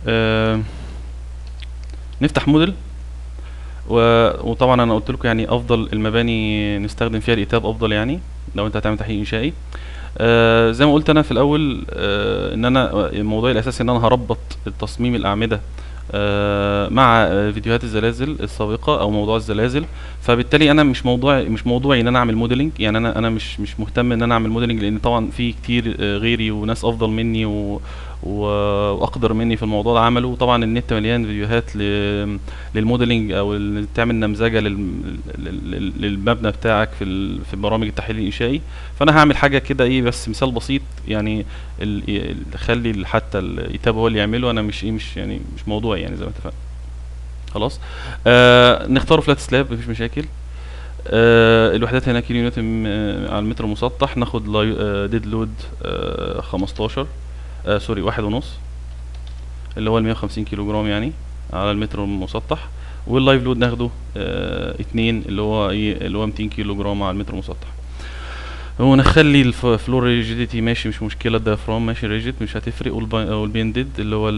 آه نفتح موديل، وطبعا انا قلت لكم يعني افضل المباني نستخدم فيها الايتاب افضل، يعني لو انت هتعمل تحقيق انشائي. زي ما قلت انا في الاول، ان انا الموضوع الاساسي ان انا هربط التصميم الاعمده مع فيديوهات الزلازل السابقه او موضوع الزلازل. فبالتالي انا مش موضوعي ان انا اعمل موديلنج، يعني انا مش مهتم ان انا اعمل موديلنج، لان طبعا في كتير غيري وناس افضل مني واقدر مني في الموضوع ده عملوا. طبعا النت مليان فيديوهات للموديلنج او تعمل نمذجه للمبنى بتاعك في برامج التحليل الانشائي. فانا هعمل حاجه كده ايه، بس مثال بسيط يعني، خلي حتى الكتاب هو اللي يعمله، انا مش موضوعي يعني زي ما اتفقنا. خلاص. نختاره فلات سلاب مفيش مشاكل. الوحدات هنا كيلو نيوتن على المتر مسطح. ناخد ديد لود 15، سوري 1.5، اللي هو 150 كيلو جرام يعني على المتر المسطح. واللايف لود ناخده 2، اللي هو ايه، اللي هو 200 كيلو جرام على المتر المسطح. ونخلي الفلور ريجيديتي ماشي مش مشكله، الديافرام ماشي ريجيد مش هتفرق. والبيندد اللي هو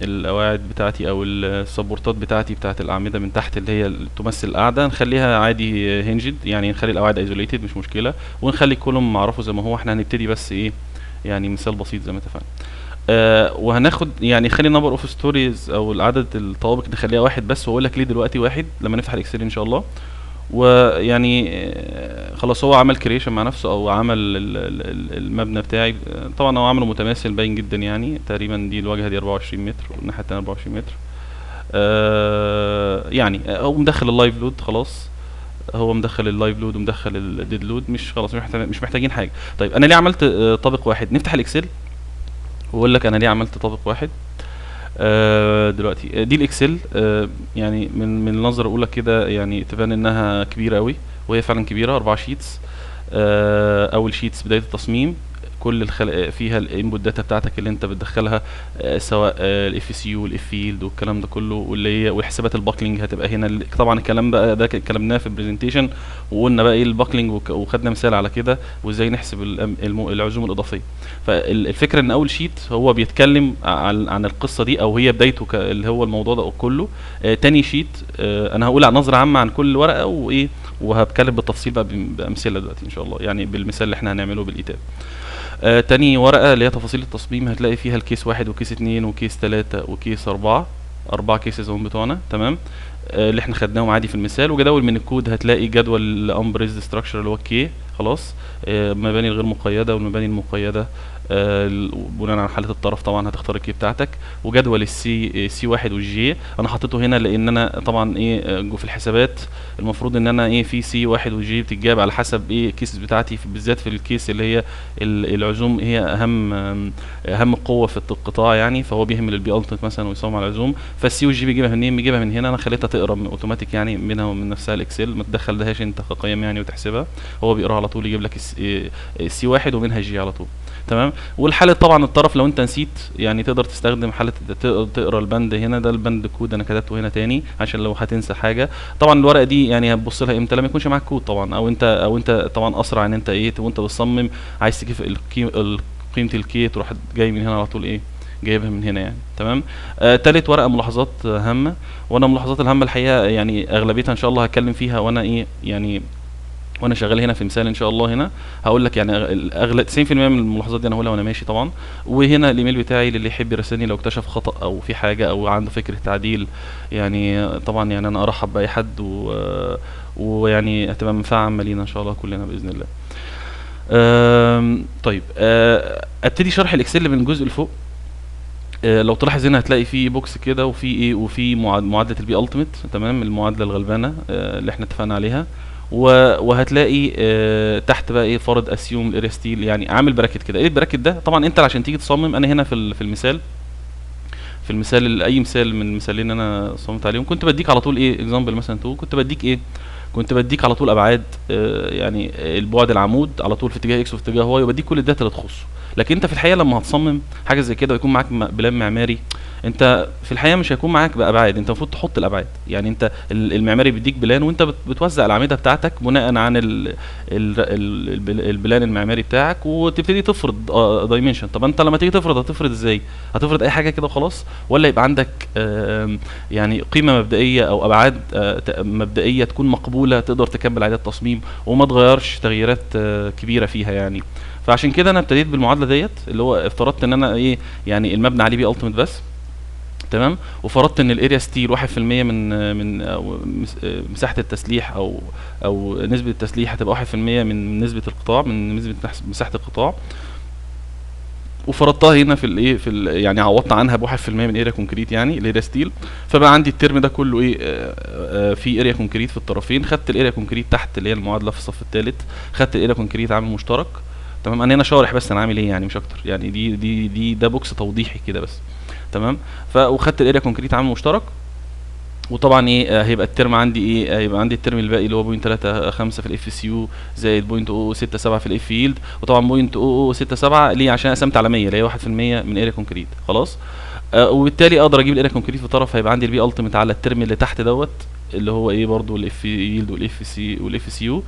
القواعد بتاعتي او السبورتات بتاعتي بتاعت الاعمده من تحت اللي هي تمثل القاعده، نخليها عادي هنجد، يعني نخلي القواعد ايزوليتد مش مشكله، ونخلي الكولوم معرفه زي ما هو. احنا هنبتدي بس ايه، يعني مثال بسيط زي ما اتفقنا. وهناخد يعني خلي نمبر اوف ستوريز او العدد الطوابق نخليها واحد بس، واقول لك ليه دلوقتي واحد لما نفتح الاكسل ان شاء الله. ويعني خلاص هو عمل كريشن مع نفسه او عمل المبنى بتاعي. طبعا هو عمله متماثل باين جدا، يعني تقريبا دي الواجهه دي 24 متر والناحيه التانيه 24 متر. يعني هو مدخل اللايف لود خلاص، هو مدخل اللايف لود ومدخل الديد لود، مش خلاص مش محتاجين حاجه. طيب انا ليه عملت طابق واحد؟ نفتح الاكسل واقول لك انا ليه عملت طابق واحد. دلوقتي دي الاكسل. يعني من النظره الاولى كده يعني تبان انها كبيره قوي، وهي فعلا كبيره. 4 شيتس. اول شيتس بدايه التصميم، كل الخلق فيها الانبوت داتا بتاعتك اللي انت بتدخلها، سواء الاف سي يو والاف فيلد والكلام ده كله، واللي هي وحسابات الباكلينج هتبقى هنا. طبعا الكلام بقى ده اتكلمناه في البرزنتيشن، وقلنا بقى ايه الباكلينج وخدنا مثال على كده، وازاي نحسب العزوم الاضافيه. فالفكره ان اول شيت هو بيتكلم عن القصه دي، او هي بدايته اللي هو الموضوع ده كله. تاني شيت انا هقول عن نظره عامه عن كل ورقه وايه، وهتكلم بالتفصيل بقى بامثله دلوقتي ان شاء الله، يعني بالمثال اللي احنا هنعمله بالايتاب. تاني ورقه اللي هي تفاصيل التصميم، هتلاقي فيها الكيس 1 وكيس 2 وكيس 3 وكيس 4. 4 كيسز هم بتوعنا، تمام. اللي احنا خدناهم عادي في المثال. وجداول من الكود، هتلاقي جدول الامبريزد ستراكشر اللي هو الكي خلاص. المباني الغير مقيده والمباني المقيده، بناء على حاله الطرف طبعا هتختار الكي بتاعتك. وجدول سي 1 والجي انا حطيته هنا لان انا طبعا ايه في الحسابات المفروض ان انا ايه في سي 1 وجي بتتجاب على حسب ايه الكيسز بتاعتي، بالذات في الكيس اللي هي العزوم هي اهم قوه في القطاع يعني، فهو بيهمل البي التيمت مثلا ويصمم على العزوم. فالسي والجي بيجيبها منين؟ بيجيبها من هنا. انا خليتها تقرا اوتوماتيك يعني منها ومن نفسها الاكسل، ما تدخلهاش انت كقيم يعني وتحسبها، هو بيقراها على طول يجيب لك السي 1 ومنها الجي على طول، تمام. والحاله طبعا الطرف لو انت نسيت يعني تقدر تستخدم حاله تقرا البند هنا، ده البند كود انا كتبته هنا تاني عشان لو هتنسى حاجه. طبعا الورقه دي يعني هتبص لها امتى؟ لما يكونش معاك كود طبعا، او انت طبعا اسرع ان انت ايه وانت بتصمم عايز تجيب قيمه الكي، تروح جاي من هنا على طول ايه جايبها من هنا يعني، تمام. تالت ورقه ملاحظات هامه، وانا ملاحظات الهامه الحقيقه يعني اغلبيتها ان شاء الله هتكلم فيها وانا ايه يعني وانا شغال هنا في مثال ان شاء الله. هنا هقول لك يعني اغلب 90% من الملاحظات دي انا هقولها وانا ماشي طبعا. وهنا الايميل بتاعي للي يحب يراسلني لو اكتشف خطأ او في حاجه او عنده فكره تعديل، يعني طبعا يعني انا ارحب باي حد ويعني هتبقى منفعه عامه لينا ان شاء الله كلنا باذن الله. طيب ابتدي شرح الاكسل من الجزء اللي فوق. لو تلاحظ هنا هتلاقي في بوكس كده وفي ايه وفي معادله البي التيمت، تمام، المعادله الغلبانه اللي احنا اتفقنا عليها. وهتلاقي تحت بقى ايه فرض اسيوم الاريا ستيل، يعني عامل براكت كده. ايه البراكت ده؟ طبعا انت عشان تيجي تصمم، انا هنا في المثال اي مثال من المثالين انا صممت عليهم كنت بديك على طول ايه اكزامبل مثلا 2، كنت بديك ايه، كنت بديك على طول ابعاد يعني البعد العمود على طول في اتجاه اكس وفي اتجاه واي، وبديك كل الداتا اللي تخصه. لكن انت في الحقيقه لما هتصمم حاجه زي كده ويكون معاك بلان معماري، انت في الحقيقه مش هيكون معاك بابعاد، انت المفروض تحط الابعاد. يعني انت المعماري بيديك بلان، وانت بتوزع الاعمده بتاعتك بناء عن البلان المعماري بتاعك، وتبتدي تفرض دايمنشن. طب انت لما تيجي تفرض هتفرض ازاي؟ هتفرض اي حاجه كده وخلاص، ولا يبقى عندك يعني قيمه مبدئيه او ابعاد مبدئيه تكون مقبوله تقدر تكمل عليها التصميم وما تغيرش تغييرات كبيره فيها يعني. فعشان كده انا ابتديت بالمعادله ديت، اللي هو افترضت ان انا ايه، يعني المبنى عليه بي التيميت بس، تمام. وفرضت ان الاريا ستيل 1% من أو مساحه التسليح او نسبه التسليح هتبقى 1% من نسبه القطاع، من نسبه مساحه القطاع. وفرضتها هنا في الايه، يعني عوضت عنها ب 1% من اريا كونكريت، يعني الاريا ستيل. فبقى عندي الترم ده كله ايه، في اريا كونكريت في الطرفين. خدت الاريا كونكريت تحت اللي هي المعادله في الصف الثالث، خدت الاريا كونكريت عامل مشترك، تمام. انا هنا شارح بس انا عامل ايه يعني، مش اكتر يعني. ده بوكس توضيحي كده بس، تمام. وخدت الاريا كونكريت عامل مشترك. وطبعا ايه، هيبقى الترم عندي ايه، هيبقى عندي الترم الباقي اللي هو 0.35 في الاف اس يو زائد 0.067 في الاف يلد. وطبعا 0.067 ليه؟ عشان قسمت على 100 اللي هي 1% من اريا كونكريت، خلاص. وبالتالي اقدر اجيب الاريا كونكريت في طرف، هيبقى عندي البي التيميت على الترم اللي تحت دوت، اللي هو ايه برضو الاف يلد والاف سي يو.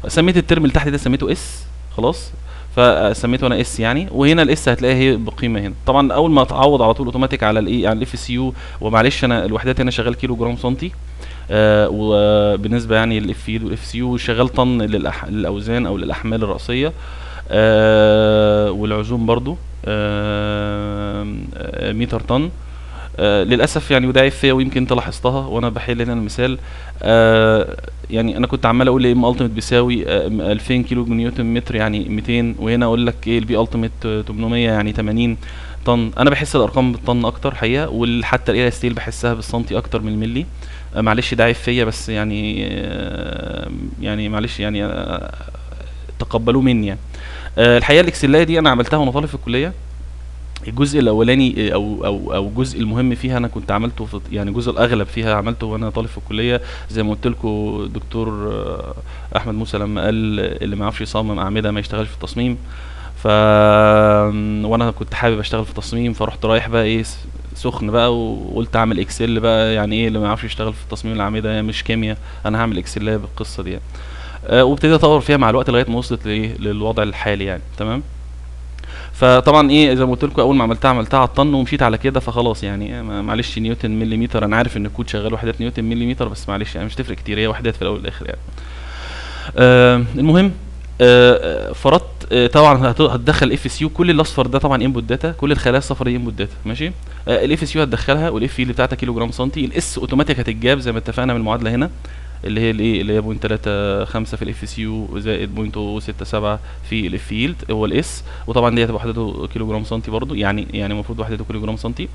سميت الترم اللي تحت ده سميته اس، خلاص. فسميته انا اس يعني. وهنا الاس هتلاقيها هي بقيمه هنا. طبعا اول ما اتعوض على طول اوتوماتيك على الايه، على الاف سي يو. ومعلش انا الوحدات هنا شغال كيلو جرام سنتي، وبالنسبه يعني الاف يد والاف سي يو شغال طن للاوزان او للاحمال الراسيه، والعزوم برضو متر طن. للاسف يعني، وده عيب فيا ويمكن انت لاحظتها وانا بحل هنا المثال. يعني انا كنت عمال اقول ام التيميت بيساوي 2000 كيلو نيوتن متر يعني 200، وهنا اقول لك ايه البي التيميت 800 يعني 80 طن. انا بحس الارقام بالطن اكتر حقيقه، وحتى الاريا ستيل بحسها بالسنتي اكتر من الملي. معلش ده عيب فيا بس يعني، يعني معلش يعني تقبلوه مني يعني. الحقيقه الاكسلايه دي انا عملتها وانا طالب في الكليه. الجزء الاولاني او الجزء المهم فيها انا كنت عملته في، يعني الجزء الاغلب فيها عملته وانا طالب في الكليه. زي ما قلت لكم دكتور احمد موسى لما قال اللي ما يعرفش يصمم اعمده ما يشتغلش في التصميم. وانا كنت حابب اشتغل في التصميم، فرحت رايح بقى ايه سخن بقى، وقلت اعمل اكسل بقى. يعني ايه اللي ما يعرفش يشتغل في تصميم الاعمده مش كيمياء، انا هعمل اكسل بالقصه دي يعني. وابتديت اطور فيها مع الوقت لغايه ما وصلت للوضع الحالي يعني، تمام. فطبعا ايه زي ما قلت لكم، اول ما عملتها على الطن ومشيت على كده، فخلاص يعني معلش نيوتن مليمتر. انا عارف ان الكود شغال وحدات نيوتن مليمتر، بس معلش يعني مش تفرق كتير، هي وحدات في الاول والاخر يعني. المهم فرضت طبعا هتدخل الاف اس يو. كل الاصفر ده طبعا انبوت داتا، كل الخلايا الصفر دي انبوت داتا، ماشي. الاف اس يو هتدخلها، والاف اللي بتاعتها كيلو جرام سنتي. الاس اوتوماتيك هتتجاب زي ما اتفقنا من المعادله هنا، اللي هي الايه، اللي هي 0.35 في الاف اس يو زائد 0.067 في الاف يلد هو الاس. وطبعا دي هتبقى وحدته كيلو جرام سنتي برضو، يعني المفروض وحدته كيلو جرام سنتي.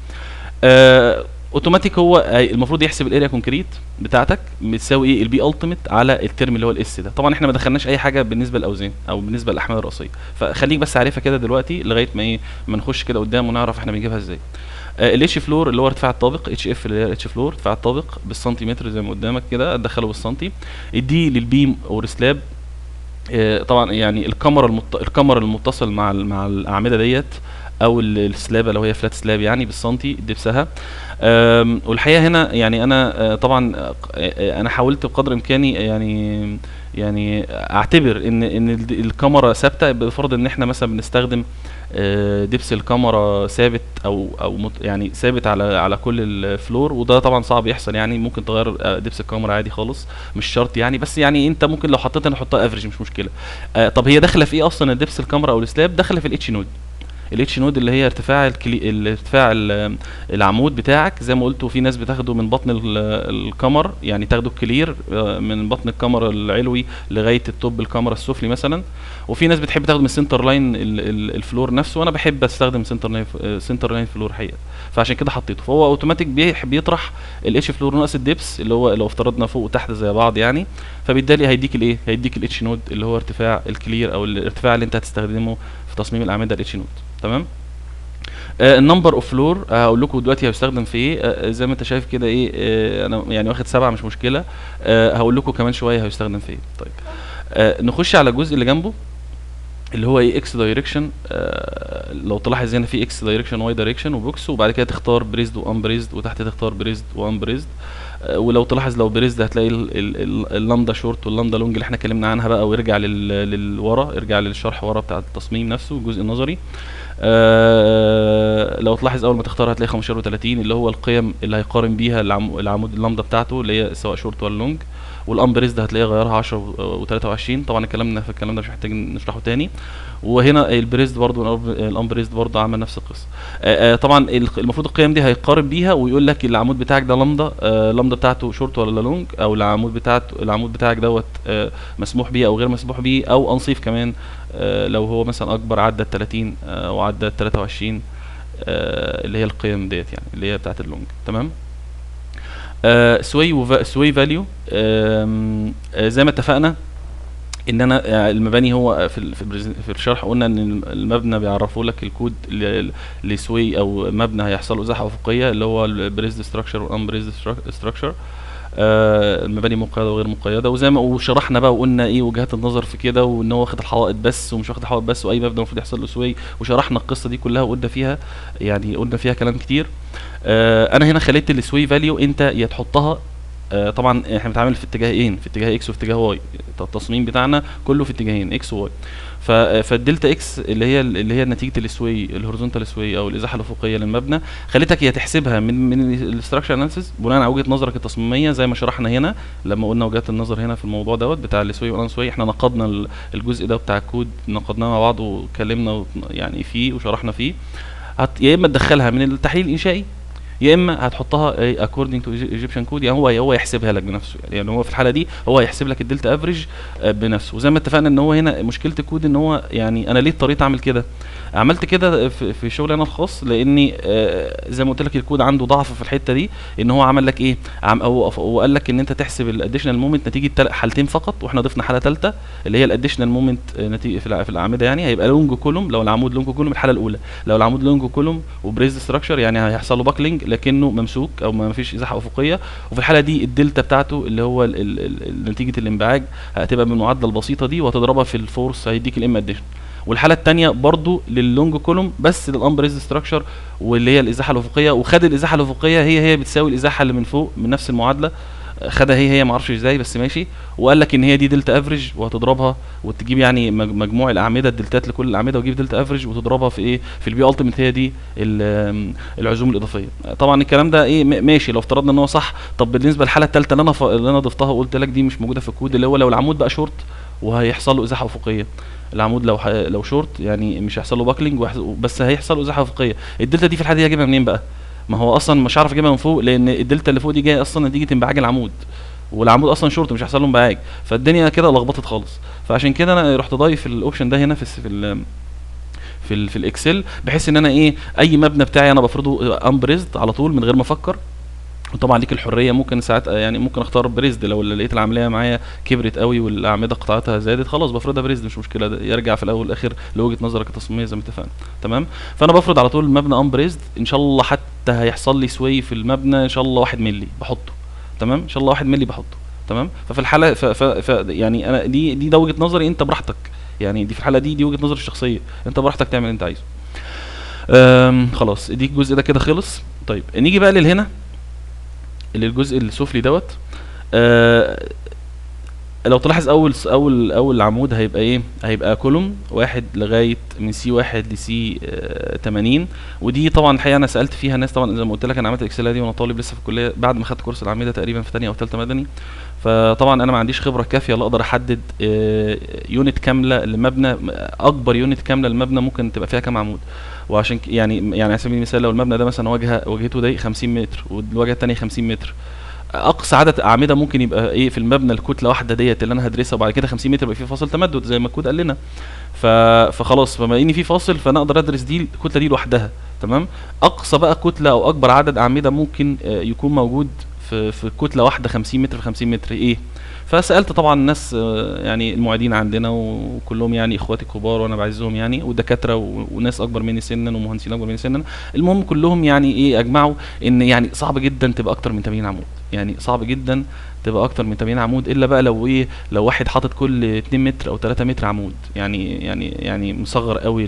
اوتوماتيك هو المفروض يحسب الاريا كونكريت بتاعتك بتساوي ايه، البي التيميت على الترم اللي هو الاس ده. طبعا احنا ما دخلناش اي حاجه بالنسبه للاوزان او بالنسبه للاحمال الراسيه، فخليك بس عارفها كده دلوقتي لغايه ما ايه، ما نخش كده قدام ونعرف احنا بنجيبها ازاي. الاتش فلور اللي هو ارتفاع الطابق، اتش اف اللي هي الاتش فلور ارتفاع الطابق بالسنتيمتر زي ما قدامك كده، ادخله بالسنتي. الدي للبيم او السلاب. طبعا يعني الكمر المتصل مع الاعمده ديت، او السلابه لو هي فلات سلاب يعني بالسنتي دبسها. والحقيقه هنا يعني انا طبعا انا حاولت بقدر امكاني يعني اعتبر ان الكاميرا ثابته، بفرض ان احنا مثلا بنستخدم دبس الكاميرا ثابت او يعني ثابت على كل الفلور. وده طبعا صعب يحصل يعني، ممكن تغير دبس الكاميرا عادي خالص، مش شرط يعني. بس يعني انت ممكن لو حطيت نحطها افريج مش مشكله. طب هي داخله في ايه اصلا الدبس الكاميرا او السلاب؟ داخله في الاتش نود. الاتش نود اللي هي ارتفاع العمود بتاعك. زي ما قلت، في ناس بتاخده من بطن الكمر، يعني تاخده الكلير من بطن الكمر العلوي لغايه التوب الكاميرا السفلي مثلا. وفي ناس بتحب تاخده من سنتر لاين الفلور نفسه، وانا بحب استخدم سنتر لاين فلور حقيقه، فعشان كده حطيته. فهو اوتوماتيك بيطرح الاتش فلور ناقص الدبس، اللي هو لو افترضنا فوق وتحت زي بعض يعني. فبالتالي هيديك الايه، هيديك الاتش نود اللي هو ارتفاع الكلير او الارتفاع اللي انت هتستخدمه في تصميم الاعمده الاتش نود، تمام. النمبر اوف فلور هقول لكم دلوقتي هيستخدم في ايه. زي ما انت شايف كده ايه، انا يعني واخد 7 مش مشكله. هقول لكم كمان شويه هيستخدم في ايه. طيب نخش على الجزء اللي جنبه. اللي هو ايه اكس دايركشن. لو تلاحظ هنا في اكس دايركشن واي دايركشن وبوكس، وبعد كده تختار بريزد وان بريزد، وتحت تختار بريزد وان بريزد. ولو تلاحظ لو بريزد هتلاقي اللامدا شورت واللامدا لونج اللي احنا اتكلمنا عنها بقى، ويرجع للورا، ارجع للشرح ورا بتاع التصميم نفسه الجزء النظري. لو تلاحظ اول ما تختار هتلاقي 15 و30 اللي هو القيم اللي هيقارن بيها العمود اللامدا بتاعته اللي هي سواء شورت ولا لونج. والامبريز ده هتلاقيه غيرها 10 و23. طبعا الكلام ده مش محتاج نشرحه تاني. وهنا البريزد برضو الامبريزد برضو عمل نفس القصه. طبعا المفروض القيم دي هيقارن بيها ويقول لك العمود بتاعك ده لامدا، لامدا بتاعته شورت ولا لونج، او العمود بتاعك دوت مسموح بيه او غير مسموح بيه او انصيف كمان. لو هو مثلا اكبر عدى ال 30 وعدى ال 23 اللي هي القيم ديت يعني اللي هي بتاعت اللونج. تمام. سوي فاليو زي ما اتفقنا ان انا المباني هو في الشرح قلنا ان المبنى بيعرفوا لك الكود لسوي او مبنى هيحصل له ازاحه افقيه اللي هو البريزد ستراكشر والانبريزد ستراكشر. المباني مقيده وغير مقيده، وزي ما وشرحنا بقى وقلنا ايه وجهات النظر في كده، وان هو واخد الحوائط بس ومش واخد الحوائط بس، واي مبنى المفروض يحصل له سوي، وشرحنا القصه دي كلها وقلنا فيها قلنا فيها كلام كتير. انا هنا خليت السوي فاليو انت يا تحطها. طبعا احنا بنتعامل في اتجاهين، في اتجاه اكس وفي اتجاه واي. التصميم بتاعنا كله في اتجاهين اكس وواي. فالدلتا اكس اللي هي نتيجه السوي الهوريزونتال سوي او الازاحه الافقيه للمبنى، خليتك يا تحسبها من الاستراكشر اناليسيس بناء على وجهه نظرك التصميميه زي ما شرحنا هنا لما قلنا وجهات النظر هنا في الموضوع دوت بتاع السوي والان سوي. احنا نقدنا الجزء ده بتاع الكود، نقدناه مع بعض واتكلمنا يعني فيه وشرحنا فيه. يا اما تدخلها من التحليل الانشائي، يا اما هتحطها according to Egyptian code، يعني هو يحسبها لك بنفسه. يعني هو في الحاله دي هو هيحسب لك الدلتا افريج بنفسه. وزي ما اتفقنا ان هو هنا مشكله الكود ان هو يعني انا ليه اضطريت اعمل كده؟ عملت كده في شغلي انا الخاص لاني زي ما قلت لك الكود عنده ضعف في الحته دي، ان هو عمل لك ايه هو قال لك ان انت تحسب الاديشنال مومنت نتيجه حالتين فقط، واحنا ضفنا حاله ثالثه اللي هي الاديشنال مومنت نتيجه في الاعمده. يعني هيبقى لونج كولوم لو العمود لونج كولوم الحاله الاولى، لو العمود لونج كولوم وبريز ستراكشر يعني هيحصل له باكلينج لكنه ممسوك او ما فيش ازاحه افقيه. وفي الحاله دي الدلتا بتاعته اللي هو نتيجه الانبعاج هتبقى بالمعادله البسيطه دي وهتضربها في الفورس هيديك الام اديشن. والحاله الثانيه برضو لللونج كولوم بس للامبريز ستراكشر واللي هي الازاحه الافقيه، وخد الازاحه الافقيه هي بتساوي الازاحه اللي من فوق من نفس المعادله، خدها هي ما اعرفش ازاي بس ماشي. وقال لك ان هي دي دلتا افريج وهتضربها وتجيب يعني مجموع الاعمده الدلتات لكل الاعمده وتجيب دلتا افريج وتضربها في ايه في البي التيميت. هي دي العزوم الاضافيه. طبعا الكلام ده ايه ماشي لو افترضنا ان هو صح. طب بالنسبه للحاله الثالثه اللي انا ضفتها وقلت لك دي مش موجوده في الكود، اللي هو لو العمود بقى شورت وهيحصل له ازاحه افقيه. العمود لو شورت يعني مش هيحصل له باكلينج بس هيحصل له ازاحه افقيه. الدلتا دي في الحاله دي هجيبها منين بقى؟ ما هو اصلا مش عارف اجيبها من فوق لان الدلتا اللي فوق دي جايه اصلا نتيجه انبعاج العمود، والعمود اصلا شورت مش هيحصل له انبعاج، فالدنيا كده لخبطت خالص. فعشان كده انا رحت ضايف الاوبشن ده هنا في الاكسل، بحيث ان انا اي مبنى بتاعي انا بفرضه امبريزد على طول من غير ما افكر. وطبعا ليك الحريه ممكن ساعات يعني ممكن اختار بريزد لو لقيت العمليه معايا كبرت قوي والاعمده قطعتها زادت، خلاص بفرضها بريزد مش مشكله، ده يرجع في الاول والاخر لوجهه نظرك التصميميه زي ما اتفقنا. تمام. فانا بفرض على طول المبنى امبريزد، ان شاء الله حتى هيحصل لي سوي في المبنى ان شاء الله 1 مللي بحطه. تمام، ان شاء الله 1 مللي بحطه. تمام. ففي الحاله يعني انا ده وجهه نظري، انت براحتك يعني. دي في الحاله دي وجهه نظري الشخصيه، انت براحتك تعمل اللي انت عايزه. خلاص دي الجزء ده كده خلص. طيب نيجي بقى لهنا اللي الجزء السفلي دوت. لو تلاحظ اول عمود هيبقى هيبقى كولوم واحد لغايه من سي 1 لسي 80. ودي طبعا الحقيقه انا سالت فيها ناس، طبعا زي ما قلت لك انا عملت الاكسل دي وانا طالب لسه في الكليه بعد ما خدت كورس الاعمده تقريبا في ثانيه او ثالثه مدني. فطبعا انا ما عنديش خبره كافيه لا اقدر احدد يونت كامله لمبنى، اكبر يونت كامله للمبنى ممكن تبقى فيها كام عمود. وعشان يعني على سبيل المثال لو المبنى ده مثلا واجهته دي 50 متر والواجهه الثانيه 50 متر، اقصى عدد اعمده ممكن يبقى في المبنى الكتله واحده ديت اللي انا هدرسها، وبعد كده 50 متر يبقى في فاصل تمدد زي ما الكود قال لنا. فخلاص بما ان في فاصل فانا اقدر ادرس دي الكتله دي لوحدها. تمام. اقصى بقى كتله او اكبر عدد اعمده ممكن يكون موجود في كتله واحده 50 متر في 50 متر فسالت طبعا الناس يعني المعيدين عندنا وكلهم يعني اخواتي كبار وانا بعزهم يعني، ودكاتره وناس اكبر مني سنا ومهندسين اكبر مني سنا. المهم كلهم يعني اجمعوا ان يعني صعب جدا تبقى اكتر من 80 عمود. يعني صعب جدا تبقى اكتر من 80 عمود، الا بقى لو ايه، لو واحد حاطط كل 2 متر او 3 متر عمود، يعني مصغر قوي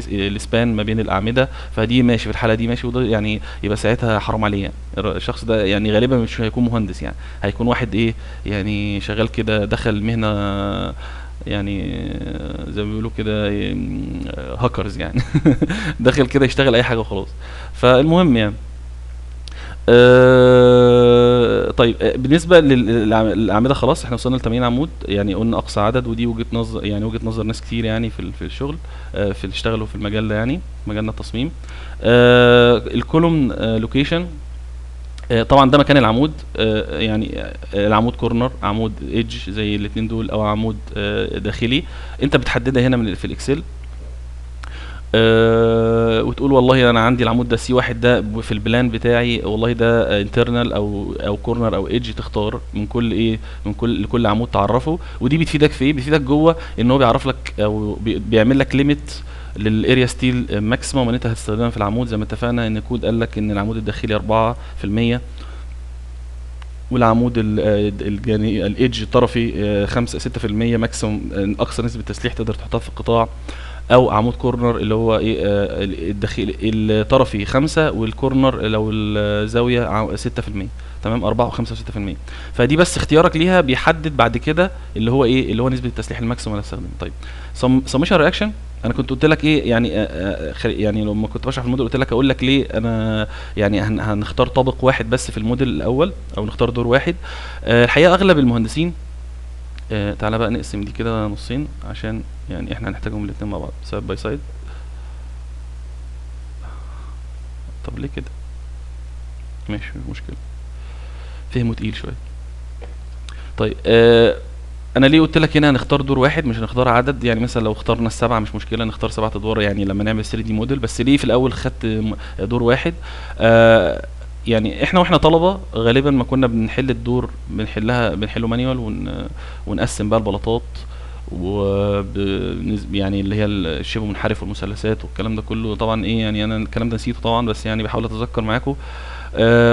السبان ما بين الاعمده، فدي ماشي، في الحاله دي ماشي، وده يعني يبقى ساعتها حرام عليه يعني. الشخص ده يعني غالبا مش هيكون مهندس يعني، هيكون واحد ايه يعني شغال كده، دخل مهنه يعني زي ما بيقولوا كده هاكرز يعني داخل كده يشتغل اي حاجه وخلاص. فالمهم يعني طيب بالنسبه للاعمده خلاص احنا وصلنا ل 80 عمود، يعني قلنا اقصى عدد، ودي وجهه نظر يعني وجهه نظر ناس كتير يعني في الشغل، في اللي اشتغلوا في المجال ده يعني مجالنا التصميم. الكولوم لوكيشن، طبعا ده مكان العمود، يعني العمود كورنر، عمود ايدج زي الاثنين دول، او عمود داخلي، انت بتحددها هنا في الاكسل. وتقول والله انا عندي العمود ده سي واحد ده في البلان بتاعي، والله ده انترنال او كورنر او ايدج، تختار من كل ايه، من لكل عمود تعرفه. ودي بتفيدك في ايه؟ بتفيدك جوه ان هو بيعرف لك او بيعمل لك ليميت للاريا ستيل ماكسيموم اللي انت هتستخدمها في العمود، زي ما اتفقنا ان الكود قال لك ان العمود الداخلي 4%، والعمود الايدج الطرفي 6% ماكسيموم، اقصى نسبه تسليح تقدر تحطها في القطاع. او عمود كورنر اللي هو ايه الداخلي الطرفي 5، والكورنر لو الزاويه 6%. تمام، 4 و5 و6%. فدي بس اختيارك ليها بيحدد بعد كده اللي هو ايه، اللي هو نسبه التسليح الماكسيموم اللي هتستخدمه. طيب سمشن رياكشن، انا كنت قلت لك ايه يعني يعني لما كنت بشرح الموديل قلت لك اقول لك ليه انا يعني هنختار طابق واحد بس في الموديل الاول، او نختار دور واحد. الحقيقه اغلب المهندسين، تعالى بقى نقسم دي كده نصين عشان يعني احنا هنحتاجهم الاتنين مع بعض سايد باي سايد. طب ليه كده؟ ماشي مش مشكله، فهمه تقيل شويه. طيب انا ليه قلت لك هنا هنختار دور واحد مش هنختار عدد؟ يعني مثلا لو اخترنا السبعه مش مشكله، نختار 7 ادوار يعني لما نعمل 3 دي موديل. بس ليه في الاول خدت دور واحد؟ يعني احنا واحنا طلبه غالبا ما كنا بنحل الدور بنحله مانيوال، ونقسم بقى البلاطات، يعني اللي هي الشبه منحرف والمثلثات والكلام ده كله. طبعا ايه يعني انا الكلام ده نسيته طبعا، بس يعني بحاول اتذكر معاكم.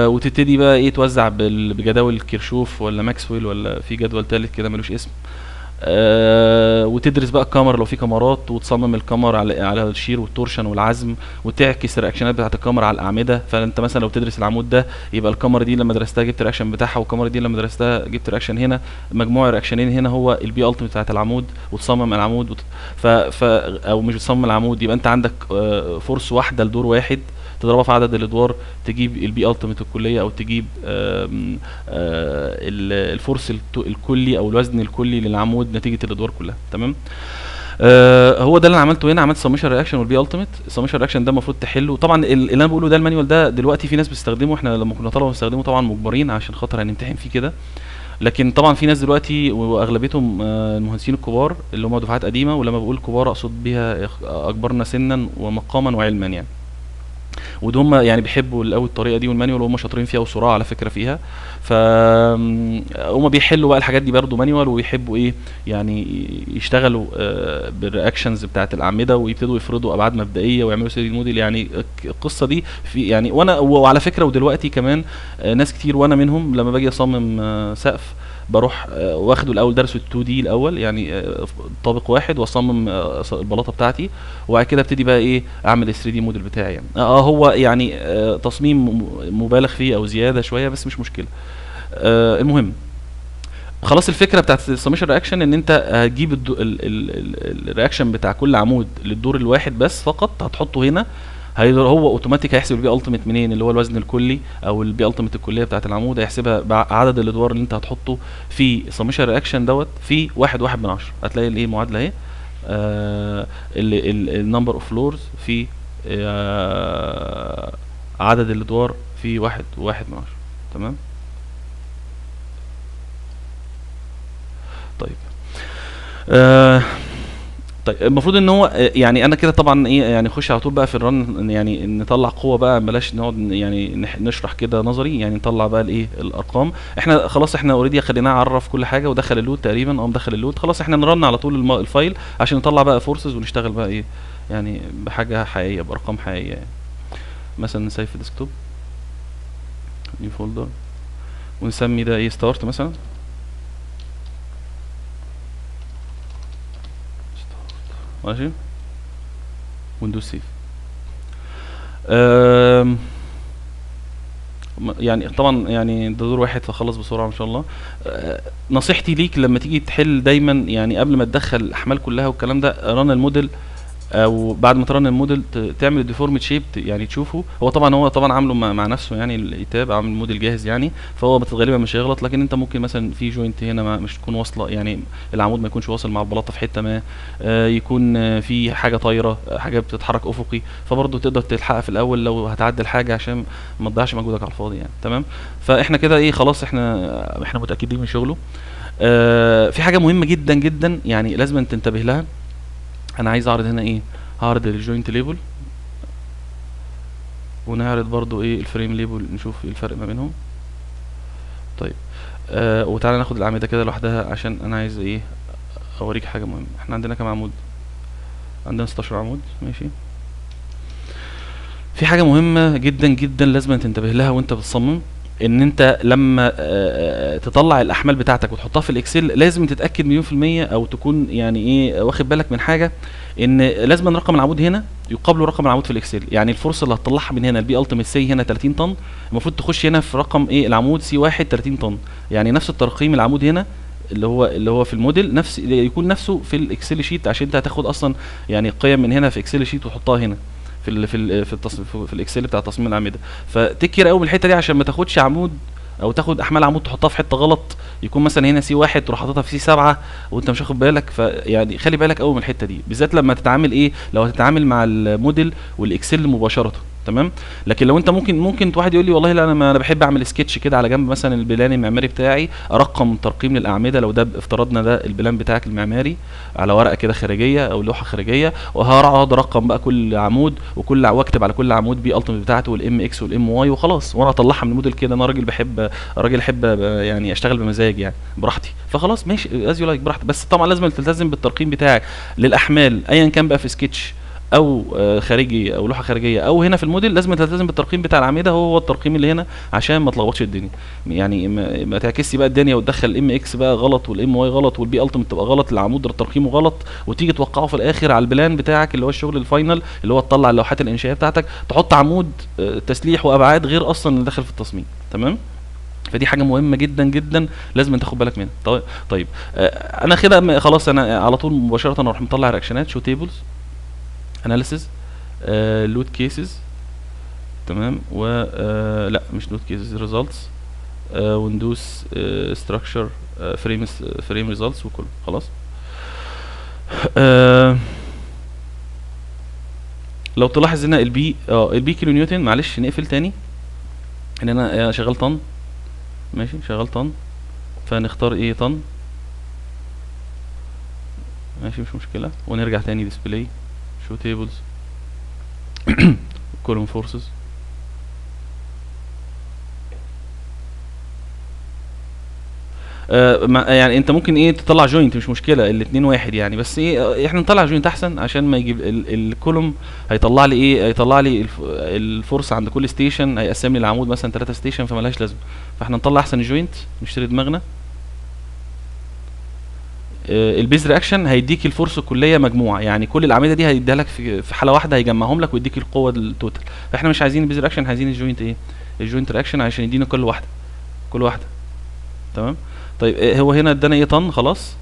وتبتدي بقى ايه توزع بجداول كيرشوف ولا ماكسويل ولا في جدول تالت كده ملوش اسم. وتدرس بقى الكاميرا لو في كاميرات، وتصمم الكاميرا على الشير والتورشن والعزم، وتعكس الرياكشنات بتاعت الكاميرا على الاعمده. فانت مثلا لو تدرس العمود ده، يبقى الكاميرا دي لما درستها جبت الرياكشن بتاعها، والكاميرا دي لما درستها جبت الرياكشن هنا، مجموع الرياكشنين هنا هو البي التيميت بتاعت العمود. وتصمم العمود او مش تصمم العمود، يبقى انت عندك فورس واحده لدور واحد، تضربها في عدد الادوار تجيب البي التيميت الكليه، او تجيب الفورس الكلي او الوزن الكلي للعمود نتيجه الادوار كلها. تمام. هو ده اللي انا عملته هنا، عملت سمشن رياكشن والبي التيميت. السمشن رياكشن ده المفروض تحله طبعا، اللي انا بقوله ده المانيوال ده دلوقتي في ناس بتستخدمه، احنا لما كنا طلبه بنستخدمه طبعا مجبرين عشان خاطر هنمتحن فيه كده. لكن طبعا في ناس دلوقتي واغلبيتهم المهندسين الكبار اللي هم دفعات قديمه، ولما بقول كبار اقصد بيها اكبرنا سنا ومقاما وعلما يعني، ودول هم يعني بيحبوا قوي الطريقه دي والمانيوال، وهم شاطرين فيها وصراع على فكره فيها. ف هم بيحلوا بقى الحاجات دي برضو مانيوال، ويحبوا ايه يعني يشتغلوا بالرياكشنز بتاعه الاعمده، ويبتدوا يفرضوا ابعاد مبدئيه ويعملوا 3 موديل. يعني القصه دي في يعني، وانا وعلى فكره ودلوقتي كمان ناس كتير وانا منهم لما باجي اصمم سقف بروح واخده الاول درس ال 2 دي الاول، يعني طابق واحد، واصمم البلاطه بتاعتي، وبعد كده ابتدي بقى ايه اعمل ال 3 دي موديل بتاعي يعني. هو يعني تصميم مبالغ فيه او زياده شويه، بس مش مشكله. المهم خلاص، الفكره بتاعت السمشن رياكشن ان انت هتجيب الرياكشن بتاع كل عمود للدور الواحد بس فقط، هتحطه هنا، هو اوتوماتيك هيحسب البي التيميت منين، اللي هو الوزن الكلي او البي التيميت الكليه بتاعت العمود، هيحسبها بعدد الادوار اللي انت هتحطه في سمشن رياكشن دوت في 1/1/10. هتلاقي الايه معادله اهي، النمبر اوف فلورز في عدد الادوار في 1/1/10. تمام. طيب طيب المفروض ان هو يعني انا كده طبعا ايه يعني نخش على طول بقى في الرن، يعني نطلع قوه بقى، بلاش نقعد يعني نشرح كده نظري، يعني نطلع بقى الايه الارقام. احنا خلاص احنا اوريدي خليناه عرف كل حاجه ودخل اللود تقريبا، مدخل اللود خلاص. احنا نرن على طول الفايل عشان نطلع بقى فورسز، ونشتغل بقى ايه يعني بحاجه حقيقيه بارقام حقيقيه يعني. مثلا نسيف ديسكتوب، نيو فولدر. ونسمي ده ايه ستارت مثلا. ماشي، وندوس سيف. يعني طبعا يعني ده دور واحد فخلص بسرعه ان شاء الله. نصيحتي ليك لما تيجي تحل دايما، يعني قبل ما تدخل الاحمال كلها والكلام ده، ران الموديل، او بعد ما ترن الموديل تعمل الديفورمت شيب، يعني تشوفه. هو طبعا عامله مع نفسه، يعني الايتاب عامل موديل جاهز يعني، فهو غالبا مش هيغلط. لكن انت ممكن مثلا في جوينت هنا ما مش تكون واصله، يعني العمود ما يكونش واصل مع البلاطه في حته ما، يكون في حاجه طايره، حاجه بتتحرك افقي، فبرضه تقدر تلحقها في الاول لو هتعدل حاجه عشان ما تضيعش مجهودك على الفاضي يعني. تمام. فاحنا كده ايه، خلاص احنا متاكدين من شغله. في حاجه مهمه جدا جدا يعني لازم تنتبه لها. انا عايز اعرض هنا ايه، هعرض الجوينت ليبل، ونعرض برضو ايه الفريم ليبل، نشوف ايه الفرق ما بينهم. طيب وتعالى ناخد الاعمده كده لوحدها، عشان انا عايز ايه اوريك حاجه مهمه. احنا عندنا كام عمود؟ عندنا 16 عمود. ماشي. في حاجه مهمه جدا جدا لازم تنتبه لها وانت بتصمم، ان انت لما تطلع الاحمال بتاعتك وتحطها في الاكسل، لازم تتاكد مليون في الميه، او تكون يعني ايه واخد بالك من حاجه، ان لازم رقم العمود هنا يقابله رقم العمود في الاكسل. يعني الفرصه اللي هتطلعها من هنا البي التيميت سي هنا 30 طن، المفروض تخش هنا في رقم ايه العمود سي 1 30 طن. يعني نفس الترقيم العمود هنا اللي هو في الموديل، نفس يكون نفسه في الاكسل شيت، عشان انت هتاخد اصلا يعني قيم من هنا في اكسل شيت وتحطها هنا في الاكسل بتاع تصميم الاعمده. فتكر قوي بالحته دي عشان ما تاخدش عمود، او تاخد احمال عمود تحطها في حته غلط، يكون مثلا هنا سي 1 تروح حاططها في سي 7 وانت مش واخد بالك. فيعني خلي بالك قوي من الحته دي بالذات لما تتعامل ايه، لو هتتعامل مع الموديل والاكسل مباشره. تمام. لكن لو انت ممكن واحد يقول لي والله لا، انا بحب اعمل سكتش كده على جنب مثلا البلان المعماري بتاعي، ارقم ترقيم للاعمده، لو ده افترضنا ده البلان بتاعك المعماري على ورقه كده خارجيه او لوحه خارجيه، وهقعد ارقم بقى كل عمود واكتب على كل عمود بي التيميت بتاعته والام اكس والام واي وخلاص، وانا اطلعها من الموديل كده. انا راجل احب يعني اشتغل بمزاج يعني براحتي، فخلاص ماشي از يو لايك براحتي. بس طبعا لازم تلتزم بالترقيم بتاعك للاحمال، ايا كان بقى في سكتش او خارجي او لوحه خارجيه او هنا في الموديل، لازم تلتزم بالترقيم بتاع العميده، هو الترقيم اللي هنا، عشان ما تلخبطش الدنيا. يعني ما تعكسي بقى الدنيا وتدخل الام اكس بقى غلط والام واي غلط والبي التيميت تبقى غلط، العمود ترقيمه غلط، وتيجي توقعه في الاخر على البلان بتاعك اللي هو الشغل الفاينل اللي هو تطلع اللوحات الانشائيه بتاعتك، تحط عمود تسليح وابعاد غير اصلا اللي داخل في التصميم. تمام. فدي حاجه مهمه جدا جدا لازم تاخد بالك منها. طيب انا كده خلاص، انا على طول مباشره اروح مطلع رياكشنات، شو تيبلز، اناليسيز، لود كيسز. تمام. لا مش لود كيسز، ريزلتس، وندوس ستراكشر فريم ريزلتس وكله خلاص. لو تلاحظ هنا البي كيلو نيوتن. معلش نقفل تاني ان انا شغال طن. ماشي شغال طن، فنختار ايه طن. ماشي مش مشكله، ونرجع تاني ديسبلاي، شو تيبلز، كولوم فورسز. يعني انت ممكن ايه تطلع جوينت مش مشكله، الاتنين واحد يعني، بس ايه احنا نطلع جوينت احسن عشان ما يجيب الكولوم هيطلع لي ايه، هيطلع لي الفورس عند كل ستيشن، هيقسم لي العمود مثلا 3 ستيشن فمالهاش لازمه. فاحنا نطلع احسن جوينت، نشتري دماغنا. البيز رياكشن هيديك الفورس الكليه مجموعه، يعني كل الاعمده دي هيديها لك في حاله واحده، هيجمعهم لك ويديك القوه التوتال. فاحنا مش عايزين البيز رياكشن، عايزين الجوينت ايه، الجوينت رياكشن عشان يدينا كل واحده. تمام. طيب هو هنا ادانا ايه طن خلاص.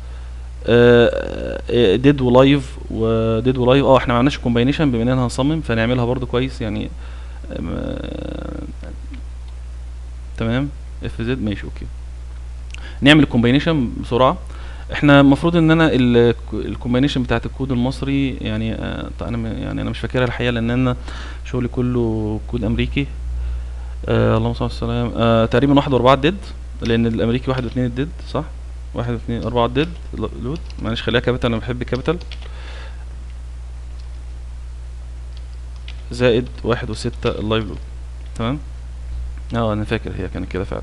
ديد ولايف احنا ما عملناش كومباينيشن بما اننا هنصمم، فنعملها برضو كويس يعني. تمام. اف زد ماشي اوكي. نعمل الكومباينيشن بسرعه. احنا المفروض ان انا الكومباينيشن بتاعت الكود المصري يعني انا مش فاكرها الحقيقه، لان انا شغلي كله كود امريكي. اللهم صل على السلام. تقريبا 1 و4 ديد، لان الامريكي 1 و2 الديد صح، 1 و2 4 ديد لود. معلش خليها كابيتال، انا بحب الكابيتال. زائد 1 و6 اللايف لود. تمام. انا فاكر هي كانت كده فعلا،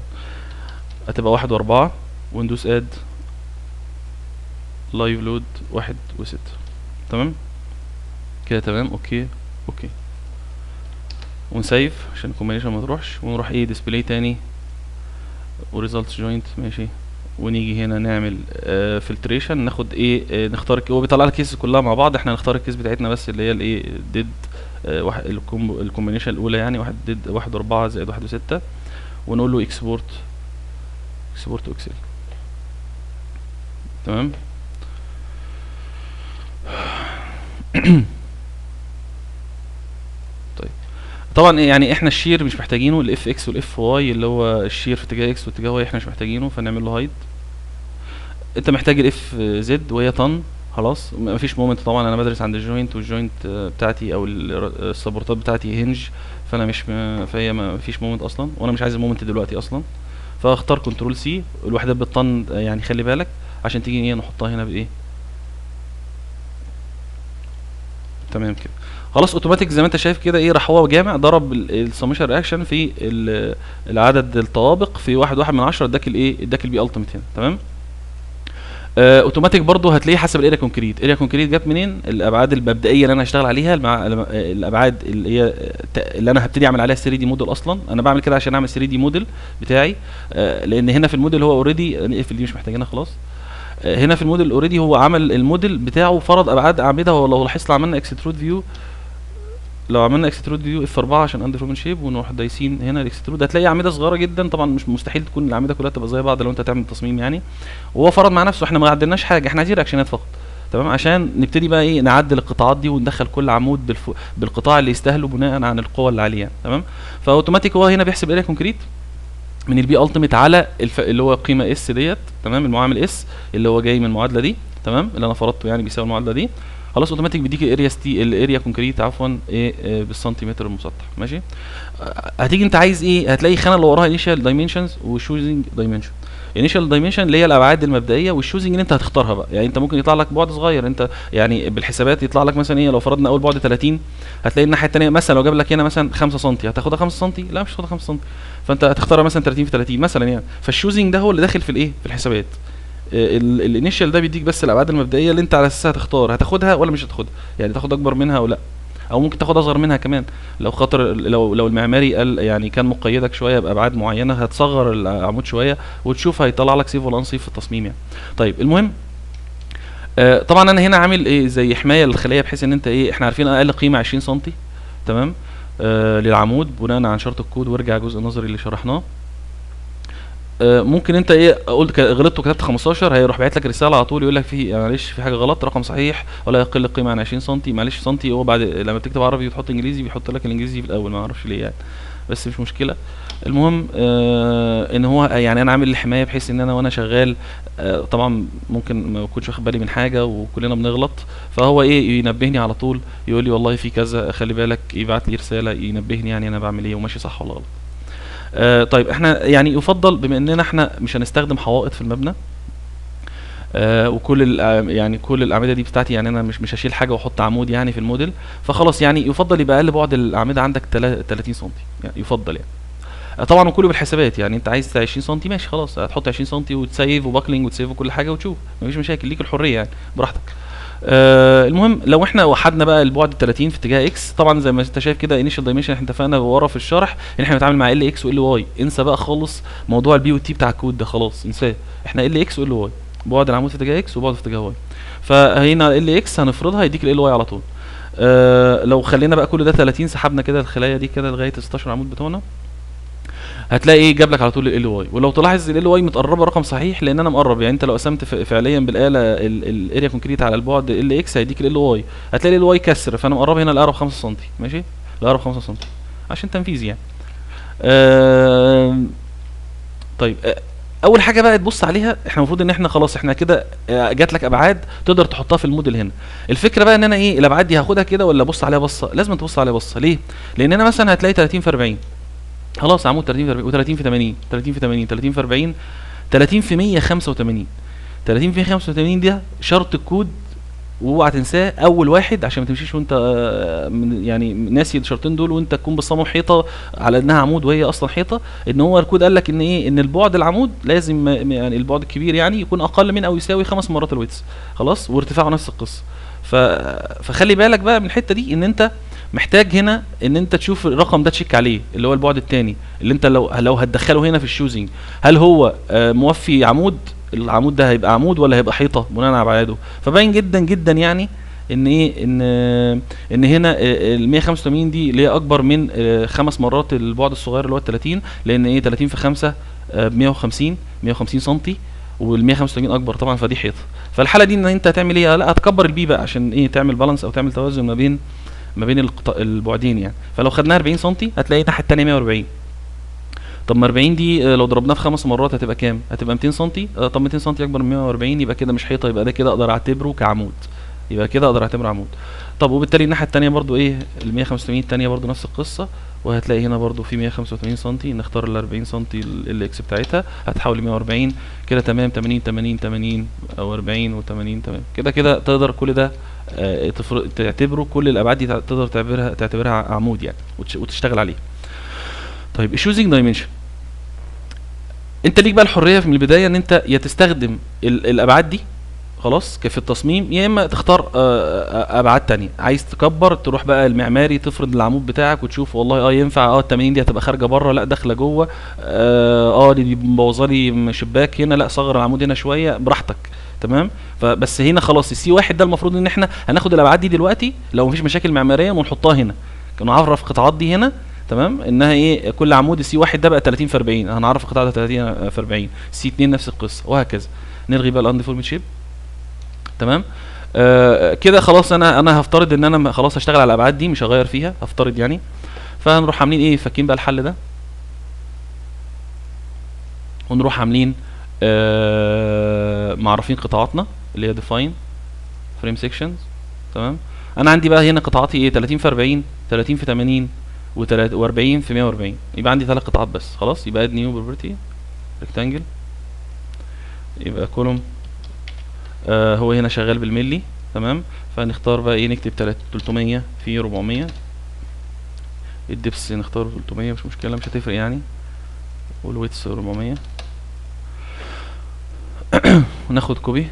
هتبقى 1 و4 وندوس اد لايف لود 1 و6. تمام كده. تمام اوكي. ونسيف عشان الكومبينيشن ما تروحش، ونروح ايه ديسبلاي تاني. وريزلتس جوينت ماشي. ونيجي هنا نعمل فلتريشن، ناخد ايه نختار هو بيطلع لك الكيسز كلها مع بعض، احنا هنختار الكيس بتاعتنا بس اللي هي الايه ديد واحد الكومبينيشن الاولى يعني واحد ديد 1 و4 زائد 1 و6، ونقول له اكسبورت اكسل. تمام. طيب طبعا يعني احنا الشير مش محتاجينه، الاف اكس والاف واي اللي هو الشير في اتجاه اكس واتجاه واي احنا مش محتاجينه، فنعمل له هايد. انت محتاج الاف زد وهي طن، خلاص مفيش مومنت. طبعا انا بدرس عند الجوينت، والجوينت بتاعتي او السبورتات بتاعتي هنج، فانا مش فهي مفيش مومنت اصلا، وانا مش عايز المومنت دلوقتي اصلا. فاختار كنترول سي، الوحدات بالطن يعني خلي بالك عشان تيجي ايه نحطها هنا بايه. تمام كده خلاص اوتوماتيك زي ما انت شايف كده ايه، راح هو جامع ضرب السمشن رياكشن في العدد الطوابق في 1/1 اداك الايه، اداك البي التيميت هنا. تمام. اوتوماتيك برضو هتلاقيه حسب الاريا كونكريت. اريا كونكريت جت منين؟ الابعاد المبدئيه اللي انا هشتغل عليها الابعاد اللي هي اللي انا هبتدي اعمل عليها 3 دي موديل. اصلا انا بعمل كده عشان اعمل 3 دي موديل بتاعي، لان هنا في الموديل هو اوريدي نقفل دي مش محتاجينها خلاص. هنا في الموديل اوريدي هو عمل الموديل بتاعه، فرض ابعاد اعمده. ولو لاحظت عملنا اكسترود فيو، لو عملنا اكسترود فيو اف 4 عشان اندر فورمن شيب، ونروح دايسين هنا الاكسترود، هتلاقي اعمده صغيره جدا. طبعا مش مستحيل تكون الاعمده كلها تبقى زي بعض لو انت تعمل تصميم يعني. وهو فرض مع نفسه، احنا ما عدلناش حاجه، احنا عايزين رياكشنات فقط. تمام. عشان نبتدي بقى ايه نعدل القطاعات دي وندخل كل عمود بالقطاع اللي يستاهله بناء عن القوه اللي عليه يعني. تمام. فاوتوماتيك هو هنا بيحسب اريا كونكريت من البي التيميت على اللي هو قيمه اس ديت. تمام. المعامل اس اللي هو جاي من المعادله دي. تمام. اللي انا فرضته يعني بيساوي المعادله دي. خلاص اوتوماتيك بيديك الاريا كونكريت عفوا ايه بالسنتيمتر المسطح. ماشي. هتيجي انت عايز ايه، هتلاقي خانه اللي وراها انيشال دايمنشنز وشوزنج دايمنشن. انيشال دايمنشن اللي هي الابعاد المبدئيه، والشوزنج اللي انت هتختارها بقى. يعني انت ممكن يطلع لك بعد صغير، انت يعني بالحسابات يطلع لك مثلا ايه، لو فرضنا اول بعد 30 هتلاقي الناحيه الثانيه مثلا لو جاب لك هنا مثلا 5 سم هتاخدها 5 سم، لا مش هتاخدها 5 سم، فانت هتختارها مثلا 30 في 30 مثلا يعني. فالشوزنج ده هو اللي داخل في الايه في الحسابات. الانيشال ده بيديك بس الابعاد المبدئيه اللي انت على اساسها هتختار هتاخدها ولا مش هتاخدها، يعني تاخد اكبر منها او لا، او ممكن تاخد اصغر منها كمان. لو خاطر لو المعماري قال يعني كان مقيدك شويه بابعاد معينه هتصغر العمود شويه وتشوف هيطلع لك سيف ولا انصيف في التصميم يعني. طيب المهم طبعا انا هنا عامل ايه زي حمايه للخليه، بحيث ان انت ايه احنا عارفين اقل قيمه 20 سم. تمام. للعمود بناء عن شرط الكود، وارجع الجزء النظري اللي شرحناه. ممكن انت ايه قلت غلطت وكتبت 15 هيروح باعت لك رساله على طول يقول لك في معلش في حاجه غلط، رقم صحيح ولا يقل القيمه عن 20 سم. معلش سنتي هو بعد لما بتكتب عربي وتحط انجليزي بيحط لك الانجليزي في الاول، ما اعرفش ليه يعني، بس مش مشكله. المهم ان هو يعني انا عامل الحمايه بحيث ان انا وانا شغال طبعا ممكن ما اكونش واخد بالي من حاجه وكلنا بنغلط، فهو ايه ينبهني على طول، يقول لي والله في كذا خلي بالك، يبعت لي رساله ينبهني يعني انا بعمل ايه وماشي صح ولا غلط. طيب احنا يعني يفضل بما اننا احنا مش هنستخدم حوائط في المبنى، وكل يعني كل الاعمده دي بتاعتي، يعني انا مش هشيل حاجه واحط عمود يعني في الموديل، فخلاص يعني يفضل يبقى اقل بعد الاعمده عندك 30 سم يعني يفضل يعني. طبعا وكله بالحسابات، يعني انت عايز 20 سم ماشي خلاص هتحط 20 سم وتسيف وباكلينج وتسيف وكل حاجه وتشوف مفيش مشاكل، ليك الحريه يعني براحتك. المهم لو احنا وحدنا بقى البعد 30 في اتجاه اكس، طبعا زي ما انت شايف كده انيشال دايمنشن احنا اتفقنا ورا في الشرح ان احنا بنتعامل مع ال اكس وال واي، انسى بقى خالص موضوع البي والتي بتاع الكود ده خلاص انساه، احنا ال اكس وال واي، بعد العمود في اتجاه اكس وبعد في اتجاه واي. فهنا ال اكس هنفرضها يديك ال واي على طول. لو خلينا بقى كل ده 30 سحبنا كده الخلايا دي كده لغايه 16 عمود بتوعنا، هتلاقي ايه جاب لك على طول ال واي. ولو تلاحظ ال واي متقربه رقم صحيح لان انا مقرب، يعني انت لو قسمت فعليا بالاله الاريا كونكريت على البعد ال اكس هيديك ال واي، هتلاقي ال واي كسر، فانا مقرب هنا لاقرب 5 سم ماشي، لاقرب 5 سم عشان تنفيذ يعني. طيب اول حاجه بقى تبص عليها، احنا المفروض ان احنا خلاص احنا كده جات لك ابعاد تقدر تحطها في الموديل هنا. الفكره بقى ان انا ايه الابعاد دي هاخدها كده ولا ابص عليها بصه، لازم تبص عليها بصه. ليه؟ لان انا مثلا هتلاقي 30 في 40 خلاص عمود 30 في 40 و30 في 80 30 في 80 30 في 40 30 في 185 30 في 185 ده شرط الكود واوعى تنساه اول واحد عشان ما تمشيش وانت يعني ناسي الشرطين دول وانت تكون بتصمم حيطه على انها عمود وهي اصلا حيطه. ان هو الكود قال لك ان ايه ان البعد العمود لازم يعني البعد الكبير يعني يكون اقل من او يساوي 5 مرات الويتس خلاص، وارتفاعه نفس القصه. فخلي بالك بقى من الحته دي ان انت محتاج هنا ان انت تشوف الرقم ده تشيك عليه، اللي هو البعد الثاني اللي انت لو هتدخله هنا في الشوزنج، هل هو موفي عمود، العمود ده هيبقى عمود ولا هيبقى حيطه بناء على ابعاده. فباين جدا جدا يعني ان ايه ان هنا ال 185 دي اللي هي اكبر من 5 مرات البعد الصغير اللي هو ال 30، لان ايه 30 في 5 ب 150 سم، وال 185 اكبر طبعا، فدي حيطه. فالحاله دي ان انت هتعمل ايه؟ لا هتكبر البي بقى عشان ايه تعمل بالانس او تعمل توازن ما بين البعدين يعني. فلو خدناها 40 سم هتلاقي الناحيه الثانيه 140. طب ما 40 دي لو ضربناها في 5 مرات هتبقى كام؟ هتبقى 200 سم. طب 200 سم اكبر من 140 يبقى كده مش حيطه، يبقى ده كده اقدر اعتبره كعمود، يبقى كده اقدر اعتبره عمود. طب وبالتالي الناحيه الثانيه برضو ايه ال 185 الثانيه برضو نفس القصه، وهتلاقي هنا برضو في 185 سم، نختار ال 40 سم الاكس بتاعتها هتحول ل 140 كده تمام. 80 80 80 او 40 و80 تمام كده. كده تقدر كل ده تعتبره كل الابعاد دي تقدر تعتبرها عمود يعني وتشتغل عليه. طيب الشوزنج دايمنشن، انت ليك بقى الحريه من البدايه ان انت يا تستخدم الابعاد دي خلاص في التصميم، يا اما تختار ابعاد تانية. عايز تكبر تروح بقى المعماري تفرض العمود بتاعك وتشوف والله ينفع ال 80 دي هتبقى خارجه بره، لا داخله جوه، دي مبوظه لي شباك هنا، لا صغر العمود هنا شويه براحتك تمام. فبس هنا خلاص السي واحد ده المفروض ان احنا هناخد الابعاد دي دلوقتي لو مفيش مشاكل معماريه ونحطها هنا، كانوا عرف القطاعات دي هنا تمام انها ايه كل عمود السي واحد ده بقى 30 في 40، هنعرف القطاع ده 30 في 40، سي 2 نفس القصه وهكذا. نلغي بقى الانديفورمد شيب تمام. كده خلاص انا هفترض ان انا خلاص هشتغل على الابعاد دي مش هغير فيها، هفترض يعني. فهنروح عاملين ايه فاكين بقى الحل ده، ونروح عاملين معرفين قطاعاتنا اللي هي ديفاين فريم سيكشنز تمام. انا عندي بقى هنا قطاعاتي ايه 30 في 40 30 في 80 و40 في 140، يبقى عندي 3 قطاعات بس خلاص. يبقى اد نيو بروبرتي ريكتانجل، يبقى كولوم هو هنا شغال بالملي تمام. فنختار بقى ايه نكتب 300 في 400، الدبس نختار 300 مش مشكله مش هتفرق يعني، والويتس 400 وناخد كوبي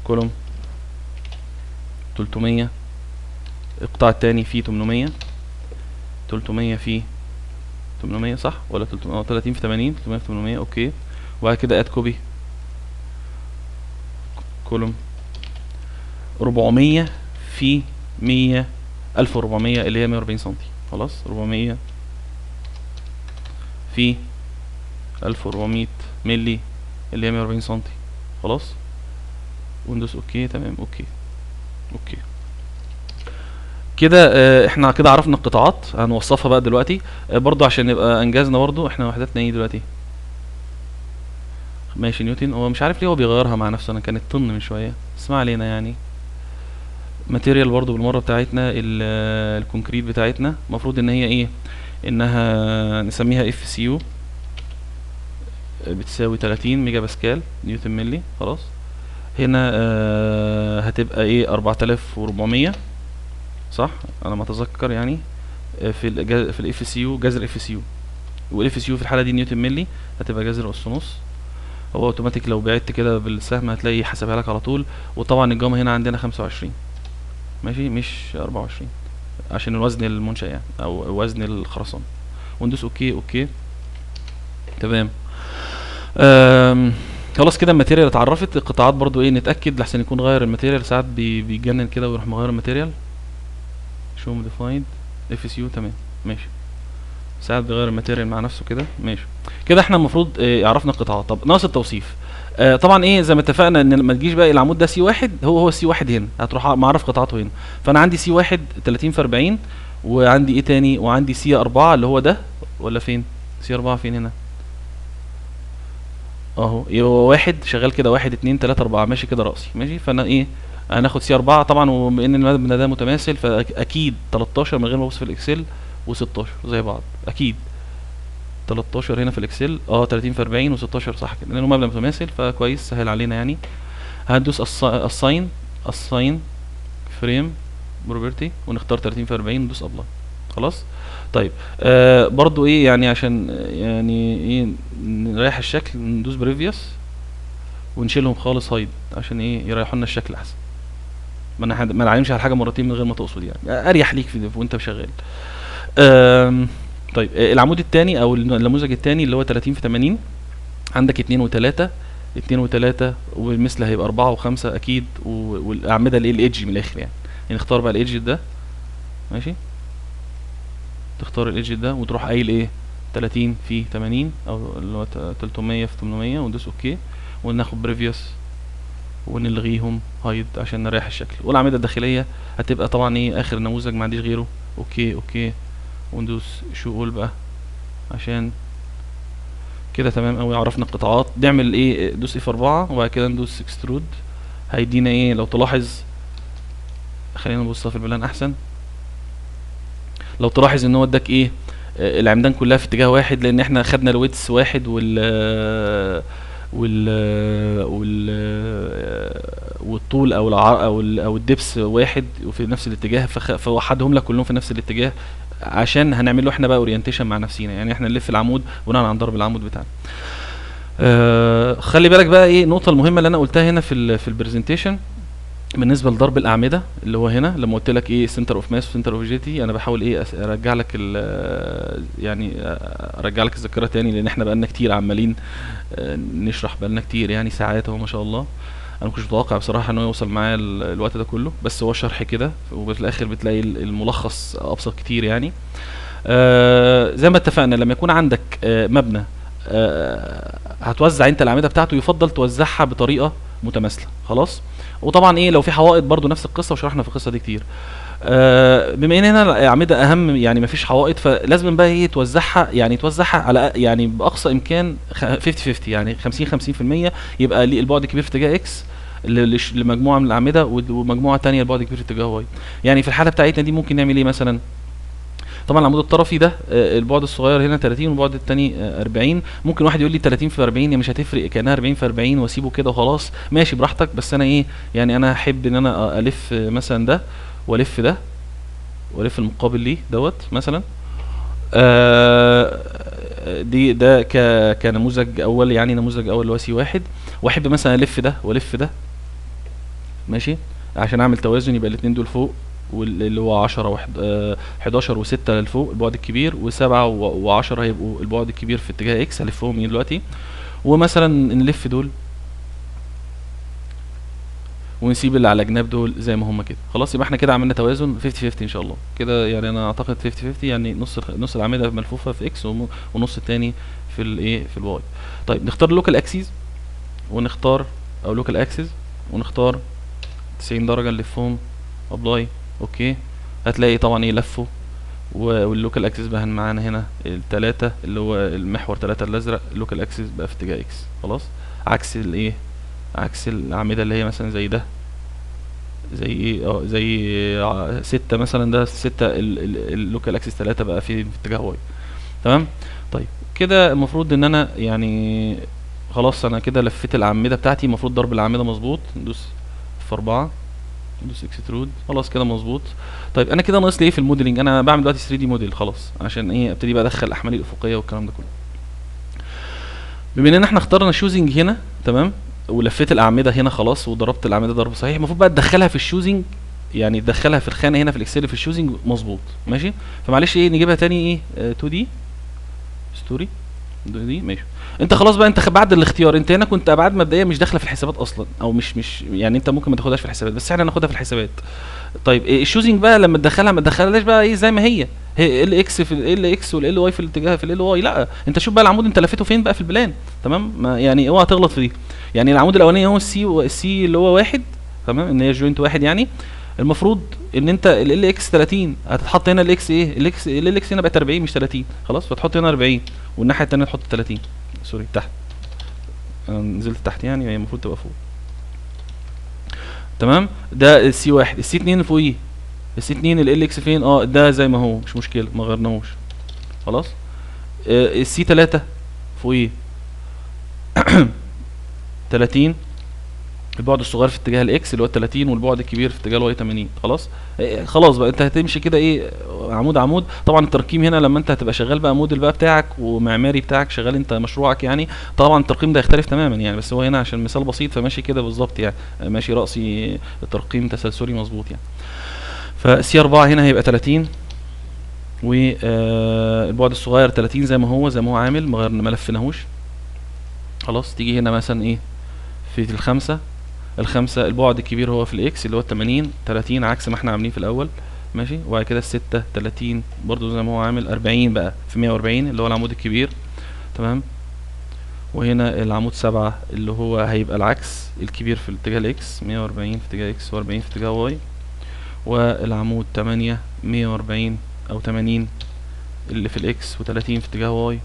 كولوم 300 القطاع التاني فيه 800 300 في 800 صح ولا 300 30 في 80 300 في 800 اوكي. وبعد كده اد كوبي كولوم 400 في 100 1400 اللي هي 140 سم خلاص. 400 في 1400 ملي اللي هي 140 سم خلاص. وندوس اوكي تمام اوكي كده. احنا كده عرفنا القطاعات هنوصفها بقى دلوقتي برضو عشان نبقى انجزنا. برضو احنا وحداتنا ايه دلوقتي ماشي نيوتن، هو مش عارف ليه هو بيغيرها مع نفسه، انا كانت طن من شويه بس ما علينا يعني. ماتيريال برضو بالمره بتاعتنا الكونكريت بتاعتنا المفروض ان هي ايه انها نسميها اف سي يو بتساوي 30 ميجا باسكال نيوتن ملي خلاص. هنا هتبقى ايه 4400 صح انا ما اتذكر يعني في الاف سي يو جذر اف سي يو، والاف سي يو في الحاله دي نيوتن ملي هتبقى جذر اس نص. هو اوتوماتيك لو بعدت كده بالسهم هتلاقي حسبها لك على طول. وطبعا الجاما هنا عندنا 25 ماشي مش 24 عشان الوزن المنشأ يعني او وزن الخرسانة. وندوس اوكي تمام. خلاص كده الماتيريال اتعرفت. القطاعات برضو ايه نتاكد لحسن يكون غير الماتيريال، ساعات بيجنن كده ويروح مغير الماتيريال. شو موديفايد اف اس يو تمام ماشي، ساعات بيغير الماتيريال مع نفسه كده ماشي. كده احنا المفروض عرفنا القطاعات. طب ناقص التوصيف. طبعا ايه زي ما اتفقنا ان ما تجيش بقى العمود ده سي واحد هو سي واحد هنا، هتروح معرف قطاعاته هنا. فانا عندي سي واحد 30 في 40 وعندي ايه تاني وعندي سي 4 اللي هو ده ولا فين سي 4 فين هنا اهو. يبقى واحد شغال كده 1 2 3 4 ماشي كده راسي ماشي. فانا ايه هناخد سي 4 طبعا، وبما ان المبنى ده متماثل فاكيد 13 من غير ما ابص في الاكسل و16 زي بعض اكيد. 13 هنا في الاكسل 30 في 40 و16 صح كده لانه مبنى متماثل فكويس سهل علينا يعني. هندوس اساين فريم بروبرتي ونختار 30 في 40 وندوس ابلاي خلاص. طيب برضو ايه يعني عشان يعني ايه نريح الشكل ندوس بريفيوس ونشيلهم خالص هايد عشان ايه يريحوا لنا الشكل احسن. ما نعلمش على حاجه مرتين من غير ما تقصد، يعني اريح ليك وانت شغال. طيب العمود الثاني او النموذج الثاني اللي هو 30 في 80، عندك 2 و3، 2 و3 والمثل هيبقى 4 و5 اكيد، والاعمده اللي الايدج من الاخر يعني نختار بقى الايدج ده. ماشي، تختار الايدج ده وتروح قايل ايه 30 في 80 او اللي هو 300 في 800 وندوس اوكي، وناخد بريفيوس ونلغيهم هايد عشان نريح الشكل. والاعمده الداخليه هتبقى طبعا ايه اخر نموذج ما عنديش غيره. اوكي اوكي وندوس شو اول بقى عشان كده تمام قوي. عرفنا القطاعات، نعمل ايه دوس اف 4 وبعد كده ندوس اكسترود، هيدينا ايه لو تلاحظ. خلينا نبص في البلان احسن. لو تلاحظ ان هو اداك ايه العمدان كلها في اتجاه واحد، لان احنا خدنا الويتس واحد وال والطول او او الدبس واحد وفي نفس الاتجاه، فوحدهم لك كلهم في نفس الاتجاه عشان هنعمل له احنا بقى اورينتيشن مع نفسينا، يعني احنا نلف العمود بناء عن ضرب العمود بتاعنا. خلي بالك بقى ايه النقطه المهمه اللي انا قلتها هنا في البرزنتيشن بالنسبه لضرب الاعمده، اللي هو هنا لما قلت لك ايه سنتر اوف ماس وسنتر اوف جيتي، انا بحاول ايه ارجع لك يعني ارجع لك الذاكره تاني، لان احنا بقالنا كتير عمالين نشرح، بقالنا كتير يعني ساعات اهو ما شاء الله. انا مكنتش متوقع بصراحه انه يوصل معايا الوقت ده كله، بس هو شرح كده وفي الاخر بتلاقي الملخص ابسط كتير يعني. زي ما اتفقنا لما يكون عندك مبنى هتوزع انت الاعمده بتاعته، يفضل توزعها بطريقه متماثله خلاص. وطبعا ايه لو في حوائط برضو نفس القصه، وشرحنا في القصه دي كتير. بما ان هنا الاعمده اهم يعني مفيش حوائط، فلازم بقى ايه توزعها، يعني توزعها على يعني باقصى امكان 50 50 يعني 50 50%، يبقى البعد كبير في اتجاه اكس لمجموعه من الاعمده، ومجموعه ثانيه البعد كبير في اتجاه واي. يعني في الحاله بتاعتنا دي ممكن نعمل ايه مثلا؟ طبعا العمود الطرفي ده البعد الصغير هنا 30 والبعد الثاني 40. ممكن واحد يقول لي 30 في 40 هي مش هتفرق كانها 40 في 40 واسيبه كده وخلاص، ماشي براحتك، بس انا ايه يعني انا احب ان انا الف مثلا ده والف ده والف المقابل ليه دوت مثلا. دي ده كنموذج اول، يعني نموذج اول اللي هو سي واحد، واحب مثلا الف ده والف ده ماشي عشان اعمل توازن، يبقى الاثنين دول فوق، واللي هو 10 11 و6 لفوق البعد الكبير، و7 و10 هيبقوا البعد الكبير في اتجاه اكس، هلفهم دلوقتي. ومثلا نلف دول ونسيب اللي على جناب دول زي ما هم كده خلاص. يبقى احنا كده عملنا توازن 50 50 ان شاء الله كده، يعني انا اعتقد 50 50 يعني نص الاعمده ملفوفه في اكس ونص الثاني في الايه في الواي. طيب نختار اللوكال اكسيس ونختار او لوكال اكسس ونختار 90 درجه نلفهم ابلاي اوكي. هتلاقي طبعا ايه لفه، واللوكال اكسس بقى معانا هنا الثلاثه اللي هو المحور 3 الازرق، اللوكال اكسس بقى في اتجاه اكس خلاص، عكس الايه عكس الاعمده اللي هي مثلا زي ده، زي ايه زي 6 مثلا، ده 6 اللوكال اكسس 3 بقى في اتجاه واي تمام. طيب كده المفروض ان انا يعني خلاص انا كده لفيت الاعمده بتاعتي، المفروض ضرب الاعمده مظبوط، ندوس في 4 ندوس اكسترود خلاص كده مظبوط. طيب انا كده ناقص لي ايه في الموديلنج؟ انا بعمل دلوقتي 3 دي موديل خلاص عشان ايه ابتدي بقى ادخل الاحمال الافقيه والكلام ده كله. بما ان احنا اخترنا شوزنج هنا تمام، ولفيت الاعمده هنا خلاص وضربت الاعمده ضرب صحيح، المفروض بقى تدخلها في الشوزنج، يعني تدخلها في الخانه هنا في الاكسل في الشوزنج مظبوط ماشي. فمعلش ايه نجيبها تاني ايه 2 دي ستوري دي ماشي. انت خلاص بقى انت بعد الاختيار، انت هنا كنت ابعاد مبدئيه مش داخله في الحسابات اصلا، او مش يعني انت ممكن ما تاخدهاش في الحسابات، بس احنا هناخدها في الحسابات. طيب إيه الشوزنج بقى لما تدخلها ما تدخلهاش بقى ايه زي ما هي ال اكس في ال اكس والال واي في الاتجاه في ال واي، لا انت شوف بقى العمود انت لفيته فين بقى في البلان تمام. ما يعني اوعى تغلط في دي. يعني العمود الاولاني هو السي اللي هو واحد تمام، ان هي جوينت واحد، يعني المفروض ان انت ال اكس 30 هتتحط هنا الاكس ايه ال اكس هنا بقت 40 مش 30 خلاص، فتحط هنا 40 والناحيه الثانيه تحط 30 سوري تحت، انا نزلت تحت يعني هي المفروض تبقى فوق تمام. ده السي واحد. السي 2 فوقيه السي 2 ال اكس فين؟ ده زي ما هو مش مشكله ما غيرناهوش خلاص. السي 3 فوقيه 30 البعد الصغير في اتجاه الاكس اللي هو 30 والبعد الكبير في اتجاه الواي 80 خلاص. خلاص بقى انت هتمشي كده ايه عمود عمود. طبعا الترقيم هنا لما انت هتبقى شغال بقى موديل بقى بتاعك ومعماري بتاعك شغال انت مشروعك يعني، طبعا الترقيم ده يختلف تماما يعني، بس هو هنا عشان مثال بسيط فماشي كده بالظبط يعني، ماشي رأسي ترقيم تسلسلي مظبوط يعني. فسي 4 هنا هيبقى 30، والبعد الصغير 30 زي ما هو عامل ما لفناهوش خلاص. تيجي هنا مثلا ايه في الخمسة البعد الكبير هو في الاكس اللي هو 30 عكس ما احنا عاملين في الاول ماشي. وبعد كده الستة 30 برضو زي ما هو عامل 40 بقى في 140 اللي هو العمود الكبير تمام. وهنا العمود 7 اللي هو هيبقى العكس الكبير في اتجاه الاكس 140 في اتجاه اكس و40 في اتجاه واي. والعمود 8 140 او 80 اللي في الاكس و30 في اتجاه واي.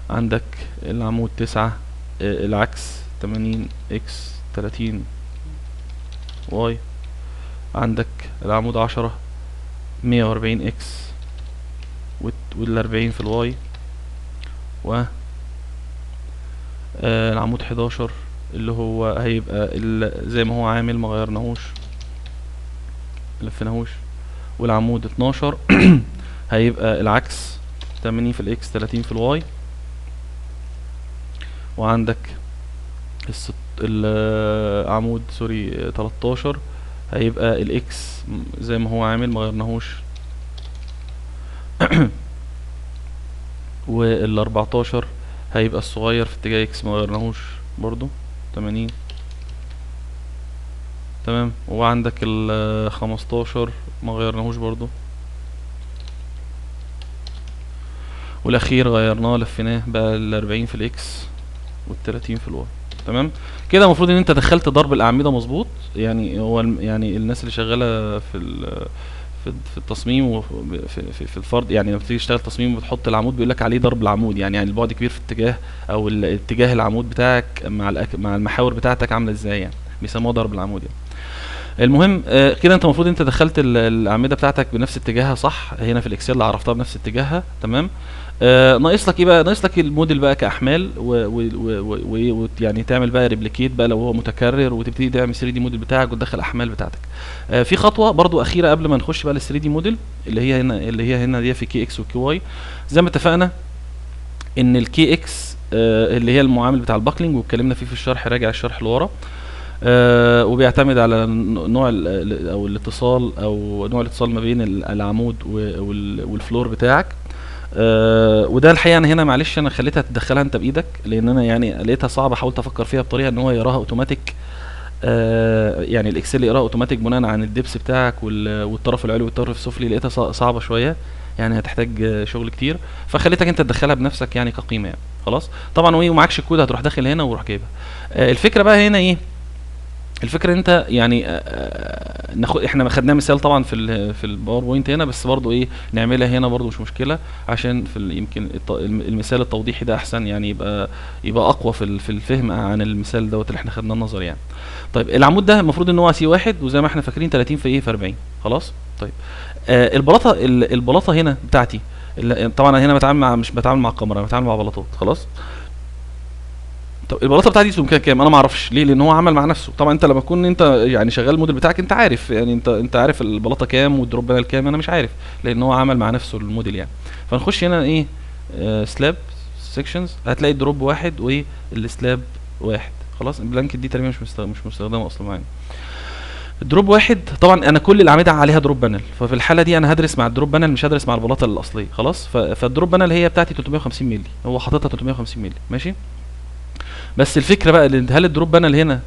عندك العمود 9 العكس 80 اكس 30 واي. عندك العمود 10 140 اكس وال40 في الواي. و العمود 11 اللي هو هيبقى زي ما هو عامل ما غيرناهوش ملفناهوش. والعمود 12 هيبقى العكس 80 في الاكس 30 في الواي. وعندك العمود سوري 13 هيبقى الاكس زي ما هو عامل ما غيرناهوش. وال14 هيبقى الصغير في اتجاه اكس ما غيرناهوش برضو 80 تمام. وعندك ال15 ما غيرناهوش برضو. والاخير غيرناه لفيناه بقى ال40 في الاكس وال30 في الواي تمام. كده المفروض ان انت دخلت ضرب الاعمده مظبوط يعني. هو يعني الناس اللي شغاله في التصميم وفي الفرض يعني لما بتيجي تشتغل تصميم وبتحط العمود بيقول لك عليه ضرب العمود يعني البعد كبير في اتجاه او اتجاه العمود بتاعك مع المحاور بتاعتك عامله ازاي يعني، بيسموها ضرب العمود يعني. المهم كده انت المفروض انت دخلت الاعمده بتاعتك بنفس اتجاهها صح. هنا في الاكسل عرفتها بنفس اتجاهها تمام. ناقص لك ايه بقى؟ ناقص لك الموديل بقى كاحمال ويعني تعمل بقى ريبليكيت بقى لو هو متكرر وتبتدي تعمل 3 دي موديل بتاعك وتدخل احمال بتاعتك. في خطوه برضو اخيره قبل ما نخش بقى لل 3 دي موديل اللي هي هنا دي في كي اكس وكي واي. زي ما اتفقنا ان الكي اكس اللي هي المعامل بتاع الباكلينج واتكلمنا فيه في الشرح، راجع الشرح لورا. وبيعتمد على نوع او الاتصال او نوع الاتصال ما بين العمود والفلور بتاعك. وده الحقيقه انا هنا معلش انا خليتها تدخلها انت بايدك لان انا يعني لقيتها صعبه، حاولت افكر فيها بطريقه ان هو يراها اوتوماتيك. يعني الاكسل يقراها اوتوماتيك بناء عن الدبس بتاعك والطرف العلوي والطرف السفلي. لقيتها صعبه شويه يعني هتحتاج شغل كتير، فخليتك انت تدخلها بنفسك يعني كقيمه يعني خلاص. طبعا ومعكش الكود هتروح داخل هنا وروح جايبها. الفكره بقى هنا ايه؟ الفكره انت يعني ناخد احنا خدناه مثال طبعا في الباوربوينت هنا، بس برضو ايه نعملها هنا برضو مش مشكله عشان يمكن المثال التوضيحي ده احسن يعني يبقى اقوى في الفهم عن المثال دوت اللي احنا خدناه النظري يعني. طيب العمود ده المفروض ان هو سي 1 وزي ما احنا فاكرين 30 في ايه في 40 خلاص. طيب البلاطه هنا بتاعتي طبعا انا هنا مش بتعامل مع الكاميرا، انا بتعامل مع بلاطات خلاص. طب البلاطه بتاعتي سمكها كام؟ انا ما اعرفش ليه، لان هو عمل مع نفسه. طبعا انت لما تكون انت يعني شغال الموديل بتاعك انت عارف يعني انت عارف البلاطه كام والدروب بانل كام، انا مش عارف لان هو عمل مع نفسه الموديل يعني. فنخش هنا ايه سلاب سيكشنز، هتلاقي الدروب 1 والسلاب 1 خلاص. البلانكت دي تقريبا مش مستخدمه اصلا معانا. الدروب 1 طبعا انا كل الاعمده عليها دروب بانل، ففي الحاله دي انا هدرس مع الدروب بانل مش هدرس مع البلاطه الاصليه خلاص. فالدروب بانل هي بتاعتي 350 مللي، هو حاططها 350 مللي ماشي. بس الفكره بقى هل الدروب بانل هنا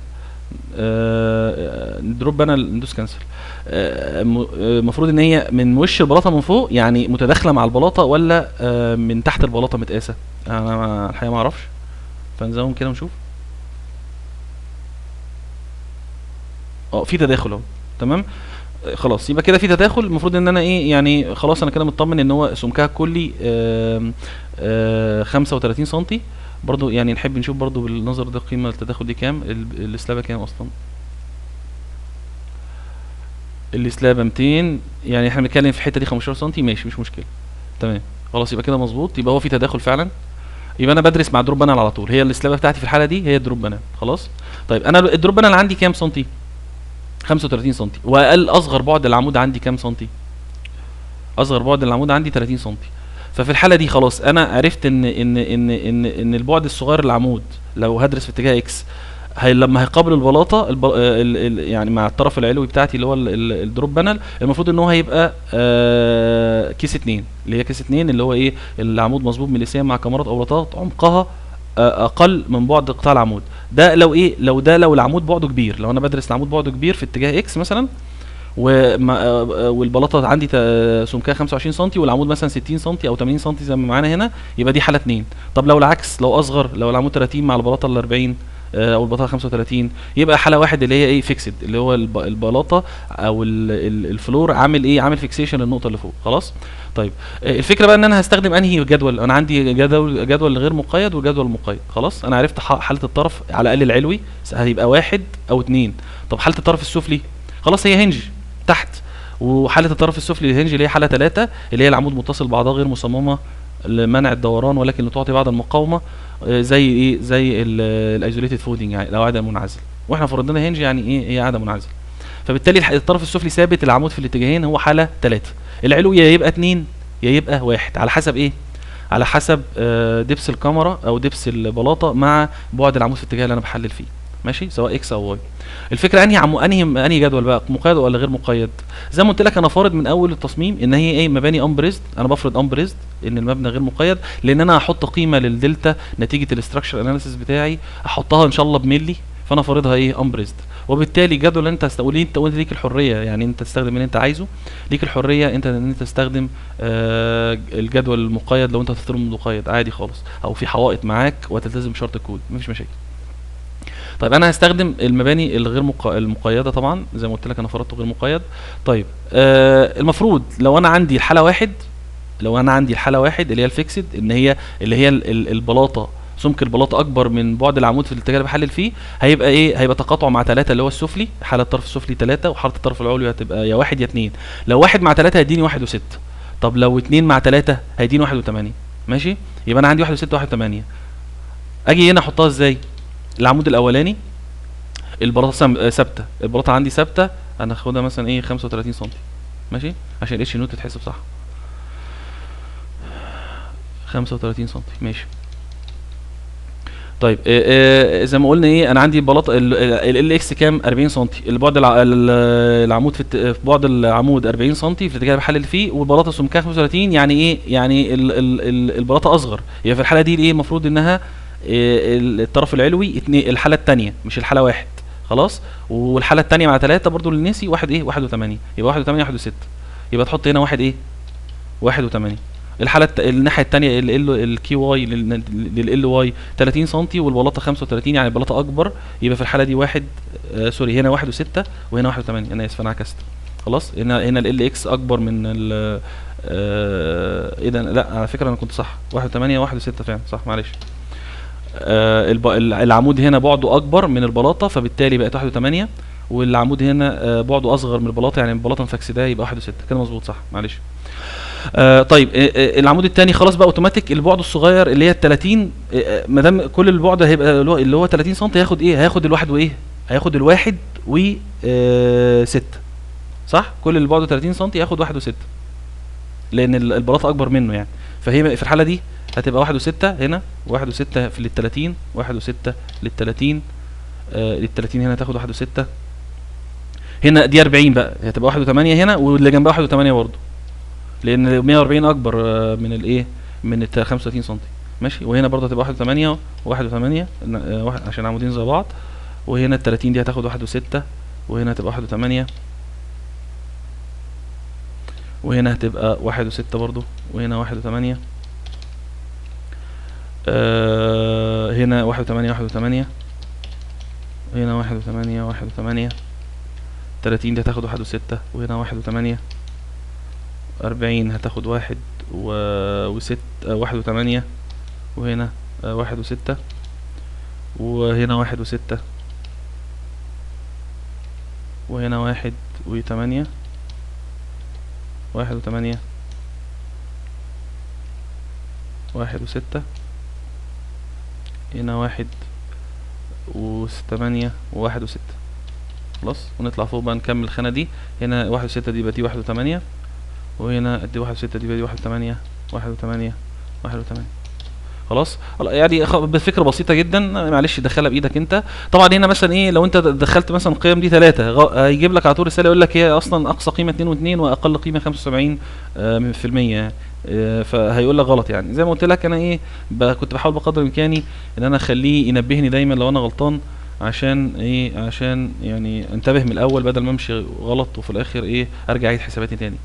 الدروب بانل ندوس كانسل المفروض ان هي من وش البلاطه من فوق يعني متداخله مع البلاطه ولا من تحت البلاطه متقاسه؟ انا الحقيقه ما اعرفش، فنزوم كده ونشوف. في تداخل اهو تمام. خلاص يبقى كده في تداخل. المفروض ان انا ايه يعني خلاص انا كده مطمن ان هو سمكها الكلي 35 سنتي. برضو يعني نحب نشوف برضو بالنظر ده قيمة التداخل دي كام. السلابة كام اصلا؟ السلابة 200 يعني احنا بنتكلم في الحتة دي 15 سنتي ماشي مش مشكلة تمام خلاص. يبقى كده مظبوط، يبقى هو في تداخل فعلا. يبقى انا بدرس مع الدروب بانل على طول. هي السلابة بتاعتي في الحالة دي هي الدروب بانل خلاص. طيب انا الدروب بانل عندي كام سنتي؟ 35 سنتي. واقل اصغر بعد العمود عندي كام سنتي؟ اصغر بعد للعمود عندي 30 سم. ففي الحاله دي خلاص انا عرفت ان البعد الصغير للعمود لو هدرس في اتجاه اكس لما هيقابل البلاطه يعني مع الطرف العلوي بتاعتي اللي هو الدروب بانل، المفروض ان هو هيبقى كيس 2 اللي هي كيس 2 اللي هو ايه، العمود مصبوب ميليسيا مع كمرات او بلاطات عمقها اقل من بعد قطاع العمود. ده لو ايه، لو العمود بعده كبير، لو انا بدرس العمود بعده كبير في اتجاه اكس مثلا، والبلاطه عندي سمكها 25 سم والعمود مثلا 60 سم او 80 سم زي ما معانا هنا، يبقى دي حاله 2. طب لو العكس، لو اصغر، لو العمود 30 مع البلاطه ال 40 او البلاطه 35، يبقى حاله واحد اللي هي ايه، فيكسد، اللي هو البلاطه او الفلور عامل ايه، عامل فيكسيشن للنقطه اللي فوق خلاص. طيب الفكره بقى ان انا هستخدم انهي جدول. انا عندي جدول غير مقيد وجدول مقيد. خلاص انا عرفت حاله الطرف على الاقل العلوي هيبقى 1 أو 2. طب حاله الطرف السفلي خلاص هي هنج تحت، وحاله الطرف السفلي للهنج اللي هي حاله 3 اللي هي العمود متصل بعضها غير مصممه لمنع الدوران ولكن لتعطي بعض المقاومه، زي ايه، زي الايزوليتد فودنج يعني القاعده المنعزل، واحنا فرضنا هنج يعني ايه، هي قاعده منعزله. فبالتالي الطرف السفلي ثابت، العمود في الاتجاهين هو حاله 3. العلوي يا يبقى 2 يا يبقى 1 على حسب ايه، على حسب دبس الكاميرا او دبس البلاطه مع بعد العمود في الاتجاه اللي انا بحلل فيه، ماشي، سواء اكس او واي. الفكره انهي جدول بقى، مقيد ولا غير مقيد؟ زي ما قلت لك انا فارض من اول التصميم ان هي ايه، مباني امبريزد. انا بفرض امبريزد ان المبنى غير مقيد، لان انا هحط قيمه للدلتا نتيجه الاستراكشر اناليسيس بتاعي، احطها ان شاء الله بملي، فانا فارضها ايه، امبريزد. وبالتالي الجدول اللي انت هتستخدمه انت ليك الحريه، يعني انت تستخدم اللي انت عايزه، ليك الحريه انت ان انت تستخدم الجدول المقيد لو انت هتفترض مقيد عادي خالص، او في حوائط معاك وتلتزم بشرط الكود مفيش مشاكل. طيب انا هستخدم المباني الغير المقيده طبعا، زي ما قلت لك انا فرضته غير مقيد. طيب المفروض لو انا عندي الحاله واحد، اللي هي الفيكسد، ان هي اللي هي البلاطه سمك البلاطه اكبر من بعد العمود في الاتجاه اللي بحلل فيه، هيبقى ايه، هيبقى تقاطع مع 3 اللي هو السفلي، حاله الطرف السفلي 3 وحاله الطرف العلوي هتبقى يا 1 يا 2. لو 1 مع 3 هيديني 1 و6. طب لو 2 مع 3 هيديني 1 و8. ماشي، يبقى انا عندي 1 و6 1 و8. اجي هنا احطها ازاي؟ العمود الاولاني البلاطه ثابته، البلاطه عندي ثابته، انا هاخدها مثلا ايه 35 سم، ماشي، عشان الاتش نوت تتحسب صح. 35 سم ماشي. طيب زي ما قلنا ايه، انا عندي بلاطه ال اكس كام، 40 سم، البعد العمود في بعد العمود 40 سم في الاتجاه اللي بحلل فيه، والبلاطه سمكها 35، يعني ايه، يعني البلاطه اصغر، يبقى في الحاله دي ايه المفروض انها الطرف العلوي الحاله الثانيه مش الحاله 1 خلاص. والحاله الثانيه مع 3 برضو للنسي 1 ايه، 1 و8، يبقى 1 و8 1 و6، يبقى تحط هنا 1 ايه، 1 و8. الحاله الناحيه الثانيه الكي واي لل واي 30 سم والبلاطه 35، يعني البلاطه اكبر، يبقى في الحاله دي 1 سوري هنا 1 و6 وهنا 1 و8، انا اسف انا عكست خلاص. هنا ال اكس اكبر من ال ايه ده، لا على فكره انا كنت صح، 1 و8 1 و6 فعلا صح، معلش. العمود هنا بعده اكبر من البلاطه فبالتالي بقت 1 و8، والعمود هنا بعده اصغر من البلاطه، يعني البلاطه مفكسداه يبقى 1 و6 كده مظبوط صح، معلش. طيب العمود الثاني خلاص بقى اوتوماتيك، البعد الصغير اللي هي ال 30 ما دام كل البعد هيبقى اللي هو 30 سم، هياخد ايه، هياخد الواحد وايه، هياخد الواحد و 6 صح، كل اللي بعده 30 سم ياخد 1 و6 لان البلاطه اكبر منه يعني. فهي في الحاله دي هتبقى 1 و6 هنا، 1 و6 في ال 30، 1 و6 لل 30 لل 30 هنا تاخد 1 و6 هنا، دي 40 بقى هتبقى 1 و8 هنا، واللي جنبها 1 و8 برضه لان 140 اكبر من الايه، من ال 35 سم ماشي. وهنا برضه هتبقى 1 و8 و1 و8 عشان عمودين زي بعض، وهنا ال 30 دي هتاخد 1 و6 وهنا هتبقى 1 و8 وهنا هتبقى 1 و6 برضه وهنا 1 و8 هنا 1 و8 1 و8 هنا 1 و8 1 و8 30 دي هتاخد 1 و6 وهنا 1 و8 40 هتاخد 1 و6 1 و8 وهنا 1 و6 وهنا 1 و6 وهنا 1 و8 1 و8 1 و6 هنا 1 و8 و1 و6 خلاص. ونطلع فوق بقى نكمل الخانة دي، هنا 1 و6 دي يبقى دي 1 و8 وهنا قد 1.6 دي 1.8 1.8 1.8. خلاص يعني بفكره بسيطه جدا، معلش دخلها بايدك انت. طبعا هنا مثلا ايه، لو انت دخلت مثلا القيم دي 3 هيجيب لك على طول رساله يقول لك هي اصلا اقصى قيمه 2.2 واقل قيمه 75%. فهيقول لك غلط يعني. زي ما قلت لك انا ايه، كنت بحاول بقدر الامكاني ان انا اخليه ينبهني دايما لو انا غلطان، عشان ايه، عشان يعني انتبه من الاول بدل ما امشي غلط وفي الاخر ايه ارجع اعيد حساباتي تاني.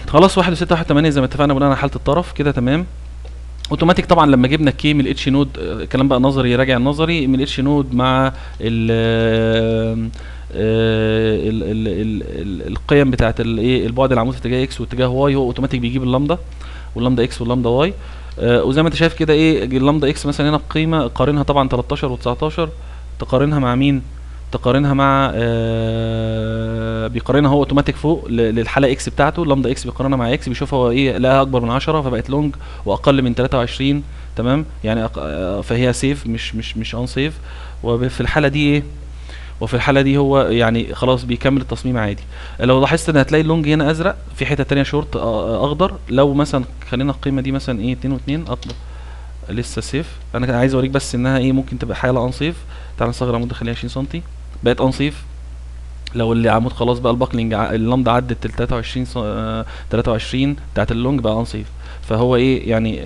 خلاص 1.6 1.8 زي ما اتفقنا بناء على حاله الطرف كده تمام. اوتوماتيك طبعا لما جبنا الكي من الاتش نود، كلام بقى نظري راجع النظري، من الاتش نود مع القيم بتاعت الايه البعد العمودي في اتجاه اكس واتجاه واي، هو اوتوماتيك بيجيب اللامدا واللامدا اكس واللامدا واي. وزي ما انت شايف كده ايه، اللامدا اكس مثلا هنا القيمه قارنها طبعا 13 و19، تقارنها مع مين؟ تقارنها مع بيقارنها هو اوتوماتيك فوق للحاله اكس بتاعته، لامدا اكس بيقارنها مع اكس، بيشوف هو ايه لقاها اكبر من 10 فبقت لونج، واقل من 23 تمام يعني فهي سيف مش ان سيف. وفي الحاله دي ايه، وفي الحاله دي هو يعني خلاص بيكمل التصميم عادي. لو لاحظت ان هتلاقي اللونج هنا ازرق، في حته تانية شورت اخضر. لو مثلا خلينا القيمه دي مثلا ايه 2 و2 اكبر لسه سيف. انا عايز اوريك بس انها ايه ممكن تبقى حاله ان سيف. تعال نصغر العمود نخليها 20 سم، بقت ان سيف. لو العمود خلاص بقى الباكلينج اللامدا عدت ال 23 بتاعت اللونج بقى ان سيف. فهو ايه يعني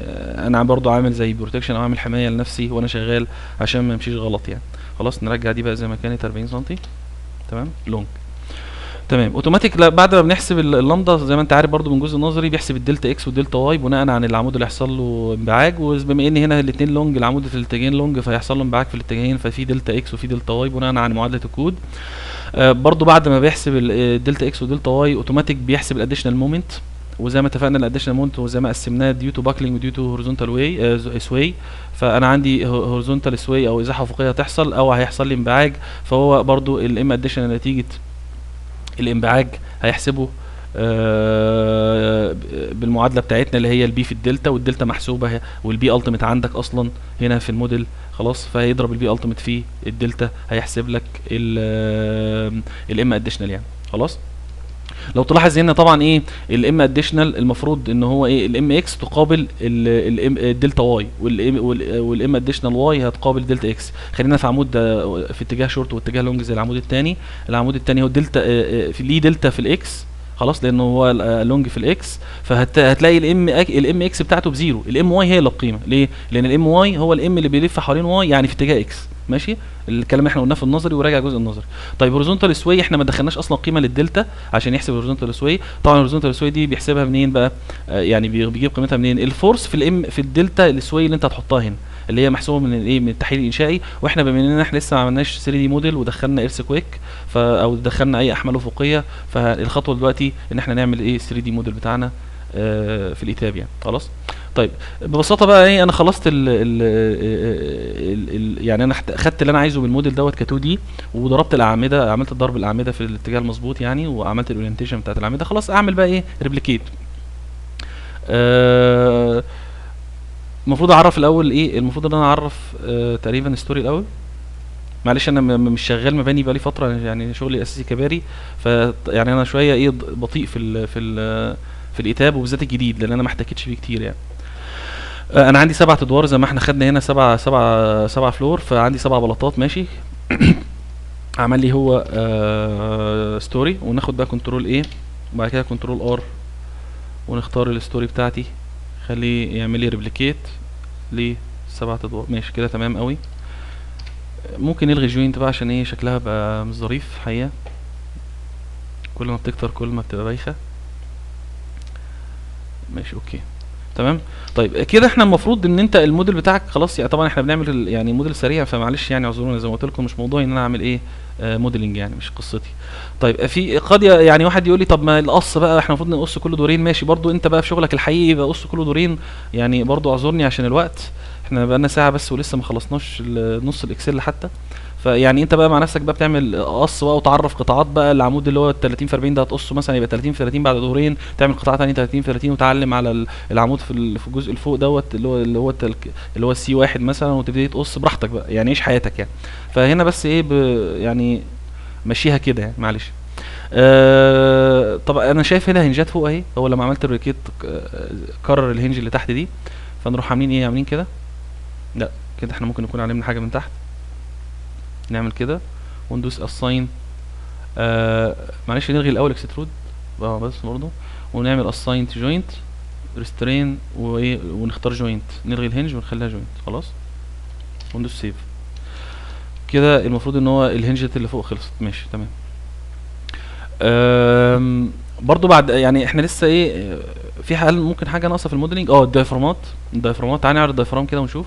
انا برضو عامل زي بروتكشن او عامل حمايه لنفسي وانا شغال عشان ما امشيش غلط يعني. خلاص نرجع دي بقى زي ما كانت 40 سم تمام لونج تمام. اوتوماتيك بعد ما بنحسب اللامدا زي ما انت عارف برضو من جزء نظري بيحسب الدلتا اكس والدلتا واي بناء عن العمود اللي هيحصل له انبعاج، وبما ان هنا الاثنين لونج العمود في الاتجاهين لونج فهيحصل له انبعاج في الاتجاهين، ففي دلتا اكس وفي دلتا واي بناء عن معادله الكود. برضو بعد ما بيحسب الدلتا اكس ودلتا واي اوتوماتيك بيحسب الاديشنال مومنت. وزي ما اتفقنا الاديشنال مومنت وزي ما قسمناه ديو تو باكلينج وديو تو هوريزونتال واي سواي. فانا عندي هوريزونتال سواي او ازاحه افقيه هتحصل او هيحصل لي انبعاج، فهو برضو الام اديشنال نتيجه الانبعاج هيحسبه بالمعادله بتاعتنا اللي هي البي في الدلتا، والدلتا محسوبه والبي التيميت عندك اصلا هنا في الموديل خلاص، فهيضرب البي التيميت في الدلتا هيحسب لك الام اديشنال يعني. خلاص لو تلاحظ هنا طبعا ايه الام اديشنال المفروض ان هو ايه الام اكس تقابل الدلتا واي، والام اديشنال واي هتقابل دلتا اكس. خلينا في عمود في اتجاه شورت واتجاه لونج زي العمود الثاني. العمود الثاني هو دلتا في ليه دلتا في الاكس خلاص لانه هو لونج في الاكس، فهتلاقي الام اكس بتاعته بزيرو. الام واي هي اللي القيمه ليه؟ لان الام واي هو الام اللي بيلف حوالين واي يعني في اتجاه اكس ماشي. الكلام اللي احنا قلناه في النظري وراجع جزء النظري. طيب هوريزونتال سواي احنا ما دخلناش اصلا قيمه للدلتا عشان يحسب الهوريزونتال سواي. طبعا الهوريزونتال سواي دي بيحسبها منين بقى؟ يعني بيجيب قيمتها منين؟ الفورس في الام في الدلتا السواي اللي انت هتحطها هنا اللي هي محسوبه من الايه من التحليل الانشائي. واحنا بما اننا احنا لسه ما عملناش 3 دي موديل ودخلنا ايرث كويك او دخلنا اي احمال افقيه، فالخطوه دلوقتي ان احنا نعمل ايه 3 دي موديل بتاعنا في الايتاب يعني. خلاص طيب ببساطه بقى ايه انا خلصت يعني انا خدت اللي انا عايزه من الموديل دوت ك 2 دي، وضربت الاعمده، عملت ضرب الاعمده في الاتجاه المظبوط يعني، وعملت الاورينتيشن بتاعت الاعمده. خلاص اعمل بقى ايه ريبليكيت. المفروض اعرف الاول ايه، المفروض ان انا اعرف تقريبا ستوري الاول. معلش انا مش شغال مباني بقالي فتره يعني شغلي اساسي كباري، ف يعني انا شويه ايه بطيء في الايتاب وبالذات الجديد لان انا ما احتكتش فيه كتير يعني. انا عندي 7 ادوار زي ما احنا خدنا هنا 7 فلور، فعندي 7 بلاطات ماشي. عمل لي هو ستوري، وناخد بقى كنترول ايه وبعد كده كنترول ار ونختار الستوري بتاعتي، خليه يعمل لي ريبليكيت ل 7 ادوار ماشي كده تمام قوي. ممكن نلغي جوينت بقى عشان ايه شكلها بقى مش ظريف حقيقه، كل ما بتكتر كل ما بتبقى بايخه ماشي اوكي تمام. طيب كده احنا المفروض ان انت الموديل بتاعك خلاص يعني. طبعا احنا بنعمل يعني موديل سريع فمعلش يعني اعذرونا زي ما قلت لكم مش موضوعي ان انا اعمل ايه موديلنج يعني مش قصتي. طيب في قد يعني واحد يقول لي طب ما القص بقى احنا المفروض نقص كل دورين ماشي، برضو انت بقى في شغلك الحقيقي يبقى قص كل دورين يعني، برضو اعذرني عشان الوقت احنا بقالنا ساعه بس ولسه ما خلصناش نص الاكسل حتى. فيعني انت بقى مع نفسك بقى بتعمل قص بقى وتعرف قطاعات بقى العمود اللي هو 30 في 40 ده هتقصه مثلا يبقى 30 في 30 بعد دورين، تعمل قطاع ثاني 30 في 30 وتعلم على العمود في الجزء اللي فوق دوت اللي هو السي واحد مثلا وتبتدي تقص براحتك بقى يعني عيش حياتك يعني. فهنا بس ايه يعني مشيها كده يعني معلش. طبعا انا شايف هنا هنجات فوق اهي، هو لما عملت الريكيت كرر الهنج اللي تحت دي، فنروح عاملين ايه، عاملين كده. لا كده احنا ممكن نكون علمنا حاجه من تحت، نعمل كده وندوس اساين. معلش نلغي الاول اكسترود بس برضه، ونعمل اساين تو جوينت ريسترين وايه، ونختار جوينت، نلغي الهنج ونخليها جوينت خلاص، وندوس سيف. كده المفروض ان هو الهنجة اللي فوق خلصت، ماشي تمام. برضو بعد يعني احنا لسه ايه، في حال ممكن حاجه ناقصه في الموديلنج، الدايفرامات تعالى نعرض الدايفرام كده ونشوف.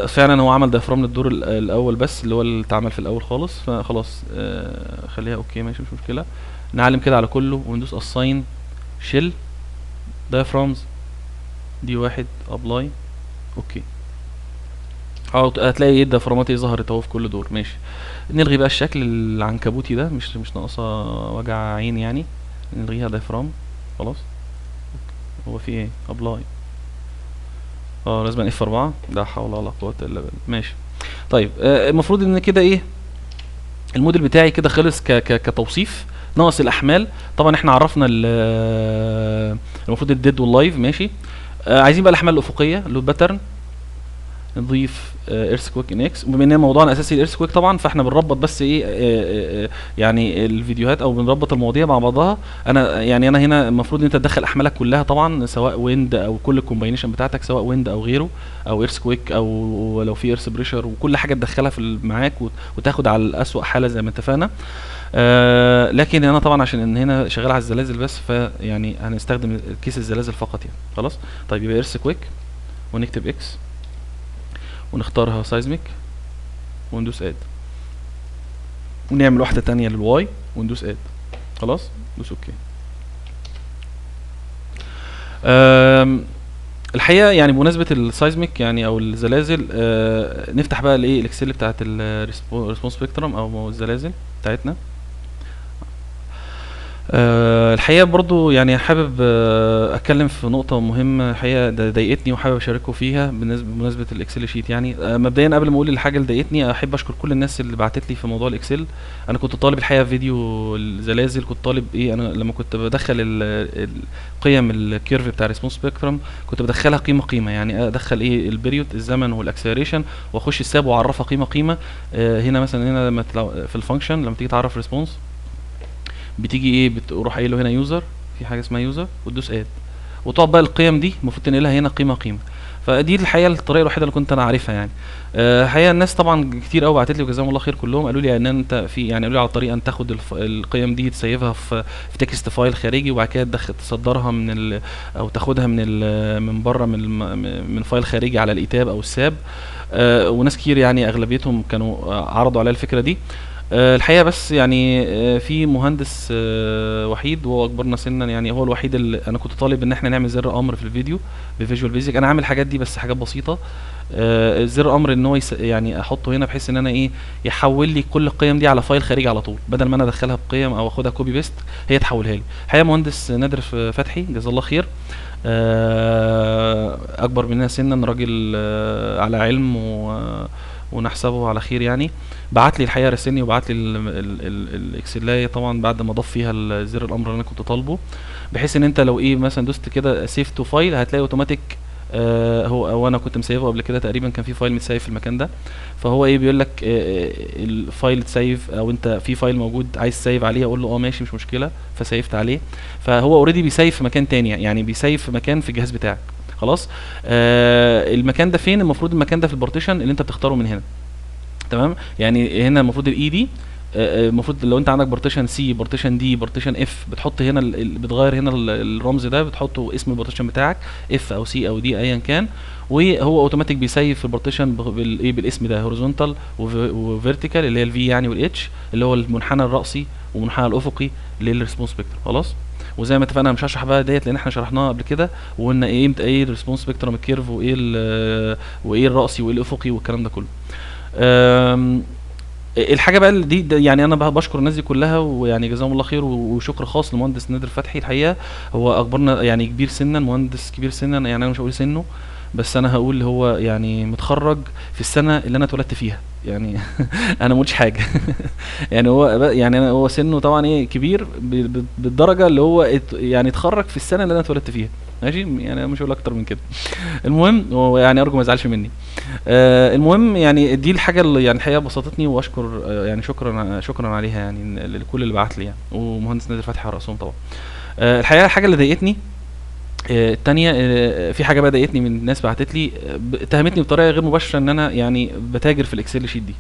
فعلا هو عمل دايفرام للدور الاول بس، اللي هو اللي اتعمل في الاول خالص، فخلاص خليها اوكي ماشي مش مشكله. نعلم كده على كله وندوس اساين شيل دايفرامز دي واحد ابلاي اوكي. هتلاقي ايه الدايفرامات ايه ظهرت اهو في كل دور، ماشي. نلغي بقى الشكل العنكبوتي ده، مش ناقصه وجع عين يعني، نلغيها دايفرام خلاص. هو في ايه ابلاي، لازم اف 4، لا حول ولا قوه الا بالله، ماشي. طيب المفروض ان كده ايه، الموديل بتاعي كده خلص كتوصيف، ناقص الاحمال. طبعا احنا عرفنا المفروض الديد واللايف ماشي. عايزين بقى الاحمال الافقيه لود باترن، نضيف ايرث كويك ان اكس، وبما ان موضوعنا الاساسي الايرث كويك طبعا، فاحنا بنربط بس ايه يعني الفيديوهات او بنربط المواضيع مع بعضها. انا هنا المفروض ان انت تدخل احمالك كلها طبعا، سواء ويند او كل الكومباينيشن بتاعتك، سواء ويند او غيره او ايرث كويك او لو في ايرث بريشر، وكل حاجه تدخلها في معاك وتاخد على الاسوأ حاله زي ما اتفقنا. لكن انا طبعا عشان ان هنا شغال على الزلازل بس، فيعني هنستخدم كيس الزلازل فقط يعني خلاص. طيب يبقى ايرث كويك ونكتب اكس ونختارها سايزميك وندوس اد، ونعمل واحدة تانية للواي وندوس اد خلاص، ندوس اوكي. الحقيقة يعني بمناسبة السايزميك يعني او الزلازل، نفتح بقى الايه الاكسل بتاعت الريسبونس سبيكترم او الزلازل بتاعتنا. الحقيقة برضو يعني حابب اتكلم في نقطة مهمة الحقيقة ضايقتني وحابب اشارككم فيها بمناسبة الاكسل شيت يعني. مبدئيا قبل ما اقول الحاجة اللي ضايقتني، احب اشكر كل الناس اللي بعتت لي في موضوع الاكسل. انا كنت طالب الحقيقة فيديو الزلازل، كنت طالب ايه، انا لما كنت بدخل قيم الكيرف بتاع ريسبونس سبيكترم كنت بدخلها قيمة قيمة، يعني ادخل ايه البريود الزمن والاكسلريشن واخش الساب واعرفها قيمة قيمة. هنا مثلا هنا لما في الفانكشن لما تيجي تعرف ريسبونس بتيجي ايه، بتروح قايل له هنا يوزر، في حاجه اسمها يوزر وتدوس اد، وتقعد بقى القيم دي المفروض تنقلها هنا قيمه قيمه. فدي الحقيقه الطريقه الوحيده اللي كنت انا عارفها يعني. الحقيقه الناس طبعا كتير قوي بعتت لي وجزاهم الله خير كلهم، قالوا لي ان انت في يعني قالوا لي على طريقه ان تاخد القيم دي تسيفها في تكست فايل خارجي، وبعد كده تصدرها او تاخدها من بره من فايل خارجي على الايتاب او الساب. وناس كتير يعني اغلبيتهم كانوا عرضوا عليا الفكره دي. الحقيقه بس يعني في مهندس وحيد وهو اكبرنا سنا، يعني هو الوحيد اللي انا كنت طالب ان احنا نعمل زر امر في الفيديو بفيجوال بيزك. انا عامل الحاجات دي بس حاجات بسيطه. زر امر ان هو يعني احطه هنا بحيث ان انا ايه، يحول لي كل القيم دي على فايل خارجي على طول، بدل ما انا ادخلها بقيم او اخدها كوبي بيست، هي تحولها لي. الحقيقه مهندس نادر فتحي جزاه الله خير، اكبر مننا سنا، راجل على علم ونحسبه على خير يعني. بعت لي الحقيقه رسلني وبعت لي الاكسلايه طبعا بعد ما ضاف فيها زر الامر اللي انا كنت طالبه، بحيث ان انت لو ايه مثلا دوست كده سيف تو فايل هتلاقي اوتوماتيك. هو انا كنت مسيفه قبل كده تقريبا، كان في فايل متسيف في المكان ده، فهو ايه بيقول لك الفايل تسيف، او انت في فايل موجود عايز تسيف عليه، اقول له ماشي مش مشكله، فسيفت عليه. فهو اوريدي بيسيف في مكان تاني، يعني بيسيف في مكان في الجهاز بتاعك خلاص. المكان ده فين؟ المفروض المكان ده في البارتيشن اللي انت بتختاره من هنا، تمام. يعني هنا المفروض الاي دي، المفروض لو انت عندك بارتيشن سي بارتيشن دي بارتيشن اف، بتحط هنا بتغير هنا الرمز ده، بتحطه اسم البارتيشن بتاعك اف او سي او دي ايا كان، وهو اوتوماتيك بيسيف في البارتيشن بالايه، بالاسم ده هوريزونتال وفيرتيكال اللي هي الفي يعني، والاتش اللي هو المنحنى الرأسي والمنحنى الافقي للريسبونس سبيكترم خلاص. وزي ما اتفقنا مش هشرح بقى ديت لان احنا شرحناها قبل كده، وقلنا ايه الريسبونس سبيكترم الكيرف، وايه الرأسي وايه الافقي والكلام ده كله. الحاجه بقى دي يعني انا بشكر الناس دي كلها، ويعني جزاهم الله خير، وشكر خاص للمهندس نادر فتحي. الحقيقه هو اكبرنا يعني كبير سنا، مهندس كبير سنا، يعني انا مش هقول سنه، بس انا هقول هو يعني متخرج في السنه اللي انا اتولدت فيها يعني. انا ما قلتش حاجه. يعني يعني أنا هو سنه طبعا ايه كبير بالدرجه اللي هو يعني اتخرج في السنه اللي انا اتولدت فيها. ماشي، يعني أنا مش هقول اكتر من كده. المهم هو يعني ارجو ما يزعلش مني. المهم يعني دي الحاجه اللي يعني الحقيقه بسطتني، واشكر يعني شكرا عليها يعني لكل اللي بعت لي يعني، ومهندس نادر فتحي على راسهم طبعا. الحقيقه الحاجه اللي ضايقتني التانية، في حاجة بقى ضايقتني من الناس بعتت لي، اتهمتني بطريقة غير مباشرة ان انا يعني بتاجر في الاكسل شيت دي.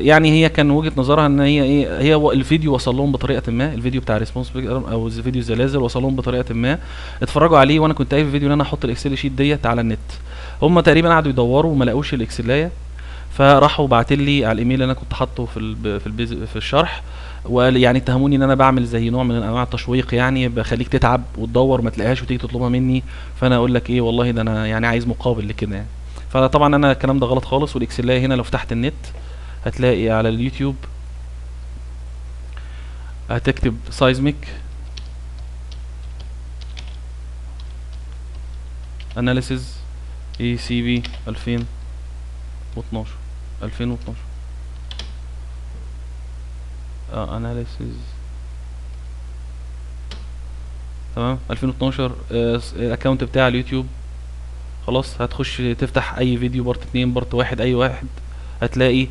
يعني هي كان وجهة نظرها ان هي ايه، الفيديو وصل لهم بطريقة ما، الفيديو بتاع ريسبونس او فيديو الزلازل وصل لهم بطريقة ما، اتفرجوا عليه وانا كنت قايل في الفيديو ان انا احط الاكسل شيت ديت على النت. هم تقريبا قعدوا يدوروا وما لقوش الاكسلايه، فراحوا بعتوا لي على الايميل اللي انا كنت حاطه في الشرح، وقال يعني اتهموني ان انا بعمل زي نوع من انواع التشويق، يعني بخليك تتعب وتدور ما تلاقيهاش وتيجي تطلبها مني. فانا اقول لك ايه، والله ده انا يعني عايز مقابل لكده يعني. فطبعا انا الكلام ده غلط خالص، والاكسلايه هنا لو فتحت النت هتلاقي على اليوتيوب هتكتب سايزميك اناليسيز اي سي بي 2012 2012 اناليسيز تمام 2012. الاكونت بتاع اليوتيوب خلاص، هتخش تفتح اي فيديو بارت 2 بارت 1 اي واحد، هتلاقي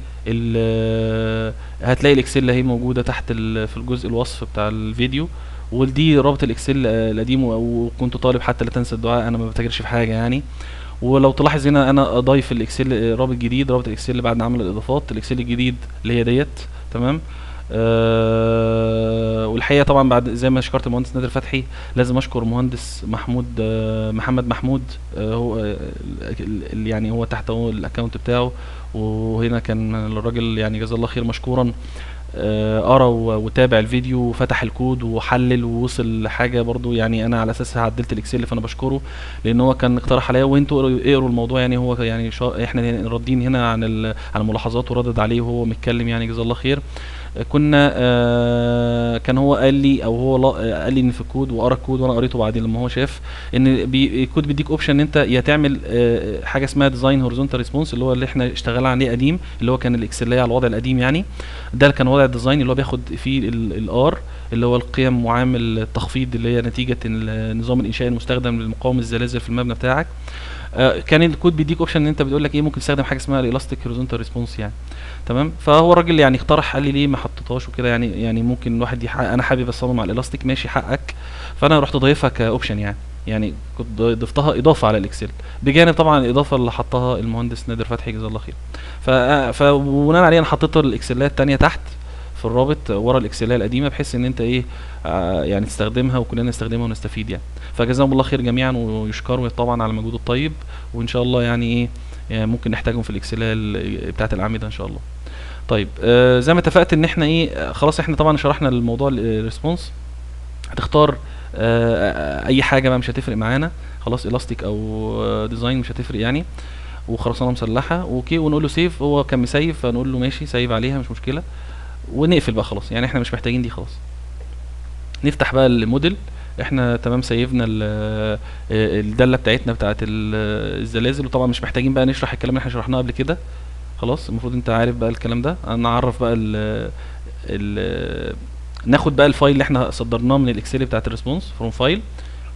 هتلاقي الاكسل اهي موجوده تحت في الجزء الوصف بتاع الفيديو. ودي رابط الاكسل القديم، وكنت طالب حتى لا تنسى الدعاء، انا ما بتاجرش في حاجه يعني. ولو تلاحظ هنا انا اضيف الاكسل رابط جديد، رابط الاكسل بعد ما عمل الاضافات، الاكسل الجديد اللي هي ديت تمام. والحقيقه طبعا بعد زي ما شكرت المهندس نادر فتحي، لازم اشكر مهندس محمود محمد محمود. هو يعني هو تحت هو الاكونت بتاعه، وهنا كان الراجل يعني جزاه الله خير مشكورا، قرا وتابع الفيديو وفتح الكود وحلل ووصل لحاجه برضو يعني انا على اساسها عدلت الاكسل، فانا بشكره لان هو كان اقترح عليا، وانتوا اقروا الموضوع يعني. هو يعني احنا راضين هنا عن عن الملاحظات وردد عليه وهو متكلم يعني جزاه الله خير. كنا كان هو قال لي او هو قال لي ان في الكود، وقرا الكود وانا قريته بعدين لما هو شاف ان الكود بيديك اوبشن ان انت يا تعمل حاجه اسمها ديزاين هوريزونتال ريسبونس، اللي هو اللي احنا اشتغلنا عليه قديم، اللي هو كان الاكسليه على الوضع القديم يعني. ده كان وضع الديزاين اللي هو بياخد فيه الار اللي هو القيم معامل التخفيض اللي هي نتيجه النظام الانشائي المستخدم لمقاومه الزلازل في المبنى بتاعك. كان الكود بيديك اوبشن ان انت بتقول لك ايه، ممكن تستخدم حاجه اسمها الالاستيك هوريزونتال ريسبونس يعني تمام. فهو الراجل يعني اقترح قال لي ليه ما حطيتهاش وكده يعني ممكن الواحد انا حابب اصمم على الالاستيك، ماشي حقك. فانا رحت ضايفها كاوبشن يعني كنت ضفتها اضافه على الاكسل، بجانب طبعا الاضافه اللي حطها المهندس نادر فتحي جزاه الله خير. فبناء عليه انا حطيت الاكسلات الثانيه تحت في الرابط ورا الاكسليه القديمه، بحيث ان انت ايه يعني تستخدمها وكلنا نستخدمها ونستفيد يعني. فجزاهم الله خير جميعا، ويشكروا طبعا على المجهود الطيب، وان شاء الله يعني ايه يعني ممكن نحتاجهم في الاكسليه بتاعه الاعمده ان شاء الله. طيب زي ما اتفقت ان احنا ايه خلاص، احنا طبعا شرحنا الموضوع الريسبونس. هتختار اي حاجه بقى مش هتفرق معانا خلاص، الاستيك او ديزاين مش هتفرق يعني، وخرسانه مسلحه اوكي، ونقول له سيف. هو كان مسيف فنقول له ماشي سيف عليها مش مشكله، ونقفل بقى خلاص يعني احنا مش محتاجين دي خلاص. نفتح بقى الموديل، احنا تمام سيفنا الداله بتاعتنا بتاعت الزلازل، وطبعا مش محتاجين بقى نشرح الكلام اللي احنا شرحناه قبل كده خلاص. المفروض انت عارف بقى الكلام ده. نعرف بقى ال ناخد بقى الفايل اللي احنا صدرناه من الاكسل بتاعت الريسبونس فروم فايل،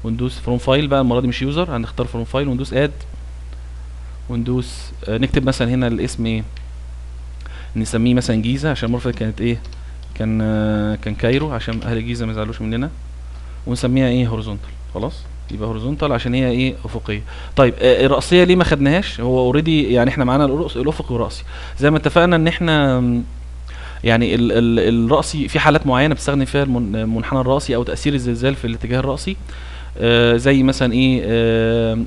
وندوس فروم فايل بقى المره دي مش يوزر، هنختار فروم فايل وندوس اد، وندوس نكتب مثلا هنا الاسم ايه، نسميه مثلا جيزه عشان المرفق كانت ايه، كان كايرو عشان اهل الجيزه ما يزعلوش مننا، ونسميها ايه هوريزونتال خلاص. يبقى هوريزونتال عشان هي ايه افقيه. طيب الراسيه ليه ما خدناهاش؟ هو اوريدي يعني احنا معانا الافقي والراسي زي ما اتفقنا ان احنا يعني الراسي في حالات معينه بتستخدم فيها المنحنى الراسي او تاثير الزلزال في الاتجاه الراسي. زي مثلا ايه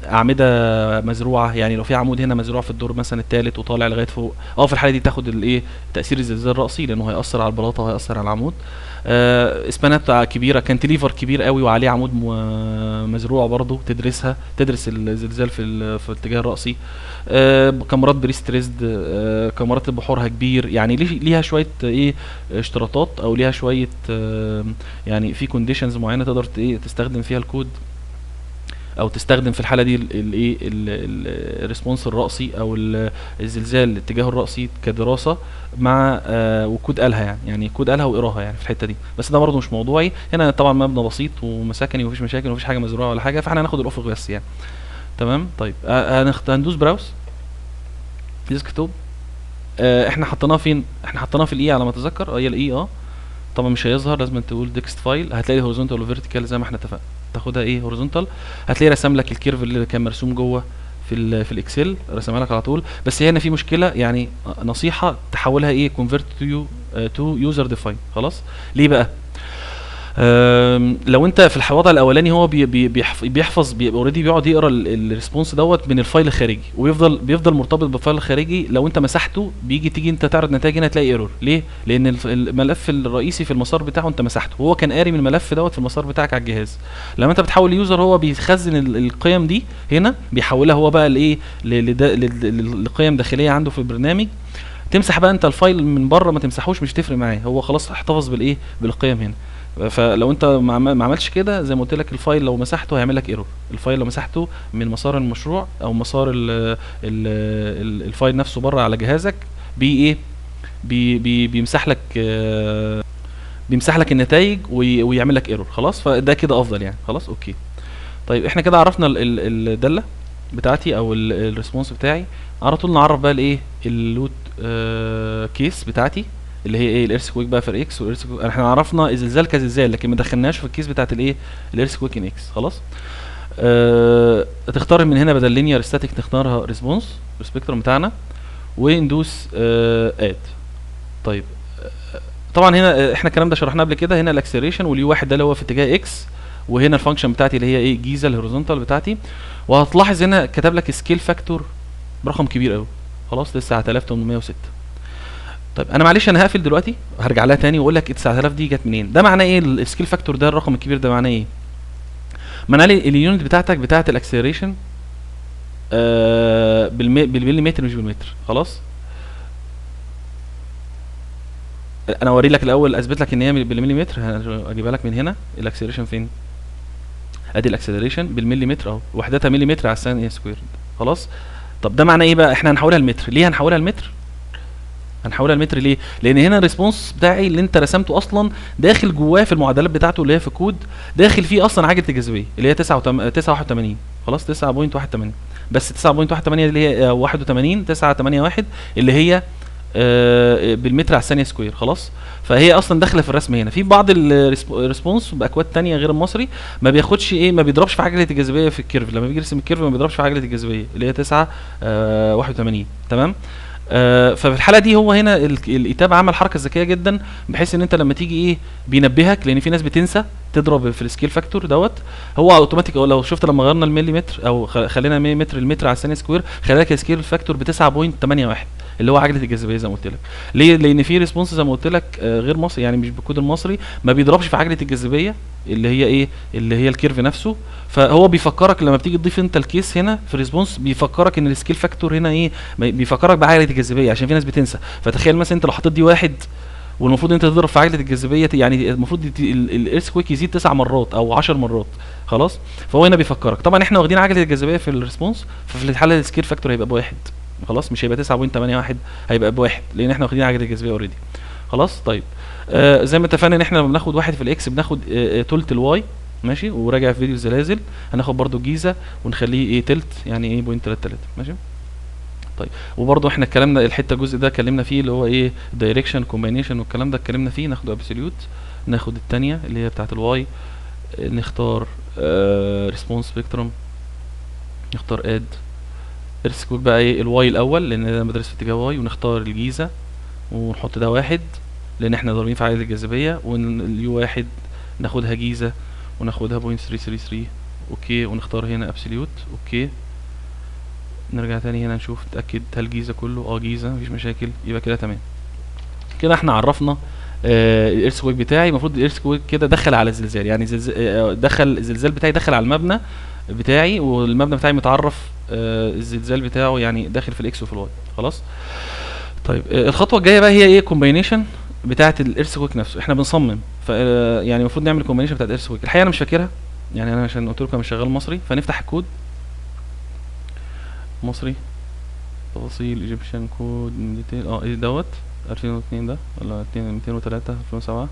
اعمده مزروعه، يعني لو في عمود هنا مزروع في الدور مثلا الثالث وطالع لغايه فوق، في الحاله دي تاخد الايه تاثير الزلزال الراسي، لانه هياثر على البلاطه وهياثر على العمود. اسبانات كبيره، كانتليفر كبير قوي وعليه عمود مزروع برضو، تدرس الزلزال في الاتجاه الراسي. كاميرات بريستريزد، كاميرات بحورها كبير، يعني ليها شويه ايه اشتراطات، او ليها شويه يعني في كونديشنز معينه تقدر ايه تستخدم فيها الكود. او تستخدم في الحاله دي الايه الريسبونس الرأسي او الزلزال الاتجاه الرأسي كدراسه مع وكود آلها، يعني كود آلها وقراها يعني في الحته دي. بس ده برضه مش موضوعي هنا، طبعا مبنى بسيط ومساكني ومفيش مشاكل ومفيش حاجه مزروعه ولا حاجه، فاحنا هناخد الافق بس يعني. تمام. طيب هندوس براوس ديسكتوب. احنا حطيناه فين؟ احنا حطيناه في الاي على ما اتذكر، هي الاي طبعا مش هيظهر، لازم تقول تكست فايل. هتلاقي هوريزونتال وفيرتيكال زي ما احنا اتفقنا، تاخدها ايه هوريزونتال، هتلاقي رسم لك الكيرف اللي كان مرسوم جوه في الاكسل، رسمها لك على طول. بس هنا في مشكله يعني، نصيحه تحولها ايه كونفيرت تو يوزر ديفاين. خلاص ليه بقى؟ لو انت في الوضع الاولاني هو بيحفظ اوريدي بيقعد يقرا الريسبونس دوت من الفايل الخارجي، ويفضل مرتبط بالفايل الخارجي. لو انت مسحته تيجي انت تعرض نتائج هنا تلاقي ايرور. ليه؟ لان الملف الرئيسي في المسار بتاعه انت مسحته، وهو كان قاري من الملف دوت في المسار بتاعك على الجهاز. لما انت بتحول ليوزر هو بيخزن القيم دي هنا، بيحولها هو بقى لايه لقيم داخليه عنده في البرنامج. تمسح بقى انت الفايل من بره ما تمسحوش مش تفرق معاه، هو خلاص احتفظ بالقيم هنا. فلو انت ما عملتش كده زي ما قلت لك، الفايل لو مسحته هيعمل لك ايرور. الفايل لو مسحته من مسار المشروع او مسار الفايل نفسه بره على جهازك ايه بيمسح لك النتائج ويعمل لك ايرور. خلاص فده كده افضل يعني. خلاص اوكي. طيب احنا كده عرفنا الداله بتاعتي او الريسبونس بتاعي. على طول نعرف بقى الايه اللود كيس بتاعتي اللي هي ايه الارث كويك بقى في اكس والارث كويك. احنا عرفنا الزلزال كزلزال لكن ما دخلناش في الكيس بتاعت الايه الارث كويك ان اكس. خلاص تختار من هنا بدل لينير ستاتيك نختارها ريسبونس السبيكترم بتاعنا وندوس اد. طيب طبعا هنا احنا الكلام ده شرحناه قبل كده. هنا الاكسلريشن واليو واحد ده اللي هو في اتجاه اكس، وهنا الفانكشن بتاعتي اللي هي ايه جيزه الهوريزونتال بتاعتي. وهتلاحظ هنا كتب لك سكيل فاكتور برقم كبير قوي. خلاص 9806. طيب انا معلش انا هقفل دلوقتي هرجع لها تاني واقول لك 9000 دي جت منين. ده معناه ايه السكيل فاكتور ده الرقم الكبير ده معناه ايه؟ معناه اليونت بتاعتك بتاعت الاكسلريشن بالمليمتر مش بالمتر. خلاص انا اوري لك الاول اثبت لك ان هي بالمليمتر. هجيبها لك من هنا. الاكسلريشن فين؟ ادي الاكسلريشن بالمليمتر اهو، وحدتها مليمتر على الثانيه سكوير. خلاص طب ده معناه ايه بقى؟ احنا هنحولها لمتر. ليه هنحولها لمتر؟ هنحولها لمتر ليه؟ لان هنا الريسبونس بتاعي اللي انت رسمته اصلا داخل جواه في المعادلات بتاعته اللي هي في الكود، داخل فيه اصلا عجله الجاذبيه اللي هي 981. خلاص 9.81 بس 9.81 اللي هي 81 981 اللي هي بالمتر على الثانيه سكوير. خلاص فهي اصلا داخله في الرسم هنا. في بعض الريسبونس باكواد تانية غير المصري ما بياخدش ايه ما بيضربش في عجله الجاذبيه في الكيرف. لما بيجي يرسم الكيرف ما بيضربش في عجله الجاذبيه اللي هي 981. تمام. ففي الحاله دي هو هنا الكتاب عمل حركه ذكيه جدا بحيث ان انت لما تيجي ايه بينبهك، لان في ناس بتنسى تضرب في السكيل فاكتور دوت. هو اوتوماتيك لو شفت لما غيرنا المليمتر او خلينا مليمتر المتر على الثانيه سكوير خلى لك السكيل فاكتور ب 9.81 اللي هو عجله الجاذبيه زي ما قلت لك. ليه؟ لان في ريسبونس زي ما قلت لك غير مصري يعني مش بالكود المصري ما بيضربش في عجله الجاذبيه اللي هي ايه اللي هي الكيرف نفسه. فهو بيفكرك لما بتيجي تضيف انت الكيس هنا في الريسبونس بيفكرك ان السكيل فاكتور هنا ايه بيفكرك بعجله الجاذبيه عشان في ناس بتنسى. فتخيل مثلا انت لو حطيت دي واحد والمفروض انت تضرب في عجله الجاذبيه يعني المفروض الايرث كويك يزيد 9 مرات او 10 مرات. خلاص فهو هنا بيفكرك. طبعا احنا واخدين عجله الجاذبيه في الريسبونس ففي الحاله السكيل فاكتور هيبقى بواحد. خلاص مش هيبقى 9.81 هيبقى بواحد لان احنا واخدين عجله الجاذبيه اوريدي. خلاص طيب زي ما اتفقنا ان احنا لما بناخد واحد في الاكس بناخد تلت الواي ماشي. وراجع في فيديو الزلازل هناخد برضو الجيزه ونخليه ايه تلت يعني ايه 0.33 ماشي. طيب وبرضو احنا اتكلمنا الحته الجزء ده اتكلمنا فيه اللي هو ايه دايركشن كومبينيشن والكلام ده اتكلمنا فيه. ناخده ابسوليوت ناخد الثانيه اللي هي بتاعه الواي نختار ريسبونس سبيكترم نختار اد ارسكوك بقى ايه الواي الاول لان انا بدرس في اتجاه واي ونختار الجيزه ونحط ده واحد لان احنا ضاربين في عدد الجاذبيه واليو واحد ناخدها جيزه وناخدها 0.333 اوكي ونختار هنا ابسوليوت اوكي. نرجع تاني هنا نشوف نتاكد هل جيزه كله جيزه مفيش مشاكل يبقى كده تمام. كده احنا عرفنا الارث كويك بتاعي. المفروض الارث كويك كده دخل على الزلزال يعني دخل الزلزال بتاعي دخل على المبنى بتاعي والمبنى بتاعي متعرف الزلزال بتاعه يعني داخل في الاكس وفي الواي. خلاص طيب الخطوه الجايه بقى هي ايه كومباينيشن بتاعه الارث كويك نفسه. احنا بنصمم يعني المفروض نعمل كومباينيشن بتاعه الارث كويك. الحقيقه انا مش فاكرها يعني انا عشان قلت لكم انا شغال مصري، فنفتح الكود مصري تفاصيل ايجيبشن كود ديتيل ايه دوت 2002 ده ولا 203 2007،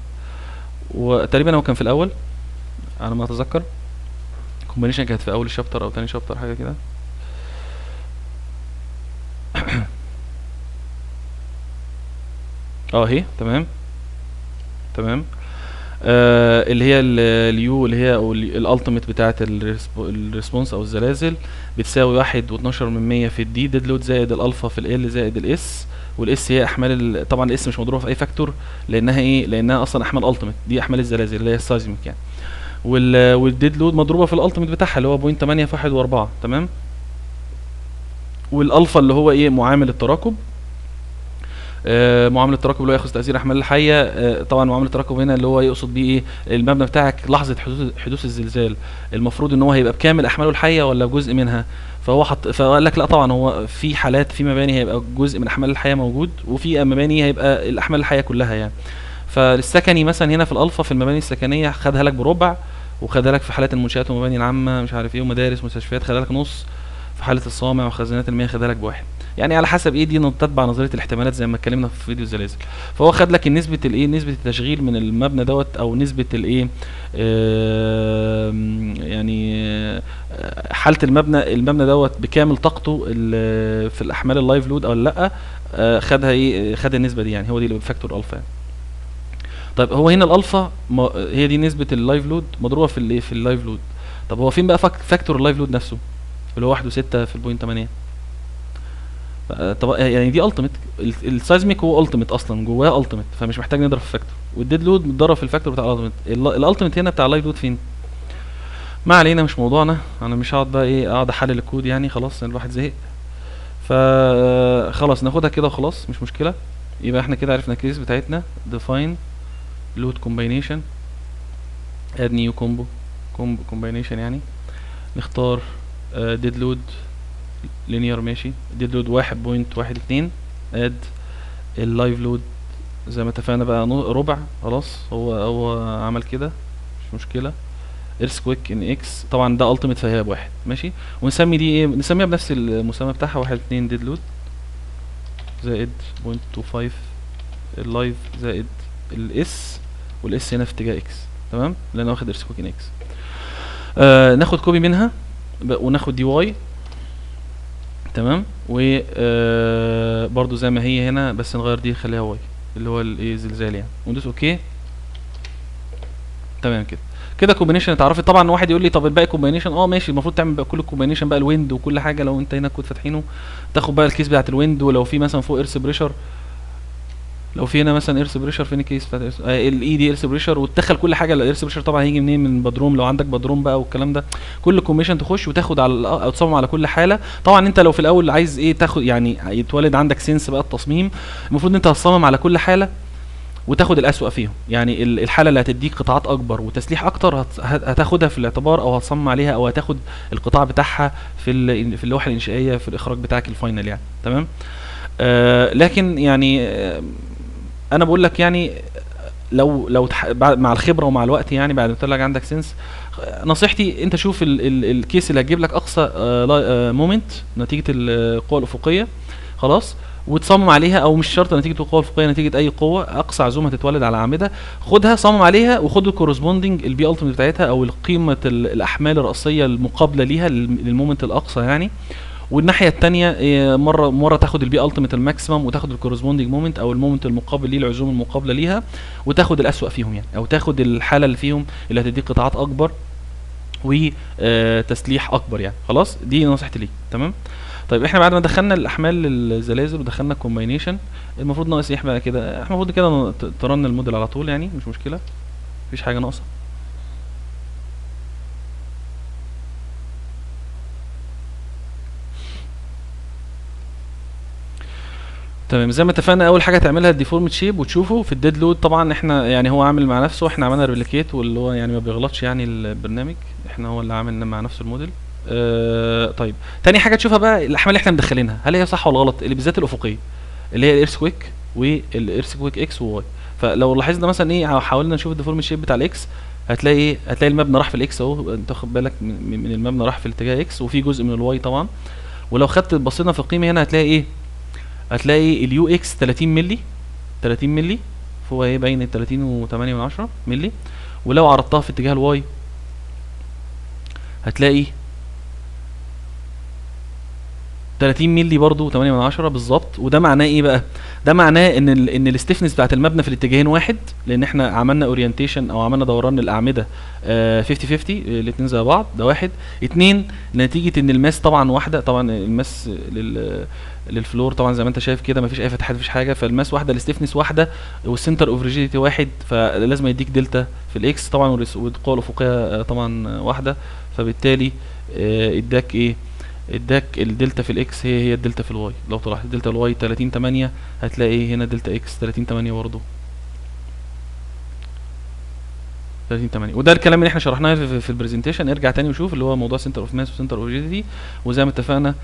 وتقريبا هو كان في الاول على ما اتذكر. كومبينيشن كانت في اول الشابتر او تاني شابتر حاجه كده. اهي تمام تمام. اللي هي اليو اللي هي او الالتيميت بتاعه الريسبونس او الزلازل بتساوي 1.12% في الدي ديد لود زائد الالفا في ال زائد الاس. والاس هي احمال طبعا الاس مش مضروبه في اي فاكتور لانها ايه، لانها اصلا احمال التيميت، دي احمال الزلازل اللي هي السايزميك يعني. والديد لود مضروبه في الالتيميت بتاعها اللي هو 0.8 في 1 و4 تمام. والالفا اللي هو ايه معامل التراكب، معامله التراكب اللي هو ياخذ تاثير احمال الحيه. طبعا معامله التراكب هنا اللي هو يقصد بيه ايه، المبنى بتاعك لحظه حدوث الزلزال المفروض ان هو هيبقى بكامل احماله الحيه ولا بجزء منها. فقال لك لا طبعا هو في حالات في مباني هيبقى جزء من احمال الحيه موجود، وفي مباني هيبقى الاحمال الحيه كلها يعني. فالسكني مثلا هنا في الالفا في المباني السكنيه خدها لك بربع، وخدها لك في حالات المنشات والمباني العامه مش عارف ايه ومدارس مستشفيات خدها لك نص، في حاله الصوامع وخزانات المياه خدها لك بواحد. يعني على حسب ايه، دي تتبع نظريه الاحتمالات زي ما اتكلمنا في فيديو الزلازل. فهو خد لك نسبه الايه، نسبه التشغيل من المبنى دوت او نسبه الايه يعني حاله المبنى دوت بكامل طاقته في الاحمال اللايف لود او لا. خدها ايه، خد النسبه دي يعني، هو دي اللي فاكتور الفا. طيب هو هنا الالفا هي دي نسبه اللايف لود مضروبه في الايه، في اللايف لود. طب هو فين بقى فاكتور اللايف لود نفسه اللي هو 1.6 في البوينت 8؟ طب يعني دي التيميت، السايزميك هو التيميت اصلا جواه التيميت، فمش محتاج نضرب في الفاكتور، والديد لود متضرب في الفاكتور بتاع الالتيميت. الالتيميت هنا بتاع اللايف لود فين؟ ما علينا مش موضوعنا، انا مش هقعد بقى ايه اقعد احلل الكود يعني، خلاص الواحد زهق. خلاص ناخدها كده وخلاص مش مشكله. يبقى احنا كده عرفنا الكيس بتاعتنا define load combination add new combo combination يعني. نختار dead load linear ماشي، dead load 1.12 add اللايف لود زي ما اتفقنا بقى ربع، خلاص هو عمل كده مش مشكله. earthquake ان اكس طبعا ده التيميت فهي بواحد ماشي. ونسمي دي ايه، نسميها بنفس المسمى بتاعها 1.2 dead load زائد 0.25 اللايف زائد الاس، والاس هنا في اتجاه اكس تمام لان واخد earthquake ان اكس. ناخد كوبي منها وناخد دي واي تمام، و برضو زي ما هي هنا بس نغير دي نخليها واي اللي هو الايه زلزال يعني، وندوس اوكي تمام كده. كده كومبينيشن اتعرفت. طبعا واحد يقول لي طب الباقي كومبينيشن ماشي، المفروض تعمل بقى كل الكومبينيشن بقى الويند وكل حاجه، لو انت هنا كنت فاتحينه تاخد بقى الكيس بتاعت الويند، ولو في مثلا فوق ايرث بريشر، لو في هنا مثلا ايرث بريشر فين الكيس بتاعت الاي دي ايرث بريشر، وتدخل كل حاجه. الايرث بريشر طبعا هيجي منين، من بدروم لو عندك بدروم بقى والكلام ده. كل كومبينيشن تخش وتاخد على او تصمم على كل حاله. طبعا انت لو في الاول عايز ايه تاخد يعني يتولد عندك سنس بقى التصميم، المفروض ان انت هتصمم على كل حاله وتاخد الاسوأ فيهم. يعني الحاله اللي هتديك قطاعات اكبر وتسليح اكتر هتاخدها في الاعتبار او هتصمم عليها او هتاخد القطاع بتاعها في اللوحه الانشائيه في الاخراج بتاعك الفاينل يعني تمام. لكن يعني انا بقول لك يعني لو مع الخبره ومع الوقت يعني بعد ما تلاقي عندك سنس، نصيحتي انت شوف الكيس اللي هتجيب لك اقصى مومنت نتيجه القوه الافقيه خلاص، وتصمم عليها. او مش شرط نتيجه القوه الافقيه، نتيجه اي قوه اقصى عزومه تتولد على اعمده، خدها صمم عليها وخد الكورسبوندنج البي التيميت بتاعتها او القيمه الاحمال الراسيه المقابله ليها للمومنت الاقصى يعني. والناحيه الثانيه مره تاخد البي التيميت الماكسيمم وتاخد الكورسبوندنج مومنت او المومنت المقابل ليه العزوم المقابله ليها، وتاخد الاسوأ فيهم يعني، او تاخد الحاله اللي فيهم اللي هتديك قطاعات اكبر وتسليح اكبر يعني. خلاص دي نصيحتي ليك تمام. طيب احنا بعد ما دخلنا الاحمال الزلازل ودخلنا الكومباينيشن، المفروض ناقص ايه بقى كده؟ احنا المفروض كده ترن الموديل على طول يعني مش مشكله، مفيش حاجه ناقصه. تمام زي ما اتفقنا، اول حاجه تعملها الديفورمت شيب وتشوفه في الديد لود. طبعا احنا يعني هو عامل مع نفسه، احنا عملنا ريبليكيت واللي هو يعني ما بيغلطش يعني البرنامج، احنا هو اللي عامل مع نفسه الموديل. طيب تاني حاجه تشوفها بقى الاحمال اللي احنا مدخلينها هل هي صح ولا غلط، اللي بالذات الافقيه اللي هي الايرثكويك والايرثكويك اكس وواي. فلو لاحظنا مثلا ايه حاولنا نشوف الديفورمت شيب بتاع الاكس، هتلاقي ايه؟ هتلاقي المبنى راح في الاكس اهو، انت واخد بالك من المبنى راح في الاتجاه اكس، وفي جزء من الواي طبعا. ولو خدت بصينا في القيمه هنا هتلاقي ايه؟ هتلاقي اليو اكس 30 مللي، 30 مللي، فهو ايه باين 30.8 مللي. ولو عرضتها في اتجاه الواي هتلاقي 30 مللي برضو 8 من 10 بالظبط. وده معناه ايه بقى؟ ده معناه ان ان الاستفنس بتاعت المبنى في الاتجاهين واحد، لان احنا عملنا اورينتيشن او عملنا دوران للاعمده 50 50 الاثنين زي بعض، ده واحد. اتنين، نتيجه ان الماس طبعا واحده، طبعا الماس للفلور طبعا زي ما انت شايف كده مفيش اي فتحات مفيش حاجه، فالماس واحده، الاستفنس واحده، والسنتر اوف ريجيديتي واحد، فلازم يديك دلتا في الاكس طبعا، والقوه الافقيه طبعا واحده، فبالتالي اداك ايه؟ اداك الدلتا في الاكس هي الدلتا في الواي. لو طلعت الدلتا الواي 30.8 هتلاقي هنا دلتا اكس 30.8 برضه 30.8. وده الكلام اللي احنا شرحناه في البرزنتيشن، ارجع تاني وشوف اللي هو موضوع سنتر اوف ماس وسنتر اوف ريجيديتي. وزي ما اتفقنا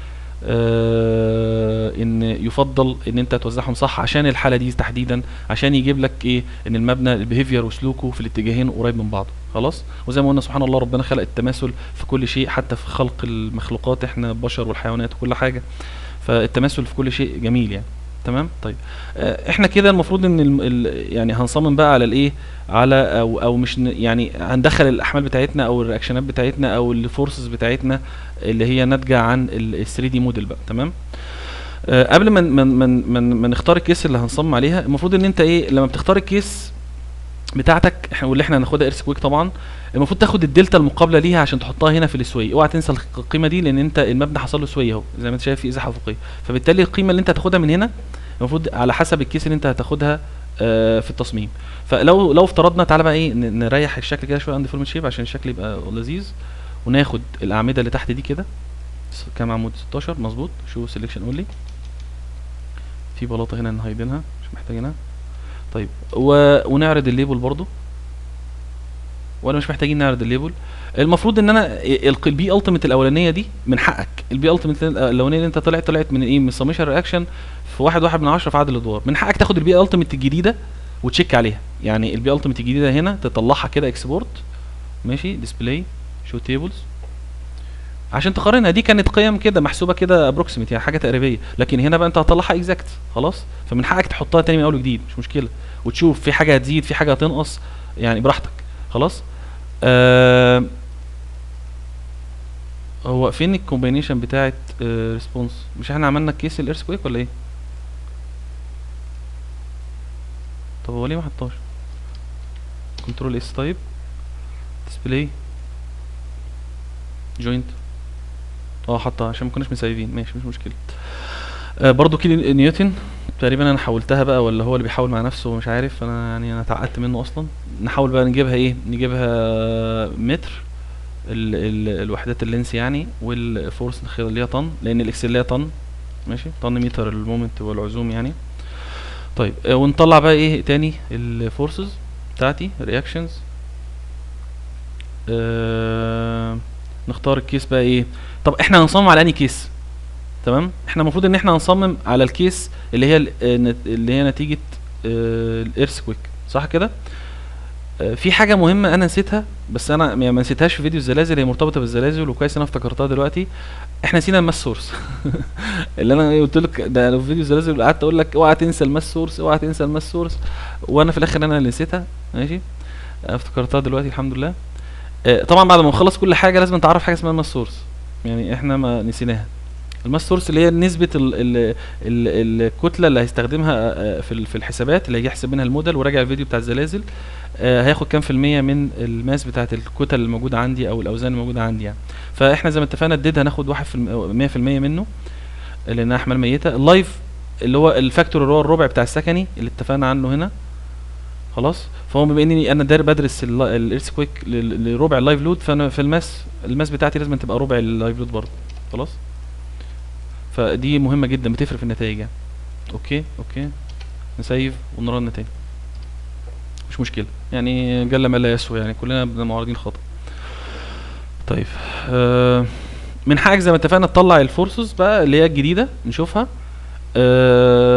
ان يفضل ان انت توزعهم صح عشان الحاله دي تحديدا، عشان يجيب لك ايه؟ ان المبنى البيهيفير وسلوكه في الاتجاهين قريب من بعضه. خلاص. وزي ما قلنا سبحان الله ربنا خلق التماثل في كل شيء، حتى في خلق المخلوقات، احنا البشر والحيوانات وكل حاجه، فالتماثل في كل شيء جميل يعني. تمام. طيب احنا كده المفروض ان يعني هنصمم بقى على الايه؟ على او مش يعني هندخل الاحمال بتاعتنا او الرياكشنات بتاعتنا او الفورسز بتاعتنا اللي هي ناتجه عن ال 3 دي موديل بقى. تمام. قبل ما نختار الكيس اللي هنصمم عليها، المفروض ان انت ايه لما بتختار الكيس بتاعتك واللي احنا هناخدها ايرثكويك طبعا، المفروض تاخد الدلتا المقابله ليها عشان تحطها هنا في السويه. اوعى تنسى القيمه دي، لان انت المبنى حصل له سويه اهو زي ما انت شايف في ازاحه افقيه، فبالتالي القيمه اللي انت هتاخدها من هنا المفروض على حسب الكيس اللي انت هتاخدها في التصميم. فلو افترضنا، تعالى بقى ايه نريح الشكل كده شويه عند فورم شيب عشان الشكل يبقى لذيذ، وناخد الاعمده اللي تحت دي كده. كام عمود؟ 16 مظبوط. شو سيلكشن اونلي، في بلاطه هنا نهايدينها مش محتاجينها. طيب ونعرض الليبل برضو، ولا مش محتاجين نعرض الليبل؟ المفروض ان انا البي التيميت الاولانيه دي من حقك، البي التيميت الاولانيه اللي انت طلعت من ايه؟ من السميشن رياكشن في 1/1 في عدد الادوار، من حقك تاخد البي التيميت الجديده وتشيك عليها. يعني البي التيميت الجديده هنا تطلعها كده اكسبورت، ماشي، ديسبلاي شو تيبلز، عشان تقارنها. دي كانت قيم كده محسوبه كده ابروكسيميت، يعني حاجه تقريبيه، لكن هنا بقى انت هتطلعها اكزاكت خلاص. فمن حقك تحطها تاني من اول وجديد مش مشكله، وتشوف في حاجه هتزيد في حاجه هتنقص، يعني براحتك خلاص. هو فين الكومبينيشن بتاعت ريسبونس؟ مش احنا عملنا كيس الايرثكويك ولا ايه؟ طب هو ليه ما حطاش؟ كنترول اس طيب، ديسبلاي جوينت، حطها عشان ما كناش مسايبين، ماشي مش مشكله. برضو كيلو نيوتن تقريبا انا حولتها بقى، ولا هو اللي بيحاول مع نفسه مش عارف، انا يعني انا اتعقدت منه اصلا. نحاول بقى نجيبها ايه؟ نجيبها متر، الوحدات اللينس يعني، والفورس نخليها طن، لان الاكس اللي هي طن، ماشي، طن متر المومنت والعزوم يعني. طيب ونطلع بقى ايه تاني؟ الفورسز بتاعتي رياكشنز. نختار الكيس بقى ايه؟ طب احنا هنصمم على انهي كيس؟ تمام. احنا المفروض ان احنا هنصمم على الكيس اللي هي نتيجه الايرثكويك، صح كده؟ في حاجه مهمه انا نسيتها، بس انا ما نسيتهاش في فيديو الزلازل، هي مرتبطه بالزلازل وكويس انا افتكرتها دلوقتي. احنا نسينا الماس سورس اللي انا قلت لك ده في فيديو الزلازل، قعدت اقول لك اوعى تنسى الماس سورس، اوعى تنسى الماس سورس، وانا في الاخر انا اللي نسيتها. ماشي، افتكرتها دلوقتي الحمد لله. طبعا بعد ما نخلص كل حاجه لازم تعرف حاجه اسمها الماس سورس، يعني احنا ما نسيناها. الماس سورس اللي هي نسبه الكتله اللي هيستخدمها في الحسابات، اللي هيحسب منها الموديل، وراجع الفيديو بتاع الزلازل هياخد كام في المية من الماس بتاعت الكتل الموجوده عندي او الاوزان الموجوده عندي يعني. فاحنا زي ما اتفقنا الديد هناخد 100% منه لانها احمال ميته. اللايف اللي هو الفاكتور اللي هو الربع بتاع السكني اللي اتفقنا عنه هنا خلاص. فهو بما اني انا بدرس الايرثكويك لربع اللايف لود، فانا في الماس بتاعتي لازم تبقى ربع اللايف لود برضه خلاص. فدي مهمه جدا بتفرق في النتائج يعني. اوكي نسيف ونرن تاني مش مشكله، يعني جل ما لا يسوى، يعني كلنا معرضين خطأ. طيب من حاجه زي ما اتفقنا تطلع الفورسز بقى اللي هي الجديده نشوفها.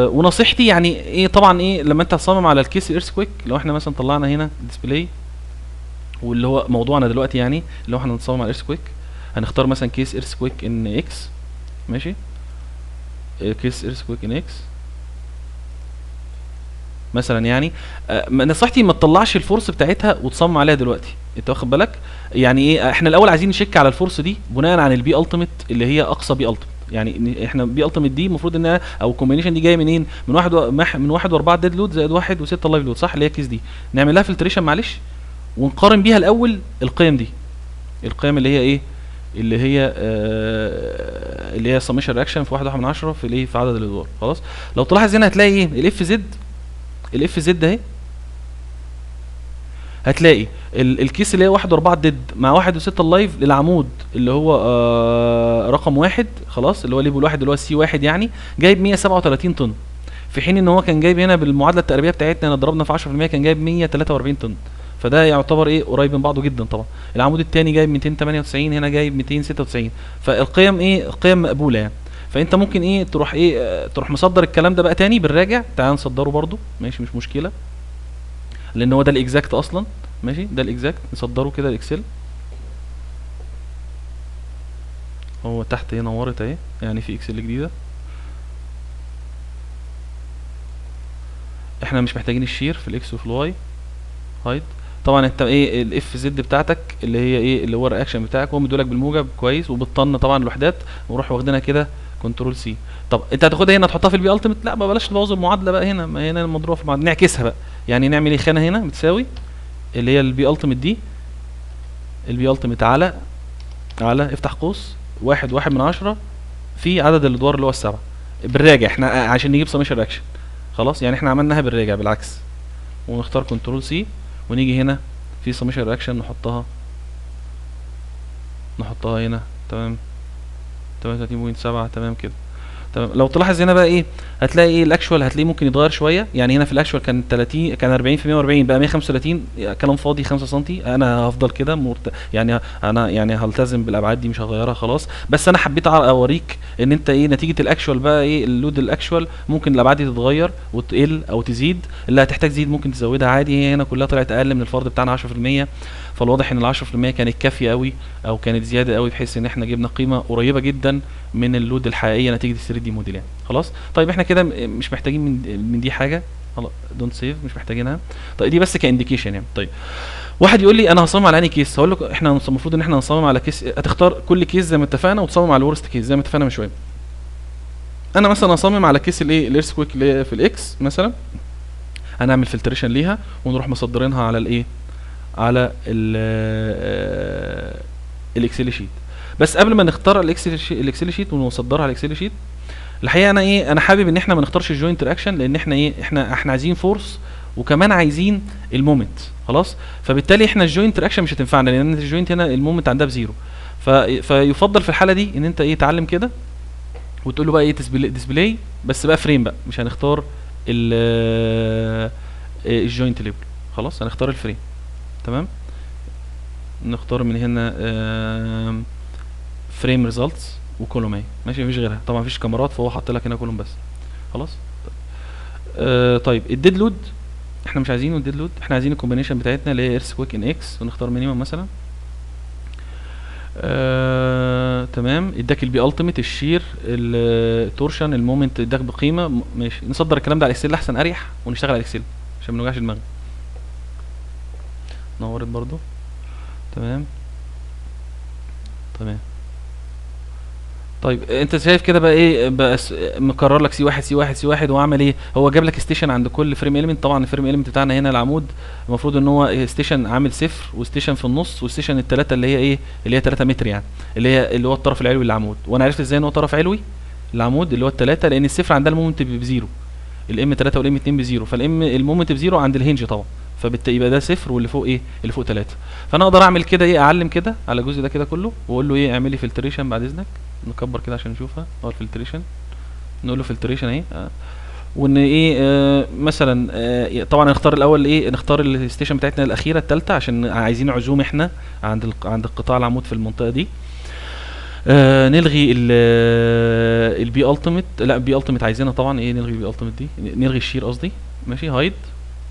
ونصيحتي يعني ايه؟ طبعا ايه لما انت تصمم على الكيس الايرثكويك، لو احنا مثلا طلعنا هنا ديسبلاي واللي هو موضوعنا دلوقتي يعني اللي هو احنا هنصمم على الايرثكويك. هنختار مثلا كيس ايرثكويك ان اكس، ماشي، كيس ايرثكويك ان اكس مثلا يعني. نصيحتي ما تطلعش الفورس بتاعتها وتصمم عليها دلوقتي، انت واخد بالك؟ يعني ايه، احنا الاول عايزين نشيك على الفورس دي بناء عن البي التيميت اللي هي اقصى بي التيميت. يعني احنا بي التيميت دي المفروض انها او الكومبينيشن دي جايه منين؟ من 1 و4 ديد لود زائد 1 و6 لايف لود، صح؟ اللي هي الكيس دي نعمل لها فلتريشن معلش، ونقارن بيها الاول القيم دي، القيم اللي هي ايه؟ اللي هي سميشن رياكشن في 1/10 في الايه، في عدد الادوار. خلاص، لو تلاحظ هنا هتلاقي ايه؟ الاف زد اهي، هتلاقي الكيس اللي هي 1 و4 ديد مع 1 و6 اللايف للعمود اللي هو رقم 1، خلاص، اللي هو ليبل 1 اللي هو سي 1 يعني، جايب 137 طن، في حين ان هو كان جايب هنا بالمعادله التقريبيه بتاعتنا انا ضربنا في 10% كان جايب 143 طن. فده يعتبر ايه، قريب من بعضه جدا طبعا. العمود الثاني جايب 298، هنا جايب 296، فالقيم ايه، قيم مقبوله يعني. فانت ممكن ايه تروح ايه تروح مصدر الكلام ده بقى تاني بالراجع، تعال نصدره برضو ماشي مش مشكله، لان هو ده الاكزاكت اصلا، ماشي، ده الاكزاكت، نصدره كده الاكسل. هو تحت هنا نورت اهي، يعني في اكسل جديده. احنا مش محتاجين الشير في الاكس وفي الواي، هايد. طبعا انت ايه الاف زد بتاعتك اللي هي ايه، اللي هو الرياكشن بتاعك هو مدولك بالموجب كويس وبالطن طبعا الوحدات، ونروح واخدينها كده كنترول سي. طب انت هتاخدها هنا تحطها في البي التيميت؟ لا، ما بلاش نبوظ المعادله بقى هنا، ما هنا المضروبه في المعادله، نعكسها بقى. يعني نعمل ايه، خانه هنا بتساوي اللي هي البي التيميت دي، البي التيميت على افتح قوس 1/10 في عدد الادوار اللي هو السبعه. بالراجع احنا عشان نجيب سميشن رياكشن، خلاص، يعني احنا عملناها بالراجع بالعكس، ونختار كنترول سي، ونيجي هنا في سميشن رياكشن نحطها هنا، تمام، 38.7 تمام كده. تمام، لو تلاحظ هنا بقى ايه، هتلاقي ايه الاكشوال، هتلاقيه ممكن يتغير شويه. يعني هنا في الاكشوال كان 30، كان 40 في 140 بقى 135، كلام فاضي 5 سم. انا هفضل كده يعني انا يعني هلتزم بالابعاد دي مش هغيرها خلاص. بس انا حبيت اوريك ان انت ايه نتيجه الاكشوال بقى ايه، اللود الاكشوال ممكن الابعاد دي تتغير وتقل او تزيد، اللي هتحتاج تزيد ممكن تزودها عادي. هي هنا كلها طلعت اقل من الفرض بتاعنا 10%، فالواضح ان ال 10% كانت كافيه قوي او كانت زياده قوي، بحيث ان احنا جبنا قيمه قريبه جدا من اللود الحقيقيه نتيجه ال 3 دي موديل يعني. خلاص، طيب احنا كده مش محتاجين من دي حاجه، خلاص دونت سيف، مش محتاجينها. طيب دي بس كانديكيشن يعني. طيب واحد يقول لي انا هصمم على انهي كيس، هقول لك احنا المفروض ان احنا نصمم على كيس، هتختار كل كيس زي ما اتفقنا وتصمم على الورست كيس زي ما اتفقنا من شويه. انا مثلا هصمم على كيس الايه، الايرثكويك اللي في الاكس مثلا، هنعمل فلتريشن ليها ونروح مصدرينها على الايه، على الاكسل شيت. بس قبل ما نختار الاكسل شيت ونصدرها على الاكسل شيت، الحقيقه انا حابب ان احنا ما نختارش الجوينت رياكشن، لان احنا ايه، احنا عايزين فورس وكمان عايزين المومنت، خلاص. فبالتالي احنا الجوينت رياكشن مش هتنفعنا، لان الجوينت هنا المومنت عندها بزيرو. فيفضل في الحاله دي ان انت ايه تعلم كده وتقول له بقى ايه ديسبلاي بس بقى فريم بقى، مش هنختار الجوينت ليبل، خلاص هنختار الفريم. تمام، نختار من هنا فريم ريزلتس وكولوم اهي، ماشي، مفيش غيرها طبعا، مفيش كاميرات، فهو حاطط لك هنا كولوم بس، خلاص. طيب الديد لود احنا مش عايزينه، الديد لود احنا عايزين الكومبينيشن بتاعتنا اللي هي ايرثكويك ان اكس، ونختار مينيمم مثلا. تمام، اداك البي التيميت، الشير، التورشن، المومنت اداك بقيمه، ماشي. نصدر الكلام ده على الاكسل احسن اريح، ونشتغل على الاكسل عشان ما نوجعش دماغنا. نورت برضو، تمام. طيب انت شايف كده بقى ايه، بقى مكرر لك سي واحد واعمل ايه، هو جاب لك ستيشن عند كل فريم اليمنت. طبعا الفريم اليمنت بتاعنا هنا العمود المفروض ان هو ستيشن عامل 0 وستيشن في النص وستيشن الثلاثه اللي هي ايه، اللي هي 3 متر يعني، اللي هو الطرف العلوي للعمود. وانا عرفت ازاي ان هو طرف علوي العمود اللي هو الثلاثه، لان الصفر عندها المومنت بزيرو، الام 3 والام 2 بزيرو، فالام المومنت بزيرو عند الهنج طبعا، فبالتالي يبقى ده صفر واللي فوق ايه، اللي فوق 3. فانا اقدر اعمل كده ايه، اعلم كده على الجزء ده كده كله واقول له ايه، اعمل لي فلتريشن بعد اذنك. نكبر كده عشان نشوفها، هو الفلتريشن، نقول له فلتريشن اهي. وان ايه مثلا طبعا هنختار الاول ايه، نختار الستيشن بتاعتنا الاخيره الثالثه عشان عايزين عزوم احنا عند القطاع العمود في المنطقه دي. نلغي البي التيميت، لا بي التيميت عايزينها طبعا ايه، نلغي البي التيميت دي، نلغي الشير قصدي، ماشي، هايد.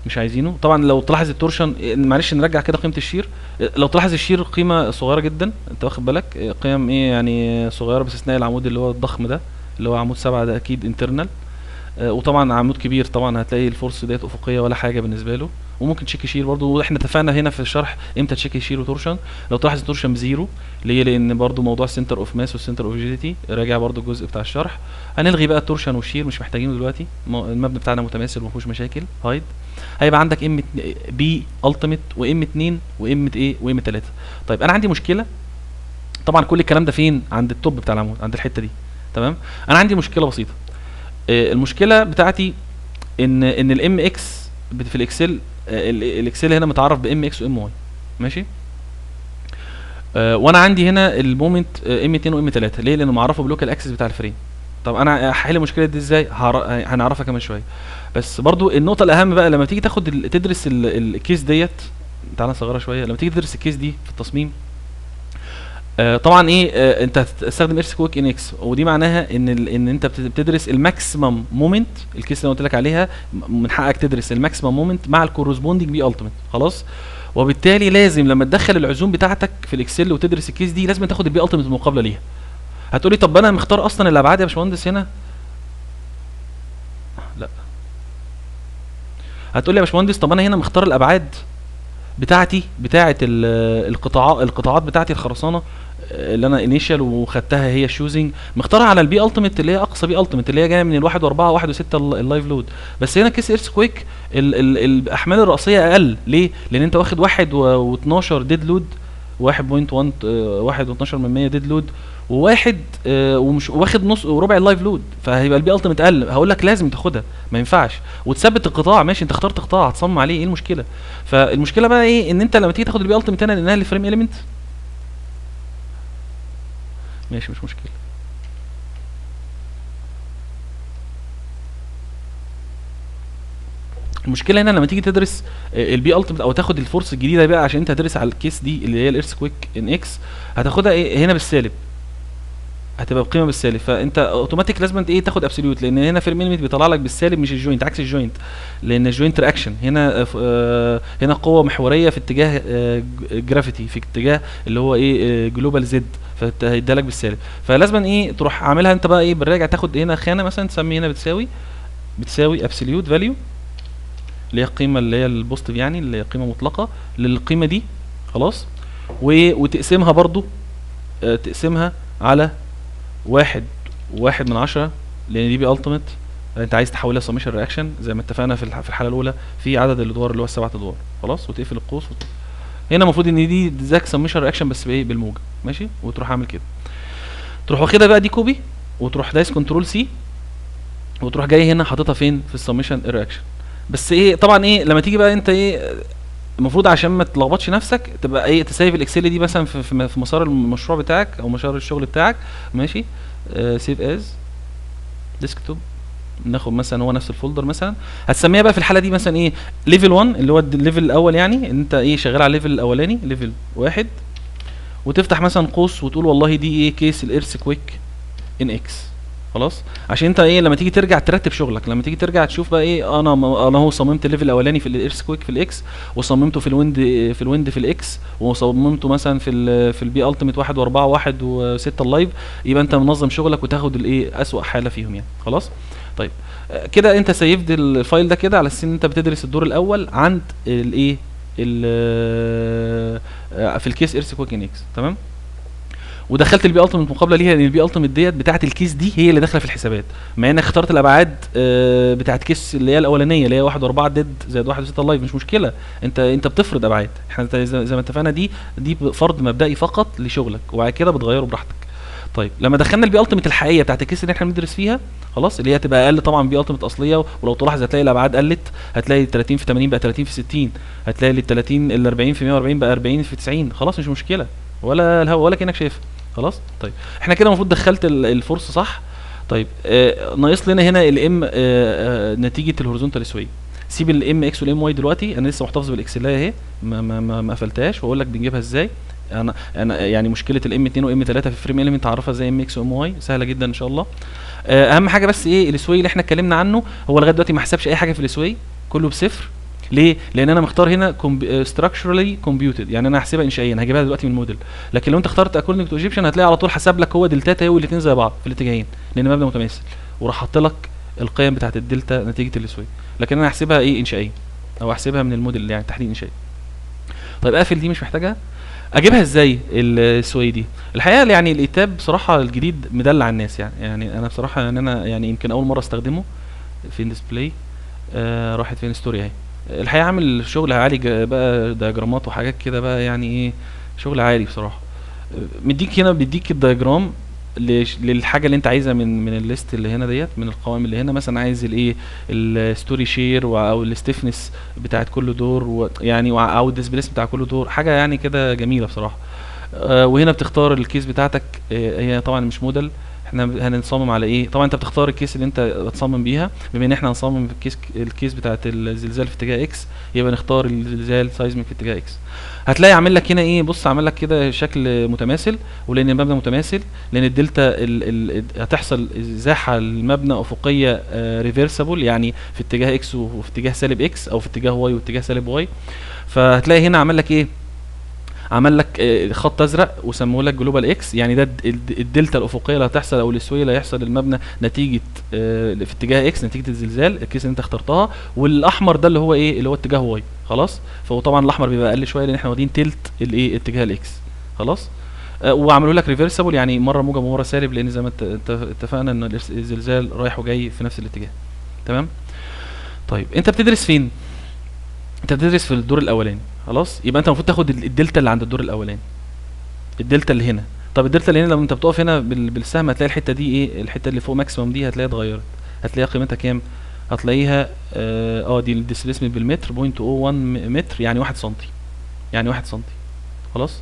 مش عايزينه. طبعا لو تلاحظ التورشن، معلش نرجع كده قيمه الشير. لو تلاحظ الشير قيمه صغيره جدا، انت واخد بالك، قيم ايه يعني صغيره باستثناء العمود اللي هو الضخم ده، اللي هو عمود 7 ده اكيد انترنال. وطبعا عمود كبير طبعا هتلاقي الفورس ديت افقيه ولا حاجه بالنسبه له. وممكن تشيك شير برضو، واحنا اتفقنا هنا في الشرح امتى تشيك شير وتورشن. لو تلاحظ التورشن بزيرو، ليه؟ لان برضو موضوع السنتر اوف ماس والسنتر اوف جيتي راجع برضو الجزء بتاع الشرح. هنلغي بقى التورشن والشير، مش محتاجينه دلوقتي، المبنى بتاعنا متماثل وما فيهوش مشاكل. هايد. هيبقى عندك ام بي التيميت وام 2 وام ايه وام 3. طيب انا عندي مشكله، طبعا كل الكلام ده فين؟ عند التوب بتاع العمود، عند الحته دي. تمام. انا عندي مشكله بسيطه. المشكله بتاعتي ان الام اكس في الاكسل، الاكسل هنا متعرف بام اكس وام واي، ماشي. وانا عندي هنا المومنت ام 2 وام 3. ليه؟ لانه معرفه بلوكال اكسس بتاع الفريم. طب انا هحل المشكله دي ازاي؟ هنعرفها كمان شويه. بس برضو النقطه الاهم بقى لما تيجي تاخد تدرس الكيس ديت، تعالى نصغرها شويه. لما تيجي تدرس الكيس دي في التصميم، طبعا ايه، انت هتستخدم ايرث كويك ان اكس، ودي معناها ان انت بتدرس الماكسيمم مومنت. الكيس اللي قلت لك عليها من حقك تدرس الماكسيمم مومنت مع الكورسبوندنج بي التيميت، خلاص. وبالتالي لازم لما تدخل العزوم بتاعتك في الاكسل وتدرس الكيس دي لازم تاخد البي التيميت المقابله ليها. هتقولي طب انا مختار اصلا الابعاد يا باشمهندس هنا؟ لا. هتقولي يا باشمهندس طب انا هنا مختار الابعاد بتاعتي بتاعه القطاعات بتاعتي الخرسانه اللي انا انيشال وخدتها هي شوزنج، مختارها على البي التيميت اللي هي اقصى بي التيميت اللي هي جايه من ال1 و4 1 و6 اللايف لود. بس هنا كيس ايرث كويك الاحمال الرئيسيه اقل. ليه؟ لان انت واخد 1 و12 ديد لود، 1.1 1.12 من 100 ديد لود، وواحد ومش واخد نص وربع اللايف لود، فهيبقى البي التيميت اقل. هقول لك لازم تاخدها، ما ينفعش. وتثبت القطاع، ماشي انت اخترت قطاع هتصمم عليه، ايه المشكله؟ فالمشكله بقى ايه؟ ان انت لما تيجي تاخد البي التيميت هنا لانها الفريم اليمنت، ماشي مش مشكله. المشكله هنا لما تيجي تدرس البي التيميت او تاخد الفورس الجديده بقى، عشان انت هتدرس على الكيس دي اللي هي الايرث كويك ان اكس، هتاخدها ايه هنا بالسالب، هتبقى بقيمه بالسالب. فانت اوتوماتيك لازم انت ايه تاخد ابسوليوت، لان هنا في الميليمتر بيطلع لك بالسالب مش الجوينت، عكس الجوينت. لان الجوينت رياكشن هنا هنا قوه محوريه في اتجاه جرافيتي، في اتجاه اللي هو ايه جلوبال زد، فهيديها لك بالسالب. فلازم ايه تروح عاملها انت بقى ايه بالراجع، تاخد هنا خانه مثلا تسمي هنا بتساوي ابسوليوت فاليو اللي هي القيمه اللي هي البوزيتيف، يعني اللي هي قيمه مطلقه للقيمه دي، خلاص. وتقسمها برضو، تقسمها على 1.1 لان دي بي التيميت. انت عايز تحولها سميشن رياكشن زي ما اتفقنا في الحاله الاولى في عدد الادوار اللي هو ال7 ادوار، خلاص. وتقفل القوس هنا المفروض ان دي ذاك سميشن رياكشن بس بايه بالموجب، ماشي. وتروح عامل كده، تروح واخدها بقى دي كوبي، وتروح دايس كنترول سي، وتروح جاي هنا حاططها فين في السميشن رياكشن. بس ايه طبعا ايه لما تيجي بقى انت ايه المفروض عشان ما تلخبطش نفسك تبقى ايه تسيف الاكسل دي مثلا في مسار المشروع بتاعك او مسار الشغل بتاعك، ماشي. سيف از ديسكتوب، ناخد مثلا هو نفس الفولدر مثلا، هتسميها بقى في الحاله دي مثلا ايه ليفل 1 اللي هو الليفل الاول، يعني ان انت ايه شغال على الليفل الاولاني ليفل 1، وتفتح مثلا قوس وتقول والله دي ايه كيس الايرث كويك ان اكس، خلاص. عشان انت ايه لما تيجي ترجع ترتب شغلك، لما تيجي ترجع تشوف بقى ايه انا هو صممت الليفل الاولاني في الايرث كويك في الاكس، وصممته في الويند في الاكس، وصممته مثلا في البي التيميت 1 و4 1 و6 اللايف، يبقى انت منظم شغلك وتاخد الايه اسوأ حاله فيهم يعني، خلاص. طيب كده انت سيفد الفايل ده كده على اساس ان انت بتدرس الدور الاول عند الايه في الكيس ايرث كويك ان اكس، تمام. ودخلت البي التيميت مقابله ليها، لان البي التيميت ديت بتاعه الكيس دي هي اللي داخله في الحسابات، مع انك اخترت الابعاد بتاعه كيس اللي هي الاولانيه اللي هي 1 و4 ديد زائد 1 و6 لايف، مش مشكله. انت بتفرض ابعاد، احنا زي ما اتفقنا دي فرض مبدئي فقط لشغلك، وبعد كده بتغيره براحتك. طيب لما دخلنا البي التيميت الحقيقيه بتاعه الكيس اللي احنا بندرس فيها، خلاص، اللي هي هتبقى اقل طبعا بي التيميت اصليه، ولو تلاحظ هتلاقي الابعاد قلت، هتلاقي 30 في 80 بقى 30 في 60، هتلاقي ال 40 في 140 بقى 40 في 90، خلاص مش مشكله ولا الهوا ولا كانك شايفها، خلاص. طيب احنا كده المفروض دخلت الفورس صح. طيب ناقص لنا هنا الام نتيجه الهوريزونتال سوي. سيب الام اكس والام واي دلوقتي، انا لسه محتفظ بالاكسلايه اهي، ما قفلتهاش، واقول لك بنجيبها ازاي. انا يعني مشكله الام 2 وام 3 في فريم اليمنت اعرفها ازاي ام اكس وام واي، سهله جدا ان شاء الله. اهم حاجه بس ايه السوي اللي احنا اتكلمنا عنه، هو لغايه دلوقتي ما حسبش اي حاجه في السوي، كله بصفر. ليه؟ لان انا مختار هنا structurally computed، يعني انا هحسبها انشائيا، هجيبها دلوقتي من الموديل. لكن لو انت اخترت according to Egyptian هتلاقي على طول حسب لك هو دلتاتا هو الاثنين زي بعض في الاتجاهين، لان مبنى متماثل، وراح حاط لك القيم بتاعت الدلتا نتيجه الاسويه. لكن انا هحسبها ايه انشائيا، او هحسبها من الموديل يعني تحديد انشائي. طيب اقفل دي مش محتاجها. اجيبها ازاي السوي دي؟ الحقيقه يعني الايتاب بصراحه الجديد مدلع الناس، يعني انا بصراحه يعني انا يعني يمكن اول مره استخدمه في ديسبلاي. راحت فين ستوري اهي. الحقيقه عامل شغل عالي بقى، دياجرامات وحاجات كده بقى، يعني ايه شغل عالي بصراحه. مديك هنا بيديك الدياجرام للحاجه اللي انت عايزها من الليست اللي هنا ديت، من القوائم اللي هنا. مثلا عايز الايه الستوري شير او الستيفنس بتاعت كل دور، يعني او الديسبليس بتاع كل دور، حاجه يعني كده جميله بصراحه. وهنا بتختار الكيس بتاعتك. هي طبعا مش موديل، احنا هنصمم على ايه. طبعا انت بتختار الكيس اللي انت هتصمم بيها. بما ان احنا هنصمم الكيس بتاعت الزلزال في اتجاه اكس، يبقى نختار الزلزال سايزميك في اتجاه اكس. هتلاقي عامل لك هنا ايه، بص عامل لك كده شكل متماثل، ولان المبنى متماثل، لان الدلتا هتحصل ازاحه المبنى افقيه ريفرسبل، يعني في اتجاه اكس وفي اتجاه سالب اكس، او في اتجاه واي واتجاه سالب واي. فهتلاقي هنا عمل لك ايه، عمل لك خط ازرق وسموه لك جلوبال اكس، يعني ده الدلتا الافقيه اللي هتحصل او الاسويه اللي هيحصل للمبنى نتيجه في اتجاه اكس نتيجه الزلزال الكيس اللي انت اخترتها. والاحمر ده اللي هو ايه، اللي هو اتجاه واي. خلاص، فهو طبعا الاحمر بيبقى اقل شويه لان احنا واخدين تلت الايه اتجاه الاكس. خلاص. وعملوا لك ريفرسبل، يعني مره موجب ومره سالب، لان زي ما اتفقنا ان الزلزال رايح وجاي في نفس الاتجاه. تمام. طيب انت بتدرس فين؟ انت بتدرس في الدور الاولاني. خلاص، يبقى انت المفروض تاخد الدلتا اللي عند الدور الاولاني، الدلتا اللي هنا. طب الدلتا اللي هنا لما انت بتقف هنا بالسهم هتلاقي الحته دي ايه، الحته اللي فوق ماكسيمم دي هتلاقيها اتغيرت. هتلاقيها قيمتها كام؟ هتلاقيها دي الديسبيسمنت بالمتر 0.01 متر، يعني 1 سنتي، يعني 1 سنتي. خلاص.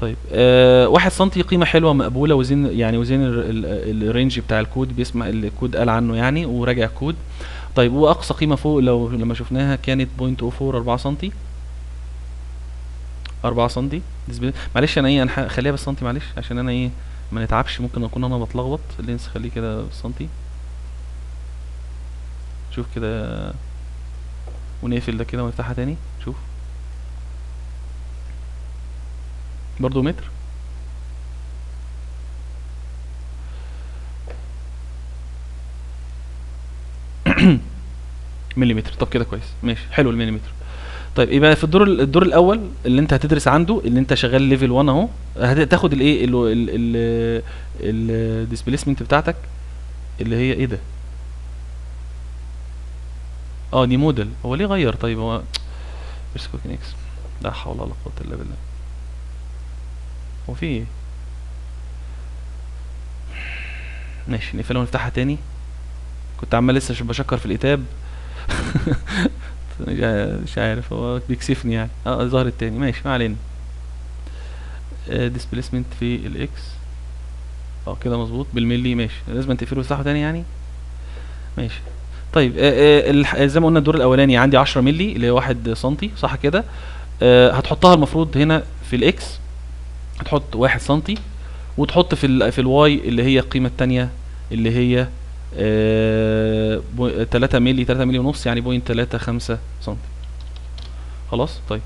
طيب 1 سنتي قيمه حلوه مقبوله، وزين يعني وزين الرينج بتاع الكود، بيسمع الكود قال عنه يعني وراجع كود. طيب واقصى قيمه فوق لو لما شفناها كانت 0.04 4 سنتي، 4 سنتي. معلش انا ايه، انا خليها بالسنتي معلش عشان انا ايه ما نتعبش، ممكن اكون انا بتلخبط. اللينس خليه كده بالسنتي. شوف كده، ونقفل ده كده ونفتحها تاني. شوف برضو متر. مليمتر. طب كده كويس، ماشي حلو المليمتر. طيب يبقى في الدور الاول اللي انت هتدرس عنده، اللي انت شغال ليفل 1 اهو، هتاخد الايه الديسبيسمنت بتاعتك اللي هي ايه ده. دي موديل. هو ليه غير؟ طيب هو كوكين اكس، لا حول ولا قوه الا بالله. هو في ايه؟ ماشي نقفلها ونفتحها تاني. كنت عمال لسه بشكر في الكتاب. مش عارف هو بيكسفني يعني. ظهرت تاني، ماشي ما علينا. ديسبيسمنت في الاكس كده مظبوط بالملي. ماشي، لازم تقفله وتفتحه تاني يعني. ماشي. طيب زي ما قلنا الدور الاولاني عندي 10 ملي اللي هي 1 سنتي، صح كده. هتحطها المفروض هنا في الاكس، هتحط 1 سنتي، وتحط في الواي اللي هي القيمه الثانيه اللي هي 3 ملي، 3 ملي ونص، يعني 0.35 سنتي. خلاص. طيب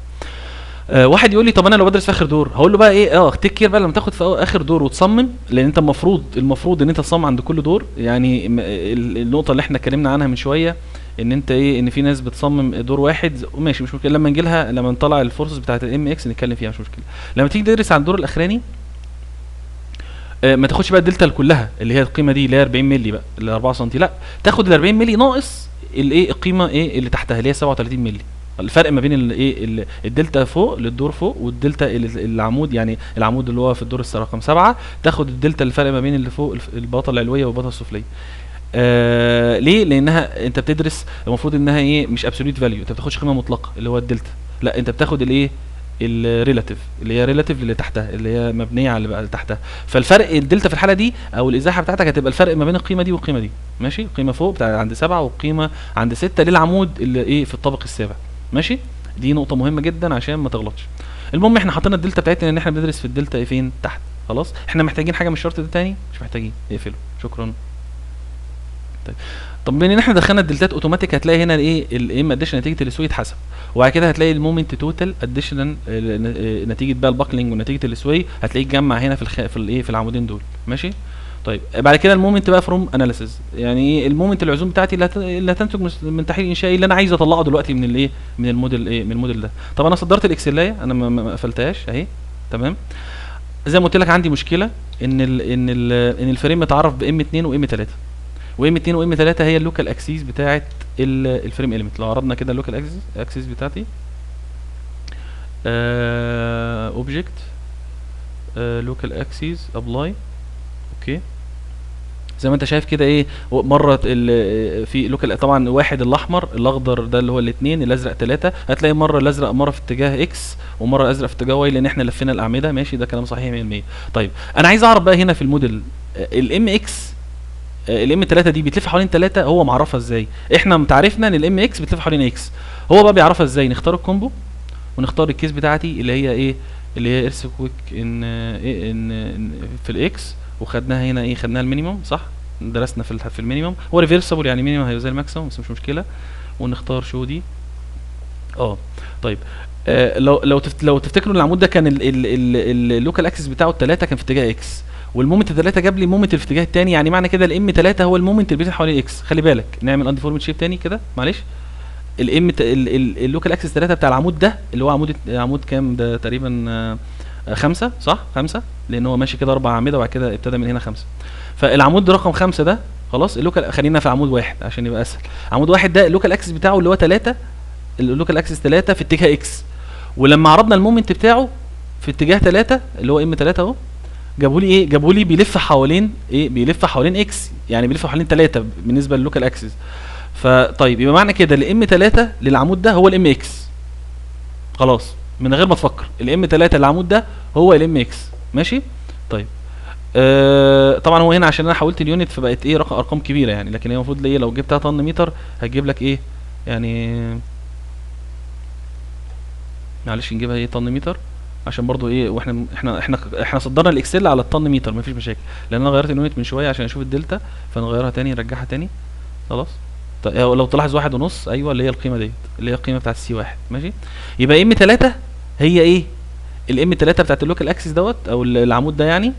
واحد يقول لي طب انا لو بدرس في اخر دور، هقول له بقى ايه، تيك كير بقى لما تاخد في اخر دور وتصمم، لان انت المفروض ان انت تصمم عند كل دور. يعني النقطه اللي احنا اتكلمنا عنها من شويه، ان انت ايه، ان في ناس بتصمم دور واحد، ماشي مش مشكله، لما نجي لها لما نطلع الفورسز بتاعه الام اكس نتكلم فيها مش مشكله. لما تيجي تدرس على الدور الاخراني ما تاخدش بقى الدلتا كلها اللي هي القيمه دي اللي هي 40 مللي بقى اللي 4 سم، لا تاخد ال 40 مللي ناقص الايه القيمه ايه اللي تحتها اللي هي 37 مللي. الفرق ما بين الايه الدلتا فوق للدور فوق، والدلتا العمود، يعني العمود اللي هو في الدور رقم 7، تاخد الدلتا الفرق ما بين اللي فوق البلاطه العلويه والبلاطه السفليه. ليه؟ لانها انت بتدرس المفروض انها ايه، مش ابسوليوت فاليو، انت بتاخدش قيمه مطلقه اللي هو الدلتا، لا انت بتاخد الايه الريلاتيف اللي هي ريلاتيف اللي تحتها اللي هي مبنيه على اللي بقى تحتها. فالفرق الدلتا في الحاله دي او الازاحه بتاعتك هتبقى الفرق ما بين القيمه دي والقيمه دي. ماشي، القيمه فوق بتاع عند 7 والقيمه عند 6 للعمود اللي ايه في الطابق السابع. ماشي، دي نقطه مهمه جدا عشان ما تغلطش. المهم احنا حاطين الدلتا بتاعتنا ان احنا بندرس في الدلتا فين تحت. خلاص، احنا محتاجين حاجه من الشرط ده تاني؟ مش محتاجين، اقفله. شكرا. طب بما ان احنا دخلنا الدلتات اوتوماتيك، هتلاقي هنا الايه الام اديشن نتيجه السوي اتحسب، وبعد كده هتلاقي المومنت توتال اديشن نتيجه بقى الباكلينج ونتيجه السوي، هتلاقيه اتجمع هنا في الايه في العمودين دول. ماشي. طيب بعد كده المومنت بقى فروم اناليسيز، يعني ايه المومنت العزوم بتاعتي اللي هتنتج من تحليل انشائي اللي انا عايز اطلعه دلوقتي من الايه من الموديل ايه من الموديل ده. طب انا صدرت الاكسلايه، انا ما قفلتهاش اهي. تمام. زي ما قلت لك عندي مشكله ان الفريم متعرف بام 2 وام 3، وام 2 وام 3 هي اللوكال اكسيس بتاعه الفريم اليمنت. لو عرضنا كده اللوكال اكسيس بتاعتي اوبجكت لوكال اكسيس ابلاي. اوكي. زي ما انت شايف كده ايه مره في لوكال طبعا واحد الاحمر، الاخضر ده اللي هو الاثنين، الازرق 3. هتلاقي مره الازرق مره في اتجاه اكس ومره الازرق في اتجاه واي، لان احنا لفينا الاعمده. ماشي، ده كلام صحيح 100%. طيب انا عايز اعرف بقى هنا في الموديل الام اكس الام 3 دي بتلف حوالين 3، هو معرفها ازاي؟ احنا متعرفنا ان الام اكس بتلف حوالين اكس، هو بقى بيعرفها ازاي؟ نختار الكومبو ونختار الكيس بتاعتي اللي هي ايه، اللي هي ايرثكويك ان في الاكس، وخدناها هنا ايه، خدناها المينيموم صح، درسنا في المينيموم، هو ريفرسبل يعني مينيموم هيبقى زي الماكسيموم بس مش مشكله، ونختار شو دي. طيب لو تفتكروا العمود ده كان اللوكال اكسس بتاعه الثلاثه كان في اتجاه اكس، والمومنت 3 جاب لي مومنت في الاتجاه الثاني، يعني معنى كده الام 3 هو المومنت اللي بيلف حوالين اكس. خلي بالك نعمل انديفورمد شيب تاني كده معلش. الام اللوكال اكسس 3 بتاع العمود ده اللي هو عمود كام ده تقريبا 5 صح، 5 لان هو ماشي كده 4 اعمده وبعد كده ابتدى من هنا 5. فالعمود رقم 5 ده خلاص اللوكال، خلينا في عمود واحد عشان يبقى اسهل. عمود واحد ده اللوكال اكسس بتاعه اللي هو 3، اللوكال اكسس 3 في اتجاه اكس، ولما عرضنا المومنت بتاعه في اتجاه 3 اللي هو ام 3 اهو، جابوا لي ايه، جابوا لي بيلف حوالين ايه، بيلف حوالين اكس، يعني بيلف حوالين 3 بالنسبه للوكال اكسس. فطيب يبقى معنى كده الام 3 للعمود ده هو الام اكس، خلاص من غير ما تفكر، الام 3 للعمود ده هو الام اكس. ماشي. طيب طبعا هو هنا عشان انا حولت اليونت فبقت ايه ارقام كبيره يعني، لكن هي المفروض ايه لو جبتها طن متر هتجيب لك ايه يعني، معلش نجيبها ايه طن متر عشان برضو ايه، واحنا احنا صدرنا الاكسل على الطن متر مفيش مشاكل، لان انا غيرت اليونت من شويه عشان اشوف الدلتا، فنغيرها تاني نرجعها تاني خلاص. لو تلاحظ 1.5 ايوه اللي هي القيمه ديت اللي هي القيمه بتاعت السي 1. ماشي. يبقى ام 3 هي ايه الام 3 بتاعت اللوكال اكسس دوت او العمود ده يعني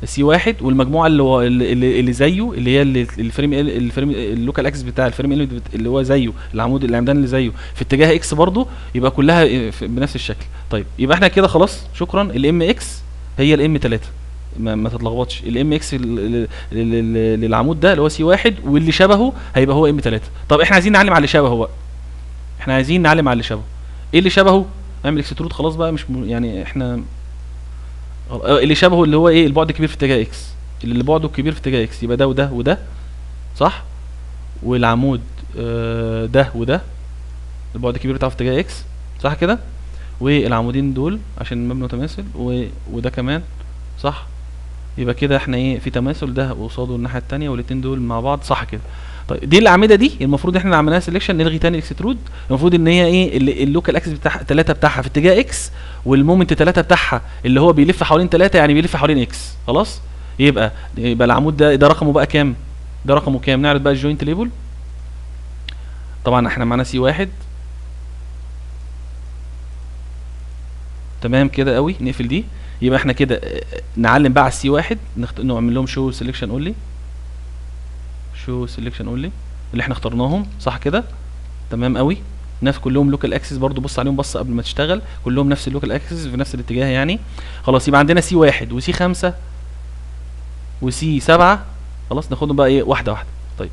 سي 1، والمجموعه اللي هو اللي زيه اللي هي الفريم اللوكال اكسس بتاع الفريم اللي هو زيه العمود العمدان اللي زيه في اتجاه اكس برضو، يبقى كلها بنفس الشكل. طيب يبقى احنا كده خلاص شكرا، الام اكس هي الام 3 ما تتلخبطش، الام اكس للعمود ده اللي هو سي 1 واللي شبهه هيبقى هو ام 3. طب احنا عايزين نعلم على اللي شبهه بقى، احنا عايزين نعلم على اللي شبهه. ايه اللي شبهه؟ نعمل اكسترود خلاص بقى، مش يعني احنا اللي شبهه اللي هو ايه البعد الكبير في اتجاه اكس، اللي بعده الكبير في اتجاه اكس يبقى ده وده وده صح، والعمود ده وده البعد الكبير بتاعه في اتجاه اكس صح كده، والعمودين دول عشان المبنى متماثل وده كمان صح، يبقى كده احنا ايه في تماثل ده قصاده الناحيه الثانيه والاتنين دول مع بعض صح كده. طيب دي الاعمده دي المفروض احنا عملناها سيلكشن، نلغي تاني الاكسترود، المفروض ان هي ايه اللوكال اكسس بتاعها 3 بتاعها في اتجاه اكس، والمومنت 3 بتاعها اللي هو بيلف حوالين 3 يعني بيلف حوالين اكس خلاص. يبقى العمود ده رقمه بقى كام؟ ده رقمه كام؟ نعرض بقى الجوينت ليبل. طبعا احنا معانا سي 1 تمام كده قوي، نقفل دي. يبقى احنا كده نعلم بقى على السي 1 نعمل لهم شو سيلكشن اونلي، شو سيلكشن اونلي اللي احنا اخترناهم صح كده تمام قوي، نفس كلهم لوكال اكسس برضو، بص عليهم بص قبل ما تشتغل، كلهم نفس اللوكال اكسس في نفس الاتجاه يعني. خلاص يبقى عندنا سي 1 وسي 5 وسي 7 خلاص، ناخدهم بقى ايه واحده واحده. طيب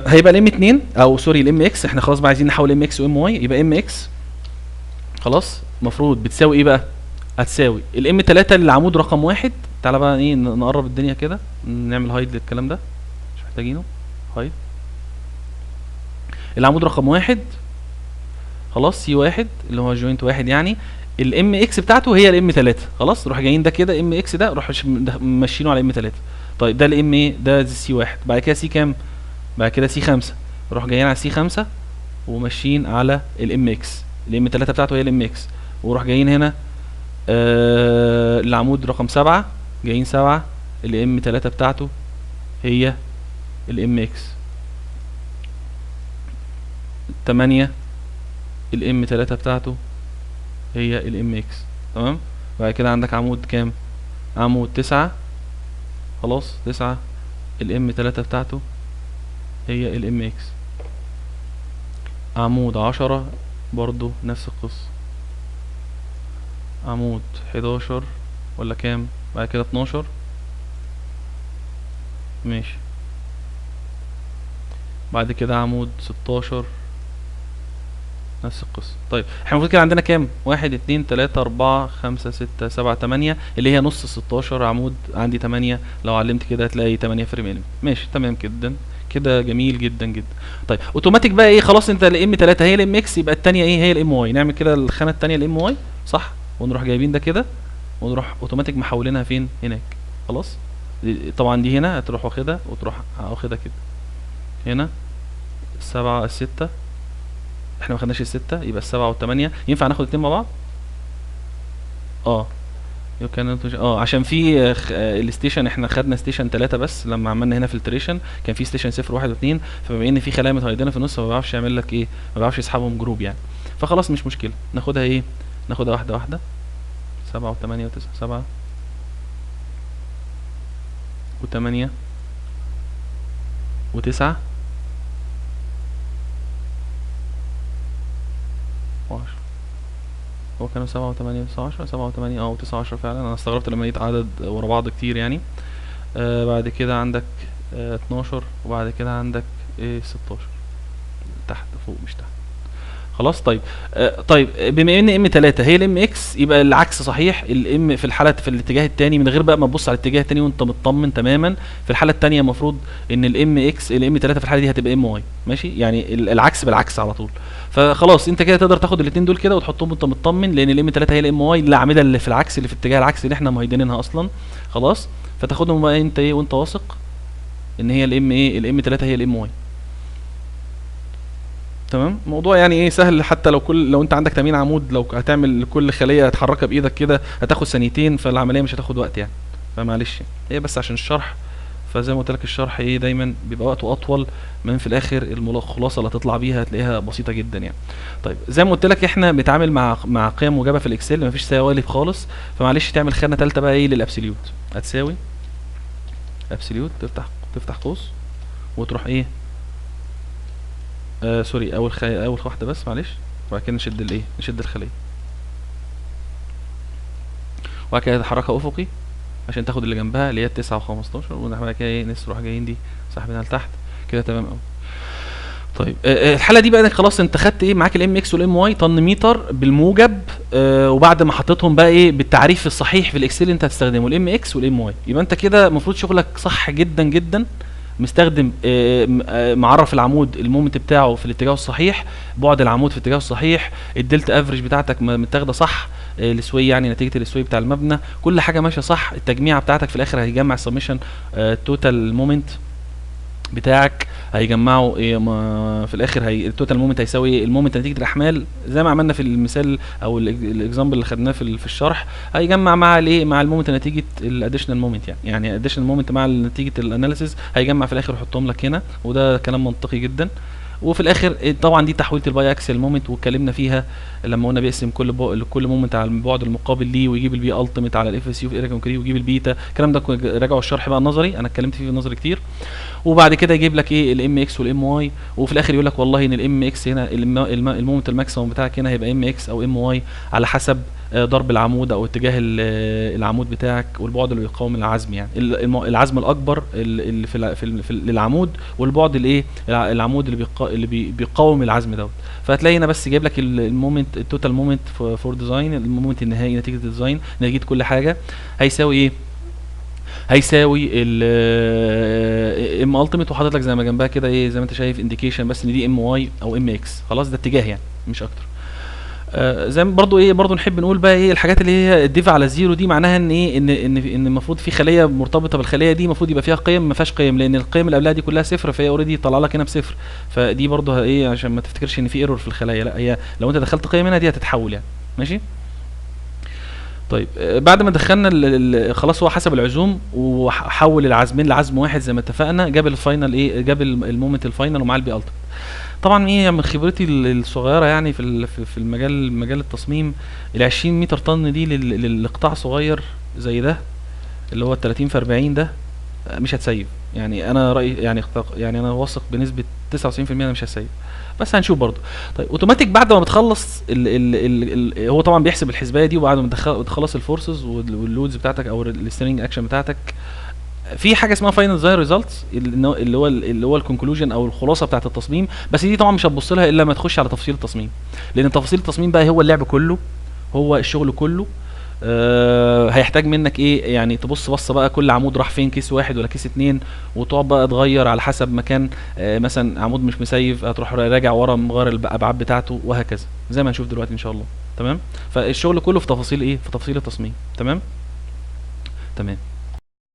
هيبقى الام 2 او سوري الام اكس، احنا خلاص بقى عايزين نحول ام اكس وام واي، يبقى ام اكس خلاص المفروض بتساوي ايه بقى؟ هتساوي الام 3 للعمود رقم 1. تعالى بقى ايه نقرب الدنيا كده، نعمل هايد للكلام ده مش محتاجينه، هايد العمود رقم 1 خلاص سي 1 اللي هو جوينت 1 يعني، الام اكس بتاعته هي الام 3 خلاص، نروح جايين ده كده ام اكس ده نروح ماشيينه على ام 3. طيب ده الام ايه ده سي 1، بعد كده سي كام؟ بعد كده سي 5، نروح جايين على سي 5 وماشيين على الام اكس، الام 3 بتاعته هي الام اكس، وروح جايين هنا العمود رقم 7 جايين 7 الام 3 بتاعته هي الام اكس 8 الام 3 بتاعته هي الام اكس. تمام. بعد كده عندك عمود كام؟ عمود 9. خلاص 9 الام 3 بتاعته هي الام اكس. عمود 10 برضو نفس القصة. عمود 11 ولا كام؟ بعد كده 12. ماشي. بعد كده عمود 16 نفس القصة. طيب احنا المفروض كده عندنا كام؟ 1 2 3 4 5 6 7 8 اللي هي نص 16 عمود. عندي 8، لو علمت كده هتلاقي 8 فريم الم. ماشي تمام جدا كده، جميل جدا جدا. طيب اوتوماتيك بقى ايه؟ خلاص انت الام 3 هي الام اكس، يبقى الثانيه ايه؟ هي الام واي. نعمل كده الخانه الثانيه الام واي صح، ونروح جايبين ده كده ونروح اوتوماتيك محولينها فين؟ هناك. خلاص طبعا دي هنا هتروح واخدها وتروح واخدها كده هنا 7 6. احنا ما خدناش الستة، يبقى السبعة والثمانية. ينفع ناخد اتنين مع بعض؟ اه عشان في الستيشن احنا خدنا ستيشن 3 بس لما عملنا هنا فلتريشن، كان في ستيشن 0 1 و2، فبما ان في خلايا متهيدنه في النص فما بيعرفش يعمل لك ايه، ما بيعرفش يسحبهم جروب يعني. فخلاص مش مشكله، ناخدها ايه؟ ناخدها واحده واحده. 7 و8 و9. 7 و8 و9 و10. هو كانوا 7 و8 و9 10. 7 و8 و9 10 فعلا. انا استغربت لما لقيت عدد ورا بعض كتير يعني. بعد كده عندك 12، وبعد كده عندك 16 تحت فوق مش تحت. خلاص طيب. طيب بما ان ام 3 هي الام اكس، يبقى العكس صحيح. الام في الحاله في الاتجاه الثاني من غير بقى ما تبص على الاتجاه الثاني وانت مطمن تماما. في الحاله الثانيه المفروض ان الام اكس الام 3 في الحاله دي هتبقى ام واي. ماشي يعني العكس بالعكس على طول. فخلاص انت كده تقدر تاخد الاثنين دول كده وتحطهم وانت مطمن، لان الام 3 هي الام واي، الاعمده اللي في العكس اللي في اتجاه العكس اللي احنا مهيدينها اصلا. خلاص فتاخدهم بقى انت ايه وانت واثق ان هي الام ايه؟ الام 3 هي الام واي. تمام. موضوع يعني ايه سهل، حتى لو انت عندك تامين عمود، لو هتعمل كل خليه تحركها بايدك كده هتاخد ثانيتين، فالعمليه مش هتاخد وقت يعني. فمعلش هي بس عشان الشرح، فزي ما قلت لك الشرح ايه دايما بيبقى وقته اطول من في الاخر الخلاصه اللي هتطلع بيها هتلاقيها بسيطه جدا يعني. طيب زي ما قلت لك احنا بنتعامل مع قيم موجبه في الاكسل، مفيش سوالف خالص. فمعلش تعمل خانه ثالثه بقى ايه للابسوليوت. هتساوي ابسوليوت، تفتح قوس وتروح ايه سوري، اول واحده بس معلش. وبعد كده نشد الايه؟ نشد الخليه، وبعد كده نحركها افقي عشان تاخد اللي جنبها اللي هي 9 و15، وبعد كده ايه نروح جايين دي سحبينها لتحت كده. تمام قوي. طيب الحاله دي بقى انك خلاص انت خدت ايه معاك؟ الام اكس والام واي طن متر بالموجب. وبعد ما حطيتهم بقى ايه بالتعريف الصحيح في الاكسل انت هتستخدمه الام اكس والام واي، يبقى انت كده المفروض شغلك صح جدا جدا. مستخدم معرف العمود المومنت بتاعه في الاتجاه الصحيح، بعد العمود في الاتجاه الصحيح، الدلتا افريج بتاعتك متاخده صح، السوي يعني نتيجه السوي بتاع المبنى، كل حاجه ماشيه صح. التجميعه بتاعتك في الاخر هيجمع السمشن توتال مومنت بتاعك، هيجمعوا ايه في الاخر. التوتال مومنت هيساوي ايه؟ المومنت نتيجه الاحمال زي ما عملنا في المثال او الاكزامبل اللي خدناه في الشرح، هيجمع مع الايه؟ مع المومنت نتيجه الاديشنال مومنت يعني الاديشنال مومنت مع نتيجه الاناليسيس هيجمع في الاخر ويحطهم لك هنا، وده كلام منطقي جدا. وفي الاخر طبعا دي تحويله الباي اكسل مومنت واتكلمنا فيها لما قلنا بيقسم كل مومنت على البعد المقابل ليه، ويجيب البي التيميت على الاف اس يو في اريا كونكريت، ويجيب البيتا. الكلام ده راجعوا الشرح بقى النظري، انا اتكلمت فيه في النظري كتير. وبعد كده يجيب لك ايه؟ الام اكس والام واي، وفي الاخر يقول لك والله ان الام اكس هنا المومنت الماكسيموم بتاعك هنا هيبقى ام اكس او ام واي على حسب ضرب العمود او اتجاه العمود بتاعك والبعد اللي بيقاوم العزم، يعني العزم الاكبر اللي في للعمود، والبعد الايه؟ العمود اللي بيقاوم العزم دوت. فهتلاقي هنا بس جايب لك المومنت التوتال مومنت فور ديزاين، المومنت النهائي نتيجه الديزاين نتيجه كل حاجه هيساوي ايه؟ هيساوي ام التيميت، وحاطط لك زي ما جنبها كده ايه؟ زي ما انت شايف انديكيشن بس ان دي ام واي او ام اكس. خلاص ده اتجاه يعني مش اكتر. زي ما برضو ايه برضو نحب نقول بقى ايه الحاجات اللي هي الديف على الزيرو دي، معناها ان ايه؟ ان المفروض في خليه مرتبطه بالخليه دي المفروض يبقى فيها قيم ما فيهاش قيم، لان القيم اللي قبلها دي كلها صفر، فهي اوريدي طلع لك هنا بصفر. فدي برضو ايه عشان ما تفتكرش ان في ايرور في الخلايا، لا هي لو انت دخلت قيم هنا دي هتتحول يعني. ماشي. طيب بعد ما دخلنا خلاص هو حسب العزوم وحول العزمين لعزم واحد زي ما اتفقنا، جاب الفاينل ايه؟ جاب المومنت الفاينل ومعاه البي التيميت. طبعا ايه من خبرتي الصغيره يعني في المجال، مجال التصميم، ال 20 متر طن دي للقطاع صغير زي ده اللي هو ال 30 في 40 ده مش هتسيب. يعني انا رايي يعني يعني انا واثق بنسبه 99% انا مش هسيب، بس هنشوف برضه. طيب اوتوماتيك بعد ما بتخلص هو طبعا بيحسب الحسبايه دي، وبعد ما بتخلص الفورسز واللودز بتاعتك او السترينج اكشن بتاعتك، في حاجه اسمها فاينل ديزاين ريزلتس اللي هو الكونكلوجن او الخلاصه بتاعه التصميم. بس دي طبعا مش هتبص لها الا لما تخش على تفاصيل التصميم، لان تفاصيل التصميم بقى هو اللعب كله، هو الشغل كله. هيحتاج منك ايه يعني، تبص بصه بقى كل عمود راح فين، كيس واحد ولا كيس اتنين، وتقعد بقى تغير على حسب مكان. مثلا عمود مش مسيف هتروح راجع ورا مغير الابعاد بتاعته، وهكذا زي ما هنشوف دلوقتي ان شاء الله. تمام. فالشغل كله في تفاصيل ايه، في تفاصيل التصميم. تمام. تمام.